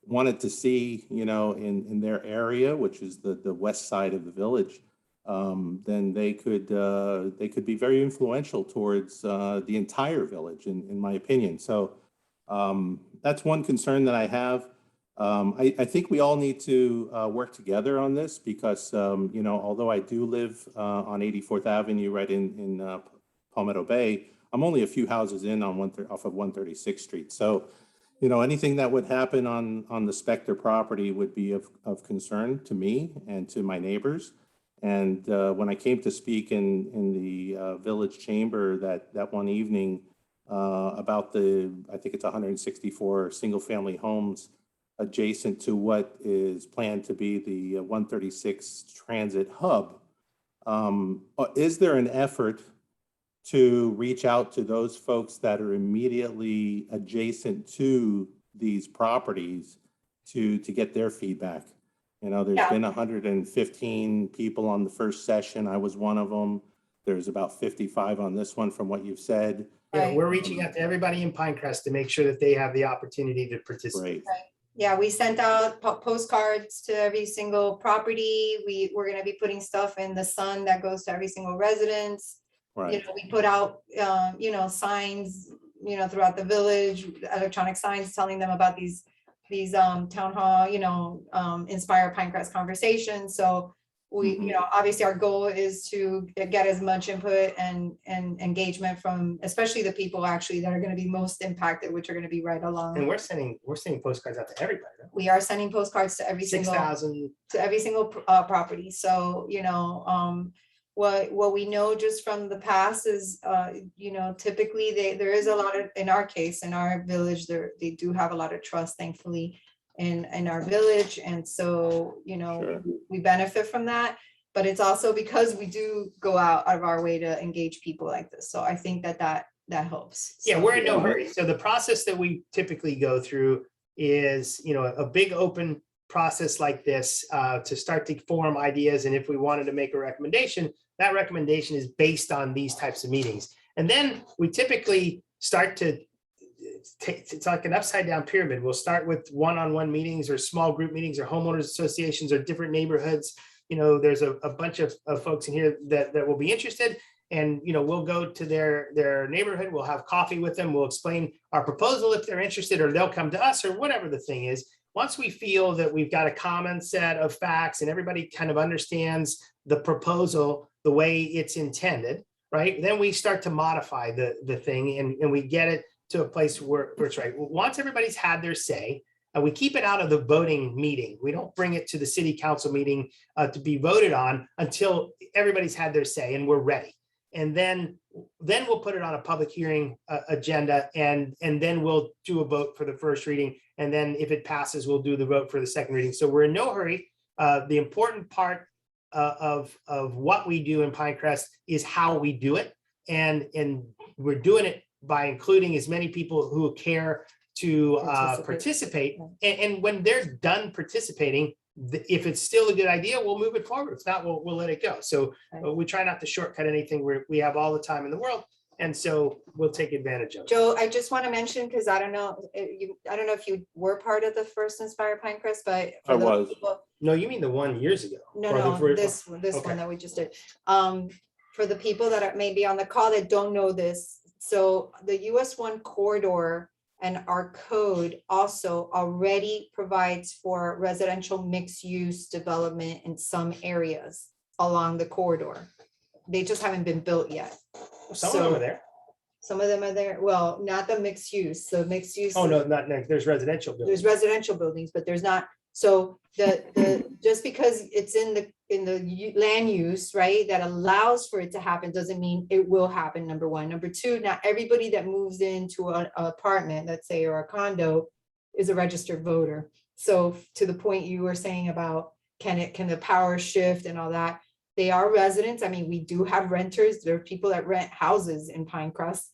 wanted to see, you know, in their area, which is the west side of the village, then they could be very influential towards the entire village, in my opinion. So that's one concern that I have. I think we all need to work together on this because, you know, although I do live on 84th Avenue right in Palmetto Bay, I'm only a few houses in off of 136th Street. So, you know, anything that would happen on the Specter property would be of concern to me and to my neighbors. And when I came to speak in the village chamber that one evening about I think it's 164 single family homes adjacent to what is planned to be the 136 transit hub, is there an effort to reach out to those folks that are immediately adjacent to these properties to get their feedback? You know, there's been 115 people on the first session. I was one of them. There's about 55 on this one from what you've said. Yeah, we're reaching out to everybody in Pinecrest to make sure that they have the opportunity to participate. Right. Yeah, we sent out postcards to every single property. We're going to be putting stuff in the Sun that goes to every single residence. Right. You know, we put out, you know, signs, you know, throughout the village, electronic signs telling them about these town hall, you know, inspire Pinecrest conversations. So we, you know, obviously our goal is to get as much input and engagement from, especially the people actually that are going to be most impacted, which are going to be right along. And we're sending postcards out to everybody. Right? We are sending postcards to every 6,000 to every single property. So, you know, what we know just from the past is, you know, typically there is a lot of, in our case, in our village, they do have a lot of trust, thankfully, in our village. And so, you know, we benefit from that, but it's also because we do go out of our way to engage people like this. So I think that helps. Yeah, we're in no hurry. So the process that we typically go through is, you know, a big open process like this to start to form ideas. And if we wanted to make a recommendation, that recommendation is based on these types of meetings. And then we typically start to, it's like an upside down pyramid. We'll start with one-on-one meetings or small group meetings or homeowners associations or different neighborhoods. You know, there's a bunch of folks in here that will be interested. And, you know, we'll go to their neighborhood. We'll have coffee with them. We'll explain our proposal if they're interested, or they'll come to us, or whatever the thing is. Once we feel that we've got a common set of facts and everybody kind of understands the proposal the way it's intended, right? Then we start to modify the thing and we get it to a place where it's right. Once everybody's had their say, and we keep it out of the voting meeting. We don't bring it to the city council meeting to be voted on until everybody's had their say and we're ready. And then then we'll put it on a public hearing agenda, and then we'll do a vote for the first reading. And then if it passes, we'll do the vote for the second reading. So we're in no hurry. The important part of what we do in Pinecrest is how we do it. And we're doing it by including as many people who care to participate. And when they're done participating, if it's still a good idea, we'll move it forward. If not, we'll let it go. So we try not to shortcut anything. We have all the time in the world. And so we'll take advantage of it. Joe, I just want to mention, because I don't know if you were part of the first Inspire Pinecrest, but I was. No, you mean the one years ago? No, this one that we just did. For the people that are maybe on the call that don't know this, so the US 1 corridor and our code also already provides for residential mixed use development in some areas along the corridor. They just haven't been built yet. Some of them are there. Some of them are there. Well, not the mixed use. So mixed use. Oh, no, there's residential buildings. There's residential buildings, but there's not. So the just because it's in the land use, right, that allows for it to happen doesn't mean it will happen, number one. Number two, not everybody that moves into an apartment, let's say, or a condo is a registered voter. So to the point you were saying about can the power shift and all that, they are residents. I mean, we do have renters. There are people that rent houses in Pinecrest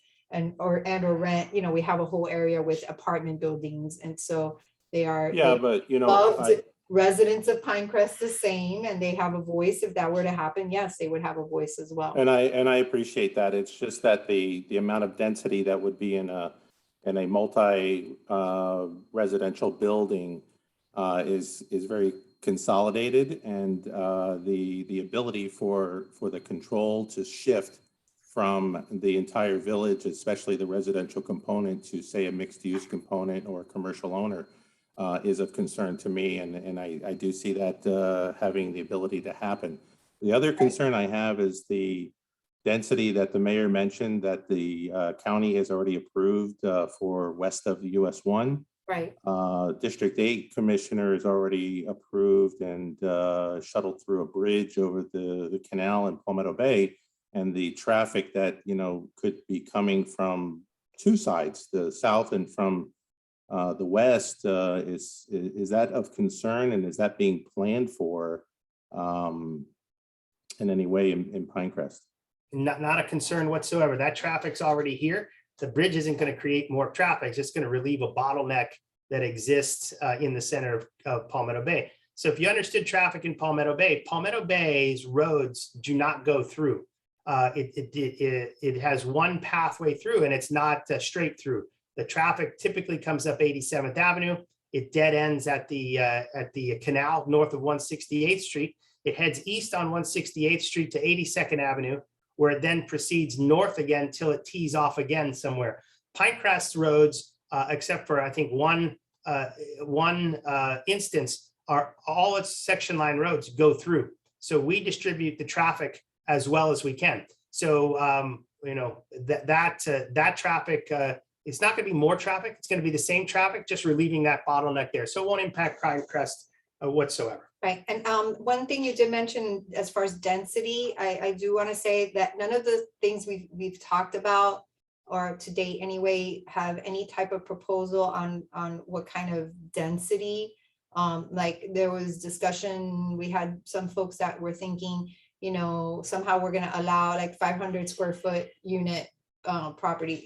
or rent, we have a whole area with apartment buildings. And so they are. Yeah, but Residents of Pinecrest the same, and they have a voice. If that were to happen, yes, they would have a voice as well. And I appreciate that. It's just that the amount of density that would be in a multi residential building is very consolidated, and the ability for the control to shift from the entire village, especially the residential component, to say a mixed use component or a commercial owner is of concern to me, and I do see that having the ability to happen. The other concern I have is the density that the mayor mentioned that the county has already approved for west of the US 1. Right. District 8 commissioner has already approved and shuttled through a bridge over the canal in Palmetto Bay, and the traffic that could be coming from two sides, the south and from the west, is that of concern, and is that being planned for in any way in Pinecrest? Not a concern whatsoever. That traffic's already here. The bridge isn't going to create more traffic. It's just going to relieve a bottleneck that exists in the center of Palmetto Bay. So if you understood traffic in Palmetto Bay's roads do not go through. It has one pathway through, and it's not straight through. The traffic typically comes up 87th Avenue. It dead ends at the canal north of 168th Street. It heads east on 168th Street to 82nd Avenue, where it then proceeds north again till it tees off again somewhere. Pinecrest roads, except for I think one instance, are all its section line roads go through. So we distribute the traffic as well as we can. So that traffic. It's not going to be more traffic. It's going to be the same traffic, just relieving that bottleneck there. So it won't impact Pinecrest whatsoever. Right. And one thing you did mention as far as density, I do want to say that none of the things we've talked about, or to date anyway, have any type of proposal on what kind of density. Like there was discussion, we had some folks that were thinking, somehow we're going to allow like 500 square foot unit property,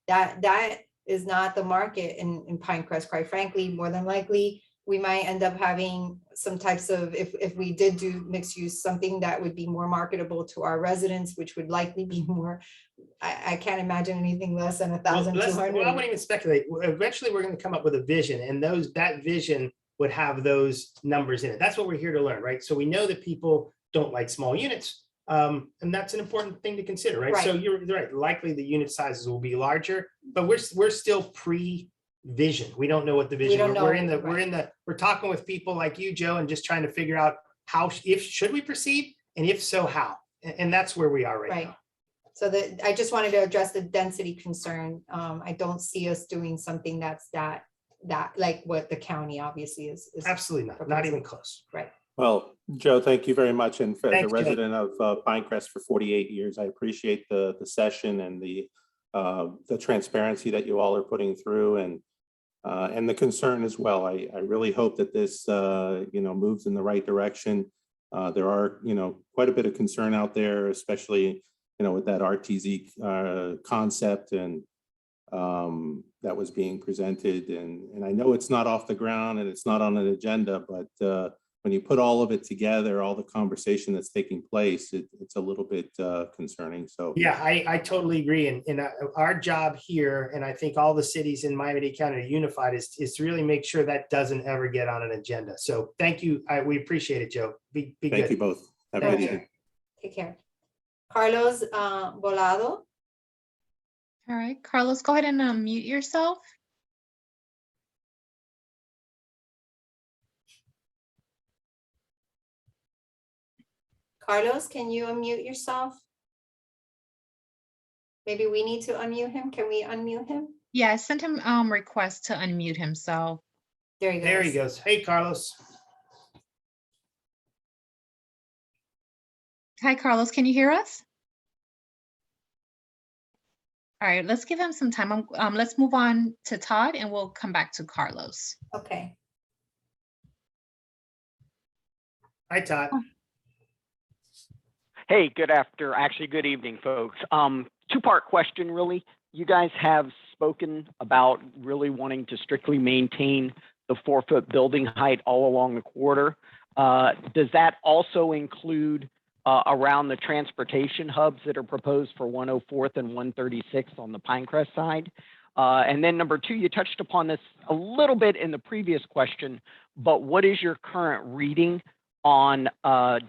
that is not the market in Pinecrest, quite frankly. More than likely, we might end up having some types of, if we did do mixed use, something that would be more marketable to our residents, which would likely be more, I can't imagine anything less than 1,200. Well, I wouldn't even speculate. Eventually, we're going to come up with a vision, and that vision would have those numbers in it. That's what we're here to learn, right? So we know that people don't like small units. And that's an important thing to consider, right? So you're right. Likely the unit sizes will be larger, but we're still pre-vision. We don't know what the vision is. We're talking with people like you, Joe, and just trying to figure out should we proceed, and if so, how? And that's where we are right now. So I just wanted to address the density concern. I don't see us doing something that's that like what the county obviously is. Absolutely not. Not even close. Right. Well, Joe, thank you very much. And for the Thanks, Joe. resident of Pinecrest for 48 years, I appreciate the session and the transparency that you all are putting through and the concern as well. I really hope that this, moves in the right direction. There are, quite a bit of concern out there, especially, with that RTZ concept and that was being presented. And I know it's not off the ground and it's not on an agenda, but when you put all of it together, all the conversation that's taking place, it's a little bit concerning. So yeah, I totally agree. And our job here, and I think all the cities in Miami-Dade County are unified, is to really make sure that doesn't ever get on an agenda. So thank you. We appreciate it, Joe. Be good. thank you both. Have a good evening. Take care. Carlos Volado. All right, Carlos, go ahead and unmute yourself. Carlos, can you unmute yourself? Maybe we need to unmute him. Can we unmute him? Yeah, I sent him request to unmute himself. There he goes. There he goes. Hey, Carlos. Hi, Carlos, can you hear us? All right, let's give him some time. Let's move on to Todd and we'll come back to Carlos. Okay. Hi, Todd. Hey, good evening, folks. Two-part question, really. You guys have spoken about really wanting to strictly maintain the 4-foot building height all along the corridor. Does that also include around the transportation hubs that are proposed for 104th and 136th on the Pinecrest side? And then number two, you touched upon this a little bit in the previous question, but what is your current reading on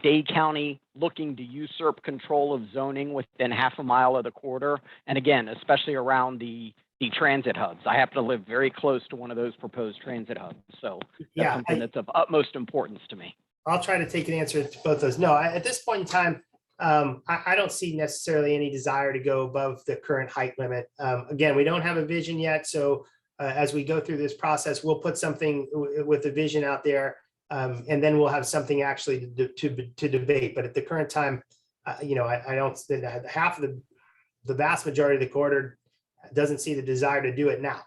Dade County looking to usurp control of zoning within half a mile of the corridor? And again, especially around the transit hubs. I happen to live very close to one of those proposed transit hubs. So that's something that's of utmost importance to me. I'll try to take an answer to both those. No, at this point in time, I don't see necessarily any desire to go above the current height limit. Again, we don't have a vision yet. So as we go through this process, we'll put something with a vision out there. And then we'll have something actually to debate. But at the current time, I don't, half of the vast majority of the corridor doesn't see the desire to do it now.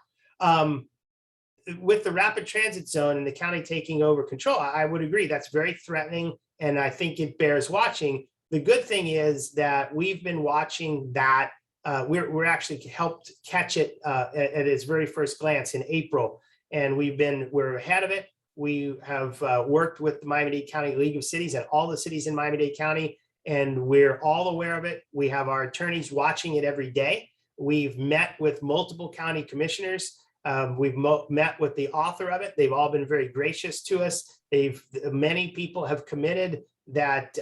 With the rapid transit zone and the county taking over control, I would agree that's very threatening. And I think it bears watching. The good thing is that we've been watching that. We're actually helped catch it at its very first glance in April. And we're ahead of it. We have worked with the Miami-Dade County League of Cities and all the cities in Miami-Dade County, and we're all aware of it. We have our attorneys watching it every day. We've met with multiple county commissioners. We've met with the author of it. They've all been very gracious to us. Many people have committed that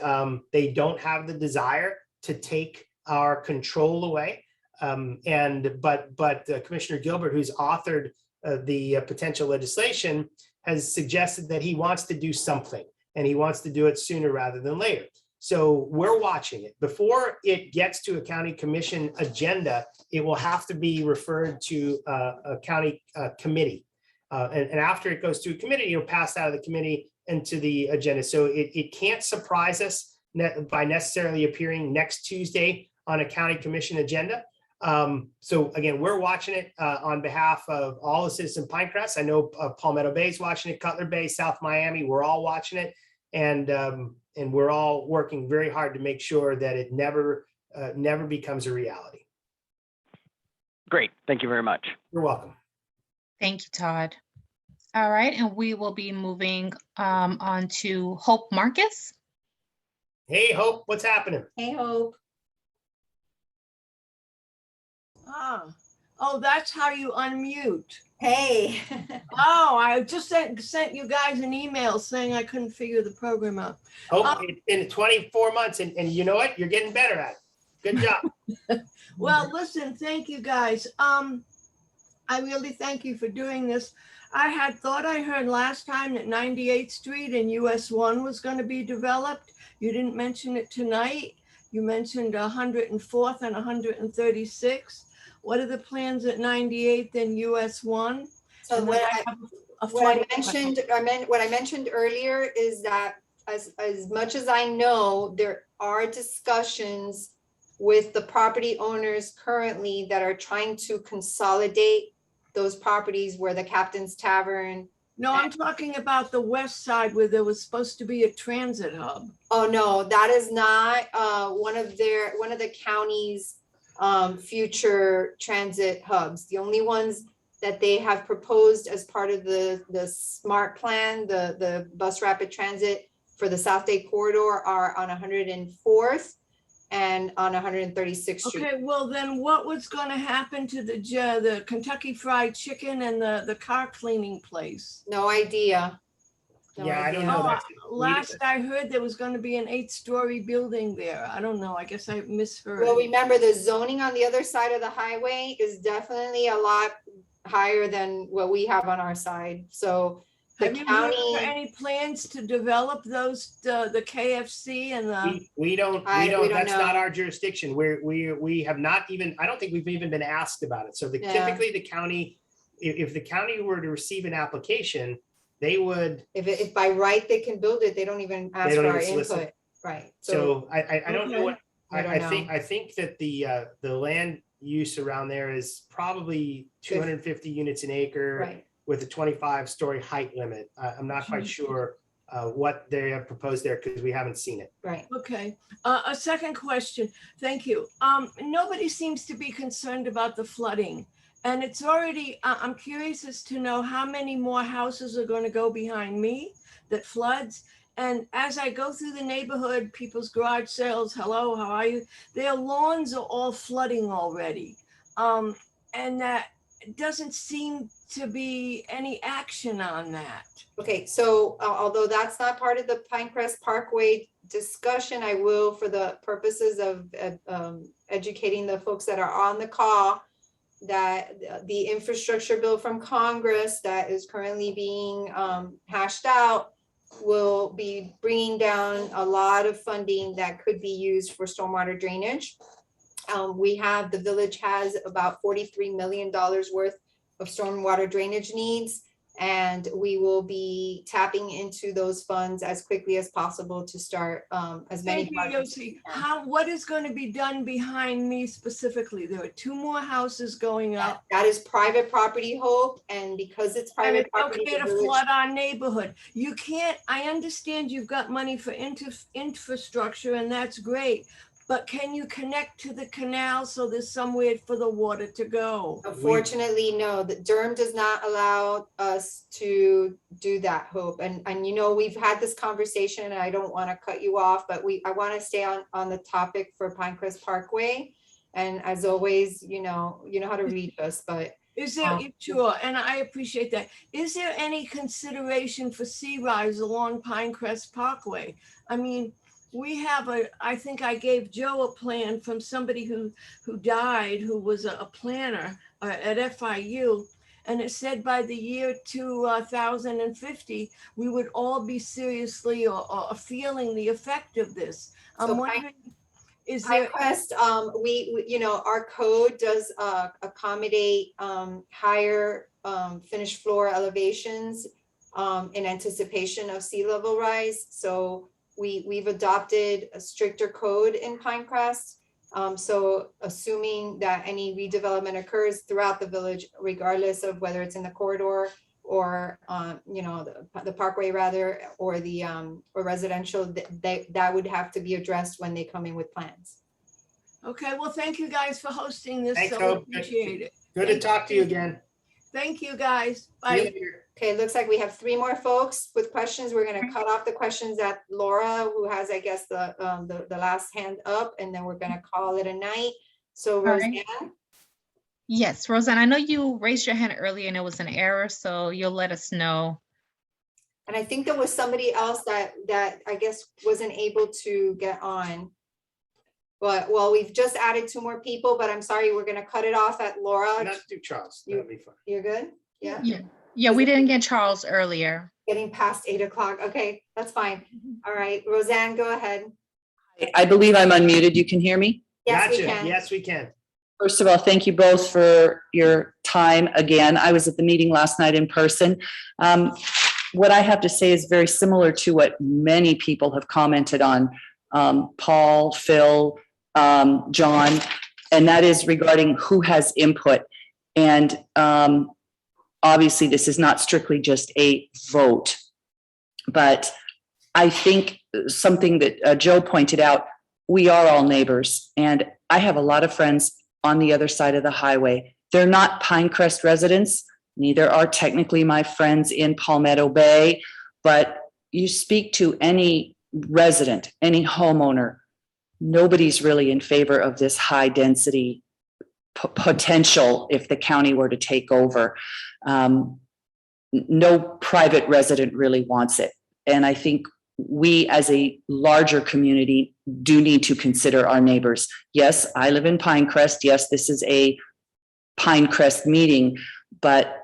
they don't have the desire to take our control away. But Commissioner Gilbert, who's authored the potential legislation, has suggested that he wants to do something and he wants to do it sooner rather than later. So we're watching it. Before it gets to a county commission agenda, it will have to be referred to a county committee. And after it goes to a committee, it'll pass out of the committee into the agenda. So it can't surprise us by necessarily appearing next Tuesday on a county commission agenda. So again, we're watching it on behalf of all the citizens in Pinecrest. I know Palmetto Bay is watching it, Cutler Bay, South Miami, we're all watching it. And we're all working very hard to make sure that it never becomes a reality. Great, thank you very much. You're welcome. Thank you, Todd. All right, and we will be moving on to Hope Marcus. Hey, Hope, what's happening? Hey, Hope. Oh, that's how you unmute. Hey. Oh, I just sent you guys an email saying I couldn't figure the program out. Hope, in 24 months, and you know what? You're getting better at it. Good job. Well, listen, thank you guys. I really thank you for doing this. I had thought I heard last time that 98th Street and US 1 was going to be developed. You didn't mention it tonight. You mentioned 104th and 136th. What are the plans at 98th and US 1? So what I mentioned earlier is that as much as I know, there are discussions with the property owners currently that are trying to consolidate those properties where the Captain's Tavern. No, I'm talking about the west side where there was supposed to be a transit hub. Oh, no, that is not one of the county's future transit hubs. The only ones that they have proposed as part of the SMART plan, the bus rapid transit for the South Day corridor are on 104th and on 136th Street. Okay, well then what was gonna happen to the Kentucky Fried Chicken and the car cleaning place? No idea. No Yeah, I don't idea. know. That's- Last I heard, there was gonna be an 8-story building there. I don't know, I guess I misheard. Well, remember the zoning on the other side of the highway is definitely a lot higher than what we have on our side. So the Have you heard county. of any plans to develop those, the KFC and the? We don't, we don't that's know. not our jurisdiction. We have not even, I don't think we've even been asked about it. So Yeah. typically the county, if the county were to receive an application, they would, If by right they can build it, they don't even ask don't for our even solicit. input. Right. so I don't know Okay. what, I don't I think that the land use around there is probably 250 units an acre. Right. With a 25-story height limit. I'm not quite sure what they have proposed there because we haven't seen it. Right. Okay, a second question, thank you. Nobody seems to be concerned about the flooding. And it's already, I'm curious as to know how many more houses are gonna go behind me that floods. And as I go through the neighborhood, people's garage sales, hello, how are you? Their lawns are all flooding already. And that doesn't seem to be any action on that. Okay, so although that's not part of the Pinecrest Parkway discussion, I will, for the purposes of educating the folks that are on the call, that the infrastructure bill from Congress that is currently being hashed out will be bringing down a lot of funding that could be used for stormwater drainage. The village has about $43 million worth of stormwater drainage needs, and we will be tapping into those funds as quickly as possible to start as many Thank you, projects. Yossi. What is going to be done behind me specifically? There are 2 more houses going up. That is private property, Hope, and because it's And private it's property, okay the to village- flood our neighborhood. You can't, I understand you've got money for infrastructure and that's great. But can you connect to the canal so there's somewhere for the water to go? Unfortunately, no, the Durham does not allow us to do that, Hope. And you know, we've had this conversation and I don't want to cut you off, but I want to stay on the topic for Pinecrest Parkway. And as always, you know how to reach us, but Is there, sure, and I appreciate that. Is there any consideration for sea rise along Pinecrest Parkway? I mean, we have I think I gave Joe a plan from somebody who died, who was a planner at FIU. And it said by the year 2050, we would all be seriously or feeling the effect of this. I'm wondering, is there? Pinecrest, we our code does accommodate higher finished floor elevations in anticipation of sea level rise. So we've adopted a stricter code in Pinecrest. So assuming that any redevelopment occurs throughout the village, regardless of whether it's in the corridor or the parkway rather, or the or residential, that would have to be addressed when they come in with plans. Okay, well, thank you guys for hosting this. Thanks, So Hope. appreciate it. Good to talk to you again. Thank you, guys. See you Bye. later. Okay, it looks like we have 3 more folks with questions. We're gonna cut off the questions at Laura, who has, I guess, the last hand up, and then we're gonna call it a night. So right. Roseanne, Yes, Roseanne, I know you raised your hand earlier and it was an error, so you'll let us know. and I think there was somebody else that I guess wasn't able to get on. But, well, we've just added 2 more people, but I'm sorry, we're gonna cut it off at Laura. Not do Charles. That'd be fun. You're good? Yeah, Yeah, we didn't get Charles earlier. getting past 8 o'clock. Okay, that's fine. All right, Roseanne, go ahead. I believe I'm unmuted. You can hear me? Yes, we Gotcha. can. Yes, we can. First of all, thank you both for your time again. I was at the meeting last night in person. what I have to say is very similar to what many people have commented on, Paul, Phil, John, and that is regarding who has input. And obviously, this is not strictly just a vote, but I think something that Joe pointed out, we are all neighbors, and I have a lot of friends on the other side of the highway. They're not Pinecrest residents, neither are technically my friends in Palmetto Bay, but you speak to any resident, any homeowner, nobody's really in favor of this high density potential if the county were to take over. No private resident really wants it. And I think we as a larger community do need to consider our neighbors. Yes, I live in Pinecrest. Yes, this is a Pinecrest meeting, but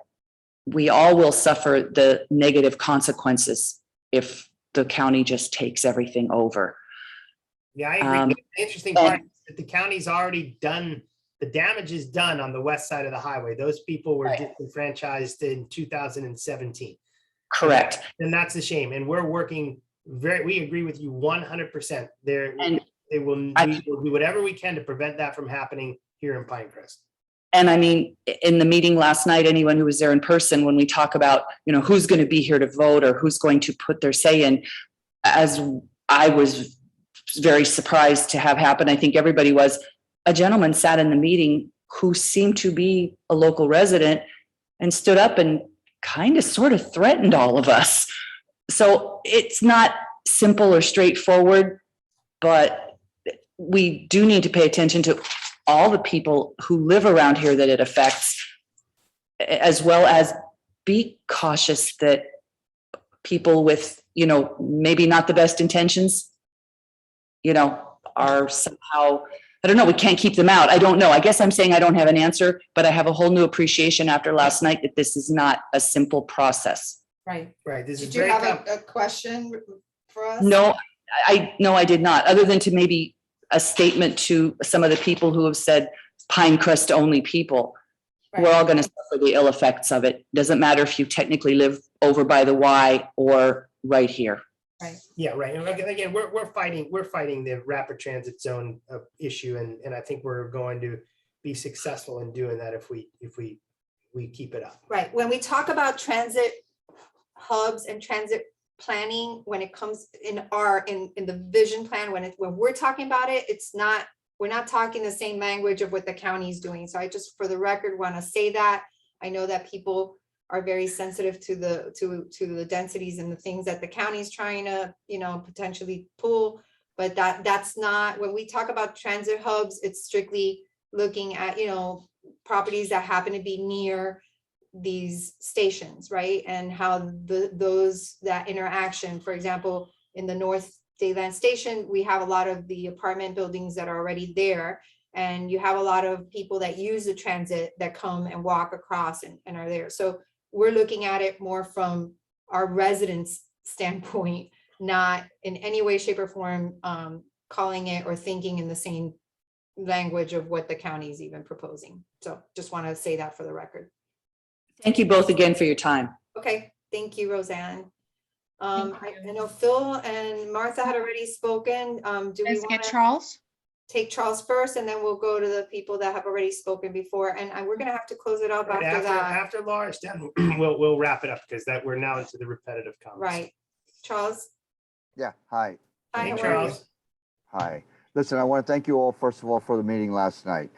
we all will suffer the negative consequences if the county just takes everything over. Yeah, I agree. The interesting part is that the county's already done, the damage is done on the west side of the highway. Those people were disenfranchised in 2017. Correct. And that's a shame. And we're working we agree with you 100%. We will do whatever we can to prevent that from happening here in Pinecrest. And I mean, in the meeting last night, anyone who was there in person, when we talk about, who's going to be here to vote or who's going to put their say in, as I was very surprised to have happen, I think everybody was, a gentleman sat in the meeting who seemed to be a local resident and stood up and kind of sort of threatened all of us. So it's not simple or straightforward, but we do need to pay attention to all the people who live around here that it affects, as well as be cautious that people with, maybe not the best intentions, are somehow, I don't know, we can't keep them out. I don't know. I guess I'm saying I don't have an answer, but I have a whole new appreciation after last night that this is not a simple process. Right. Right. This is Did you have a question for us? No, I did not, other than to maybe a statement to some of the people who have said Pinecrest only people. Right. We're all going to suffer the ill effects of it. Doesn't matter if you technically live over by the Y or right here. Right. Yeah, right. And again, we're fighting the rapid transit zone issue, and I think we're going to be successful in doing that if we keep it up. Right. When we talk about transit hubs and transit planning, when it comes in the vision plan, when we're talking about it, we're not talking the same language of what the county is doing. So I just, for the record, want to say that. I know that people are very sensitive to the densities and the things that the county is trying to, potentially pull, but that's not, when we talk about transit hubs, it's strictly looking at, properties that happen to be near these stations, right? And how that interaction, for example, in the North Dayland Station, we have a lot of the apartment buildings that are already there, and you have a lot of people that use the transit that come and walk across and are there. So we're looking at it more from our residents' standpoint, not in any way, shape, or form calling it or thinking in the same language of what the county is even proposing. So just want to say that for the record. Thank you both again for your time. Okay, thank you, Roseanne. I know Phil and Martha had already spoken. Do we want to Charles? Take Charles first, and then we'll go to the people that have already spoken before, and we're going to have to close it up Right, after that. After Laura's done, we'll wrap it up because we're now into the repetitive comments. Right, Charles. Yeah. Hi. Hi, Hey, how are you? Charles. Hi. Listen, I want to thank you all, first of all, for the meeting last night.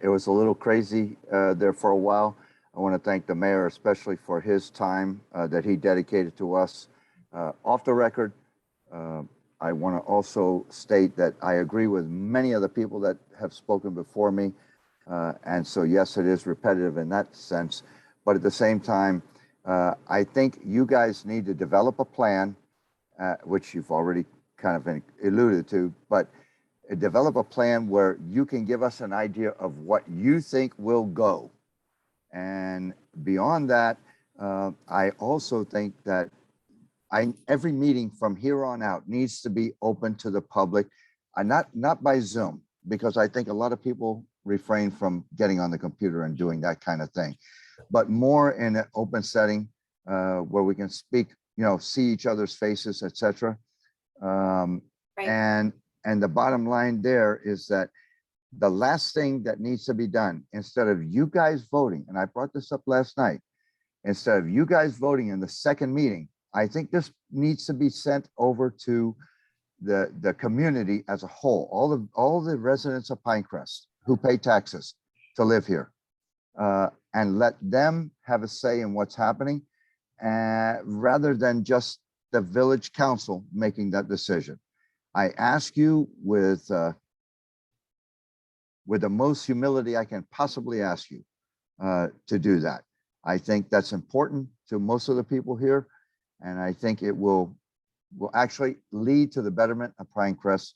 It was a little crazy there for a while. I want to thank the mayor, especially for his time that he dedicated to us. Off the record, I want to also state that I agree with many of the people that have spoken before me. And so, yes, it is repetitive in that sense. But at the same time, I think you guys need to develop a plan, which you've already kind of alluded to, but develop a plan where you can give us an idea of what you think will go. And beyond that, I also think that every meeting from here on out needs to be open to the public, not by Zoom, because I think a lot of people refrain from getting on the computer and doing that kind of thing, but more in an open setting where we can speak, see each other's faces, etc. And the bottom line there is that the last thing that needs to be done, instead of you guys voting, and I brought this up last night, instead of you guys voting in the second meeting, I think this needs to be sent over to the community as a whole, all the residents of Pinecrest who pay taxes to live here, and let them have a say in what's happening, rather than just the village council making that decision. I ask you with the most humility I can possibly ask you to do that. I think that's important to most of the people here, and I think it will actually lead to the betterment of Pinecrest,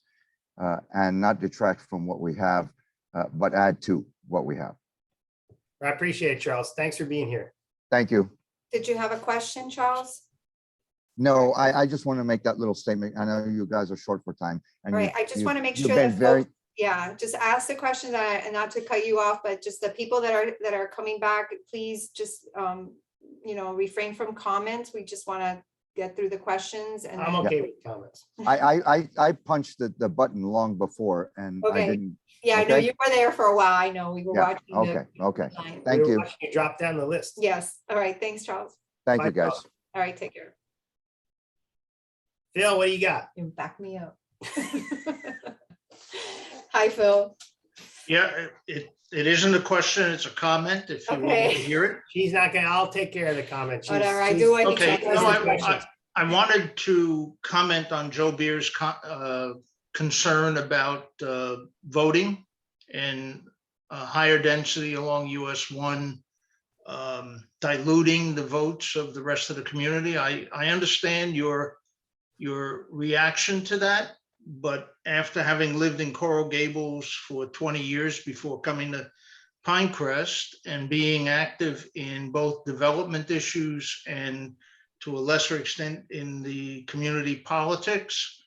and not detract from what we have, but add to what we have. I appreciate it, Charles. Thanks for being here. Thank you. Did you have a question, Charles? No, I just want to make that little statement. I know you guys are short for time. And Right, I just want to make you've sure been that very, folks, yeah, just ask the question and not to cut you off, but just the people that are coming back, please just, refrain from comments. We just want to get through the questions and. I'm okay with comments. I punched the button long before and I Okay. didn't. Yeah, I know okay? you were there for a while. I know we were Yeah, watching. okay. line. Thank you. You drop down the list. Yes, all right, thanks, Charles. Thank you, Bye, guys. All right, take care. Phil, what do you got? You back me up. Hi, Phil. Yeah, it isn't a question, it's a comment, if you want me to hear it. She's not gonna, I'll take care of the comment. Whatever, I do what he Okay, tells no, me. I wanted to comment on Joe Beer's concern about voting and higher density along US 1 diluting the votes of the rest of the community. I understand your reaction to that, but after having lived in Coral Gables for 20 years before coming to Pinecrest and being active in both development issues and to a lesser extent in the community politics,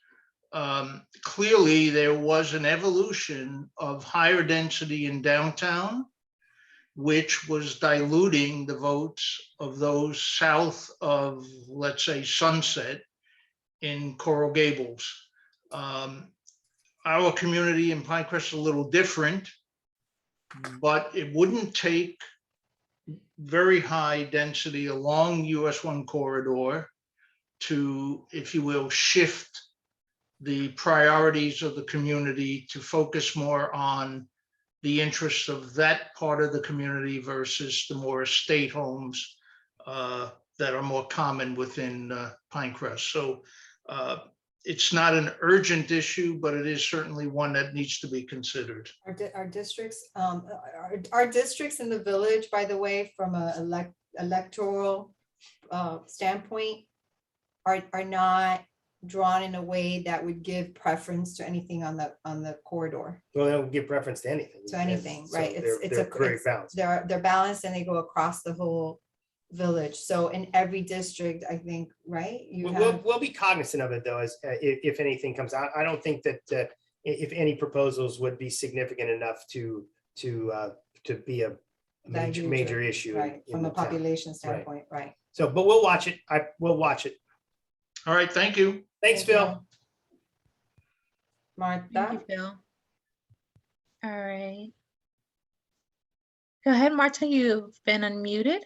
clearly there was an evolution of higher density in downtown, which was diluting the votes of those south of, let's say, Sunset in Coral Gables. Our community in Pinecrest is a little different, but it wouldn't take very high density along US 1 corridor to, if you will, shift the priorities of the community to focus more on the interests of that part of the community versus the more estate homes that are more common within Pinecrest. So it's not an urgent issue, but it is certainly one that needs to be considered. Our districts, our districts in the village, by the way, from a electoral standpoint, are not drawn in a way that would give preference to anything on the corridor. Well, they don't give preference to anything. To anything, So right? they're very balanced. They're balanced and they go across the whole village. So in every district, I think, right? We'll be cognizant of it though, as if anything comes out. I don't think that if any proposals would be significant enough to be a major issue. Right, from a the town. population standpoint, right? So, but we'll watch it. We'll watch it. All right, thank you. Thanks, Phil. Martha? Thank you, Phil. All right. Go ahead, Marta, you've been unmuted.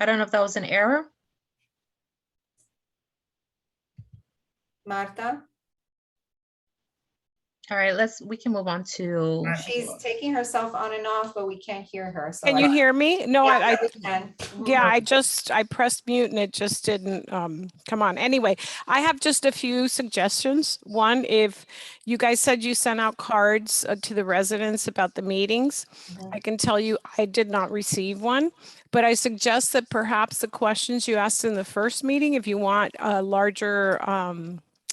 I don't know if that was an error. Marta? All right, we can move on to. She's taking herself on and off, but we can't hear her. So Can you hear me? No, Yeah, I we can. yeah, I pressed mute and it just didn't come on. Anyway, I have just a few suggestions. One, if you guys said you sent out cards to the residents about the meetings, I can tell you I did not receive one, but I suggest that perhaps the questions you asked in the first meeting, if you want a larger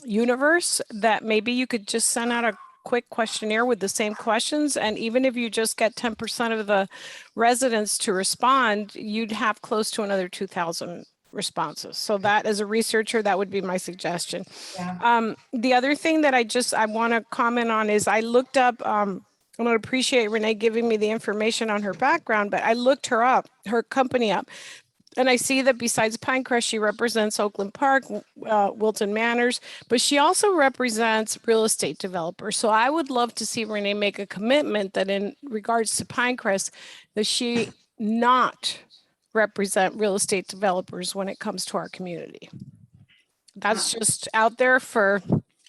universe, that maybe you could just send out a quick questionnaire with the same questions. And even if you just get 10% of the residents to respond, you'd have close to another 2,000 responses. So that, as a researcher, that would be my suggestion. Yeah. The other thing that I want to comment on is I looked up And I appreciate Renee giving me the information on her background, but I looked her up, her company up, and I see that besides Pinecrest, she represents Oakland Park, Wilton Manors, but she also represents real estate developers. So I would love to see Renee make a commitment that in regards to Pinecrest, that she not represent real estate developers when it comes to our community. That's just out there for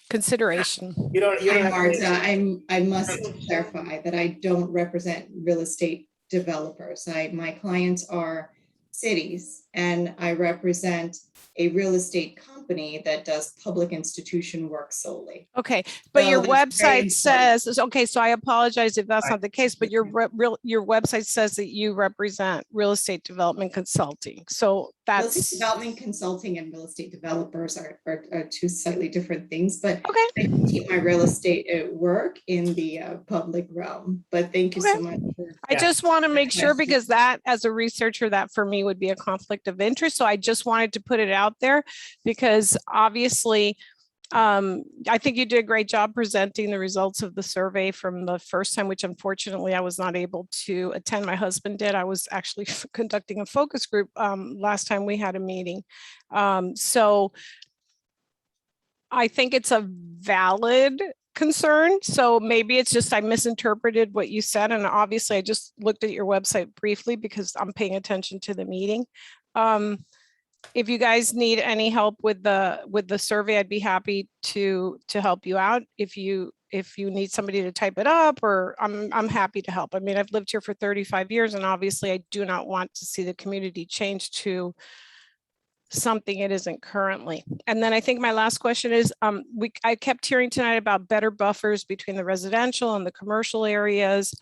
consideration. You don't Hi, have Marta. to- I must clarify that I don't represent real estate developers. My clients are cities, and I represent a real estate company that does public institution work solely. Okay, but So your it's very website important. says, okay, so I apologize if that's not the case, but your website says that you represent real estate development consulting. So Real estate that's, development consulting and real estate developers are two slightly different things, but okay. I can keep my real estate at work in the public realm. But thank you so much. I just want to make sure, because that, as a researcher, that for me would be a conflict of interest. So I just wanted to put it out there, because obviously, I think you did a great job presenting the results of the survey from the first time, which unfortunately I was not able to attend. My husband did. I was actually conducting a focus group last time we had a meeting. So I think it's a valid concern. So maybe it's just I misinterpreted what you said. And obviously I just looked at your website briefly because I'm paying attention to the meeting. If you guys need any help with the survey, I'd be happy to help you out. If you need somebody to type it up, or I'm happy to help. I mean, I've lived here for 35 years, and obviously I do not want to see the community change to something it isn't currently. And then I think my last question is, I kept hearing tonight about better buffers between the residential and the commercial areas.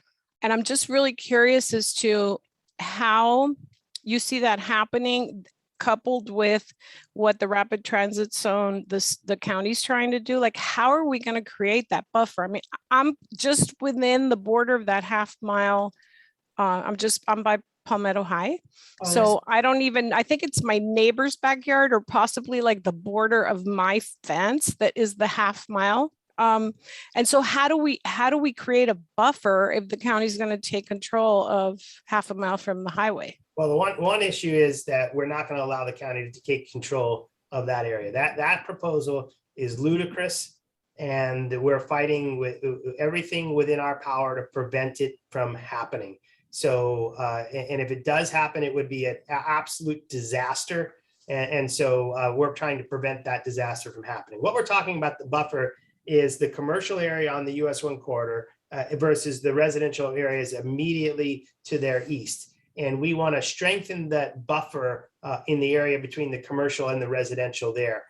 And I'm just really curious as to how you see that happening, coupled with what the rapid transit zone, the county's trying to do. Like, how are we going to create that buffer? I mean, I'm just within the border of that half mile. I'm by Palmetto High. So I think it's my neighbor's backyard, or possibly like the border of my fence that is the half mile. And so how do we create a buffer if the county's going to take control of half a mile from the highway? Well, the one issue is that we're not going to allow the county to take control of that area. That proposal is ludicrous, and we're fighting with everything within our power to prevent it from happening. So, and if it does happen, it would be an absolute disaster. And so we're trying to prevent that disaster from happening. What we're talking about, the buffer, is the commercial area on the US 1 corridor versus the residential areas immediately to their east. And we want to strengthen that buffer in the area between the commercial and the residential there.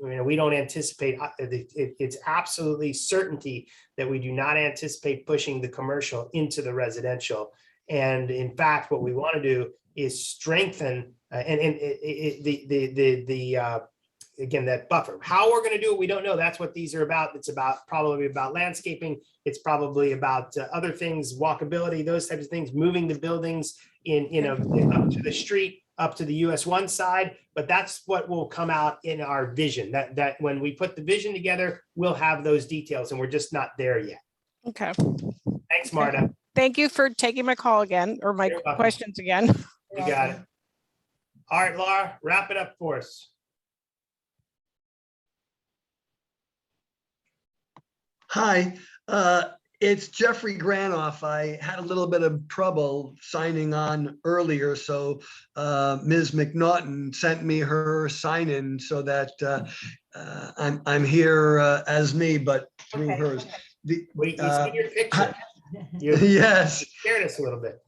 We don't anticipate, it's absolutely certainty that we do not anticipate pushing the commercial into the residential. And in fact, what we want to do is strengthen again, that buffer. How we're going to do it, we don't know. That's what these are about. It's probably about landscaping. It's probably about other things, walkability, those types of things, moving the buildings up to the street, up to the US 1 side. But that's what will come out in our vision, that when we put the vision together, we'll have those details, and we're just not there yet. Okay. Thanks, Marta. Thank you for taking my call again, or my questions again. You got it. All right, Laura, wrap it up for us. Hi, it's Jeffrey Granoff. I had a little bit of trouble signing on earlier, so Ms. Mcnaughton sent me her sign-in so that I'm here as me, but through hers. We see your picture. Yes. You scared us a little bit.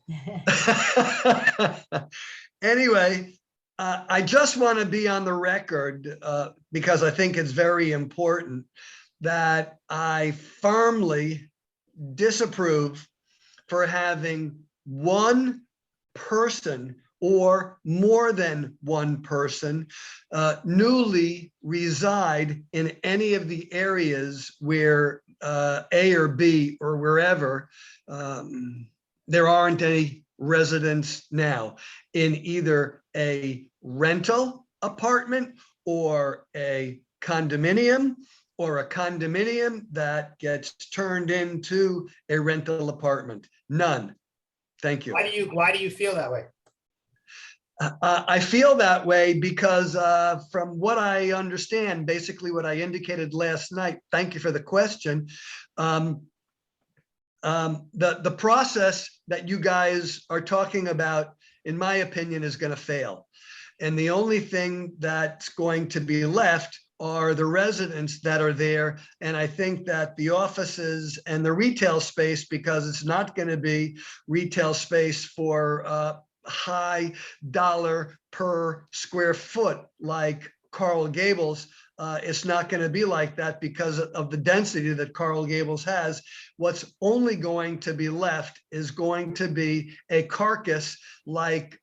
Anyway, I just want to be on the record because I think it's very important that I firmly disapprove for having one person or more than one person newly reside in any of the areas where A or B or wherever there aren't any residents now, in either a rental apartment or a condominium or a condominium that gets turned into a rental apartment. None. Thank you. Why do you feel that way? I feel that way because from what I understand, basically what I indicated last night, thank you for the question. The process that you guys are talking about, in my opinion, is going to fail. And the only thing that's going to be left are the residents that are there. And I think that the offices and the retail space, because it's not going to be retail space for high dollar per square foot like Coral Gables, it's not going to be like that because of the density that Coral Gables has. What's only going to be left is going to be a carcass like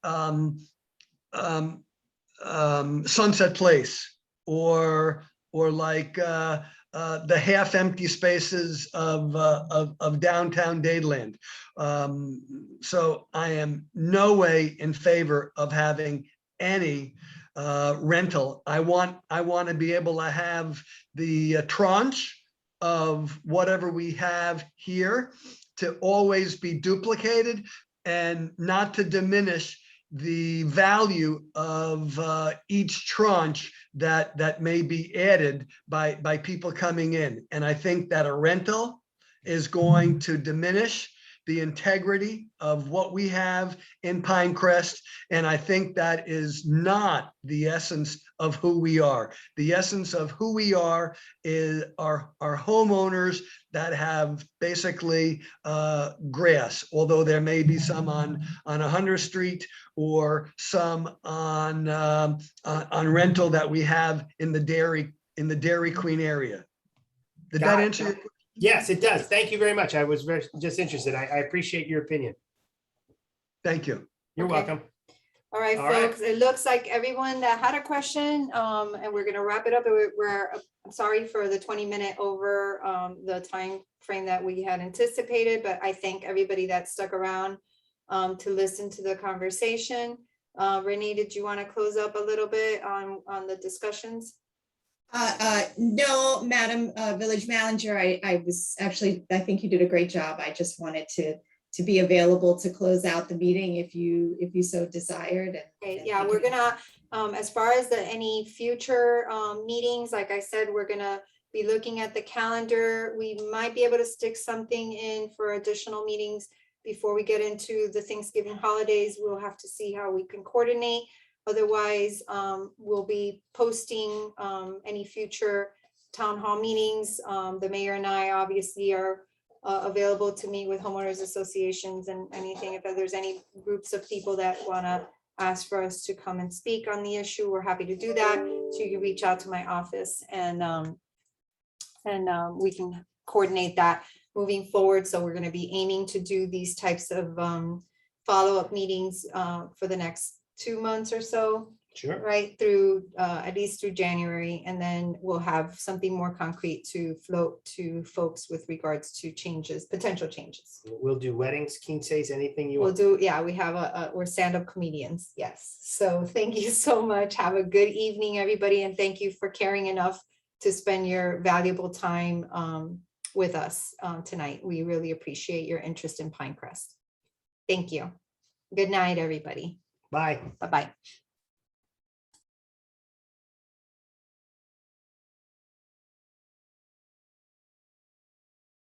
Sunset Place, or like the half empty spaces of downtown Dadeland. So I am no way in favor of having any rental. I want to be able to have the tranche of whatever we have here to always be duplicated and not to diminish the value of each tranche that may be added by people coming in. And I think that a rental is going to diminish the integrity of what we have in Pinecrest. And I think that is not the essence of who we are. The essence of who we are is our homeowners that have basically grass, although there may be some on 100th Street or some on rental that we have in the Dairy Queen area. Did that answer your question? Yes, it does. Thank you very much. I was just interested. I appreciate your opinion. Thank you. You're welcome. All right, folks, it looks like everyone that had a question, and we're going to wrap it up. I'm sorry for the 20-minute over the time frame that we had anticipated, but I thank everybody that stuck around to listen to the conversation. Renee, did you want to close up a little bit on the discussions? No, Madam Village Manager, I think you did a great job. I just wanted to be available to close out the meeting if you so desired. Okay, yeah, we're gonna, as far as any future meetings, like I said, we're gonna be looking at the calendar. We might be able to stick something in for additional meetings before we get into the Thanksgiving holidays. We'll have to see how we can coordinate. Otherwise, we'll be posting any future town hall meetings. The mayor and I obviously are available to meet with homeowners associations and anything. If there's any groups of people that want to ask for us to come and speak on the issue, we're happy to do that. So you can reach out to my office and we can coordinate that moving forward. So we're going to be aiming to do these types of follow-up meetings for the next 2 months or so. Sure. Right through at least through January, and then we'll have something more concrete to float to folks with regards to changes, potential changes. We'll do weddings, quinceañeras, anything you We'll want. do, yeah, we have we're stand-up comedians. Yes. So thank you so much. Have a good evening, everybody. And thank you for caring enough to spend your valuable time with us tonight. We really appreciate your interest in Pinecrest. Thank you. Good night, everybody. Bye. Bye-bye.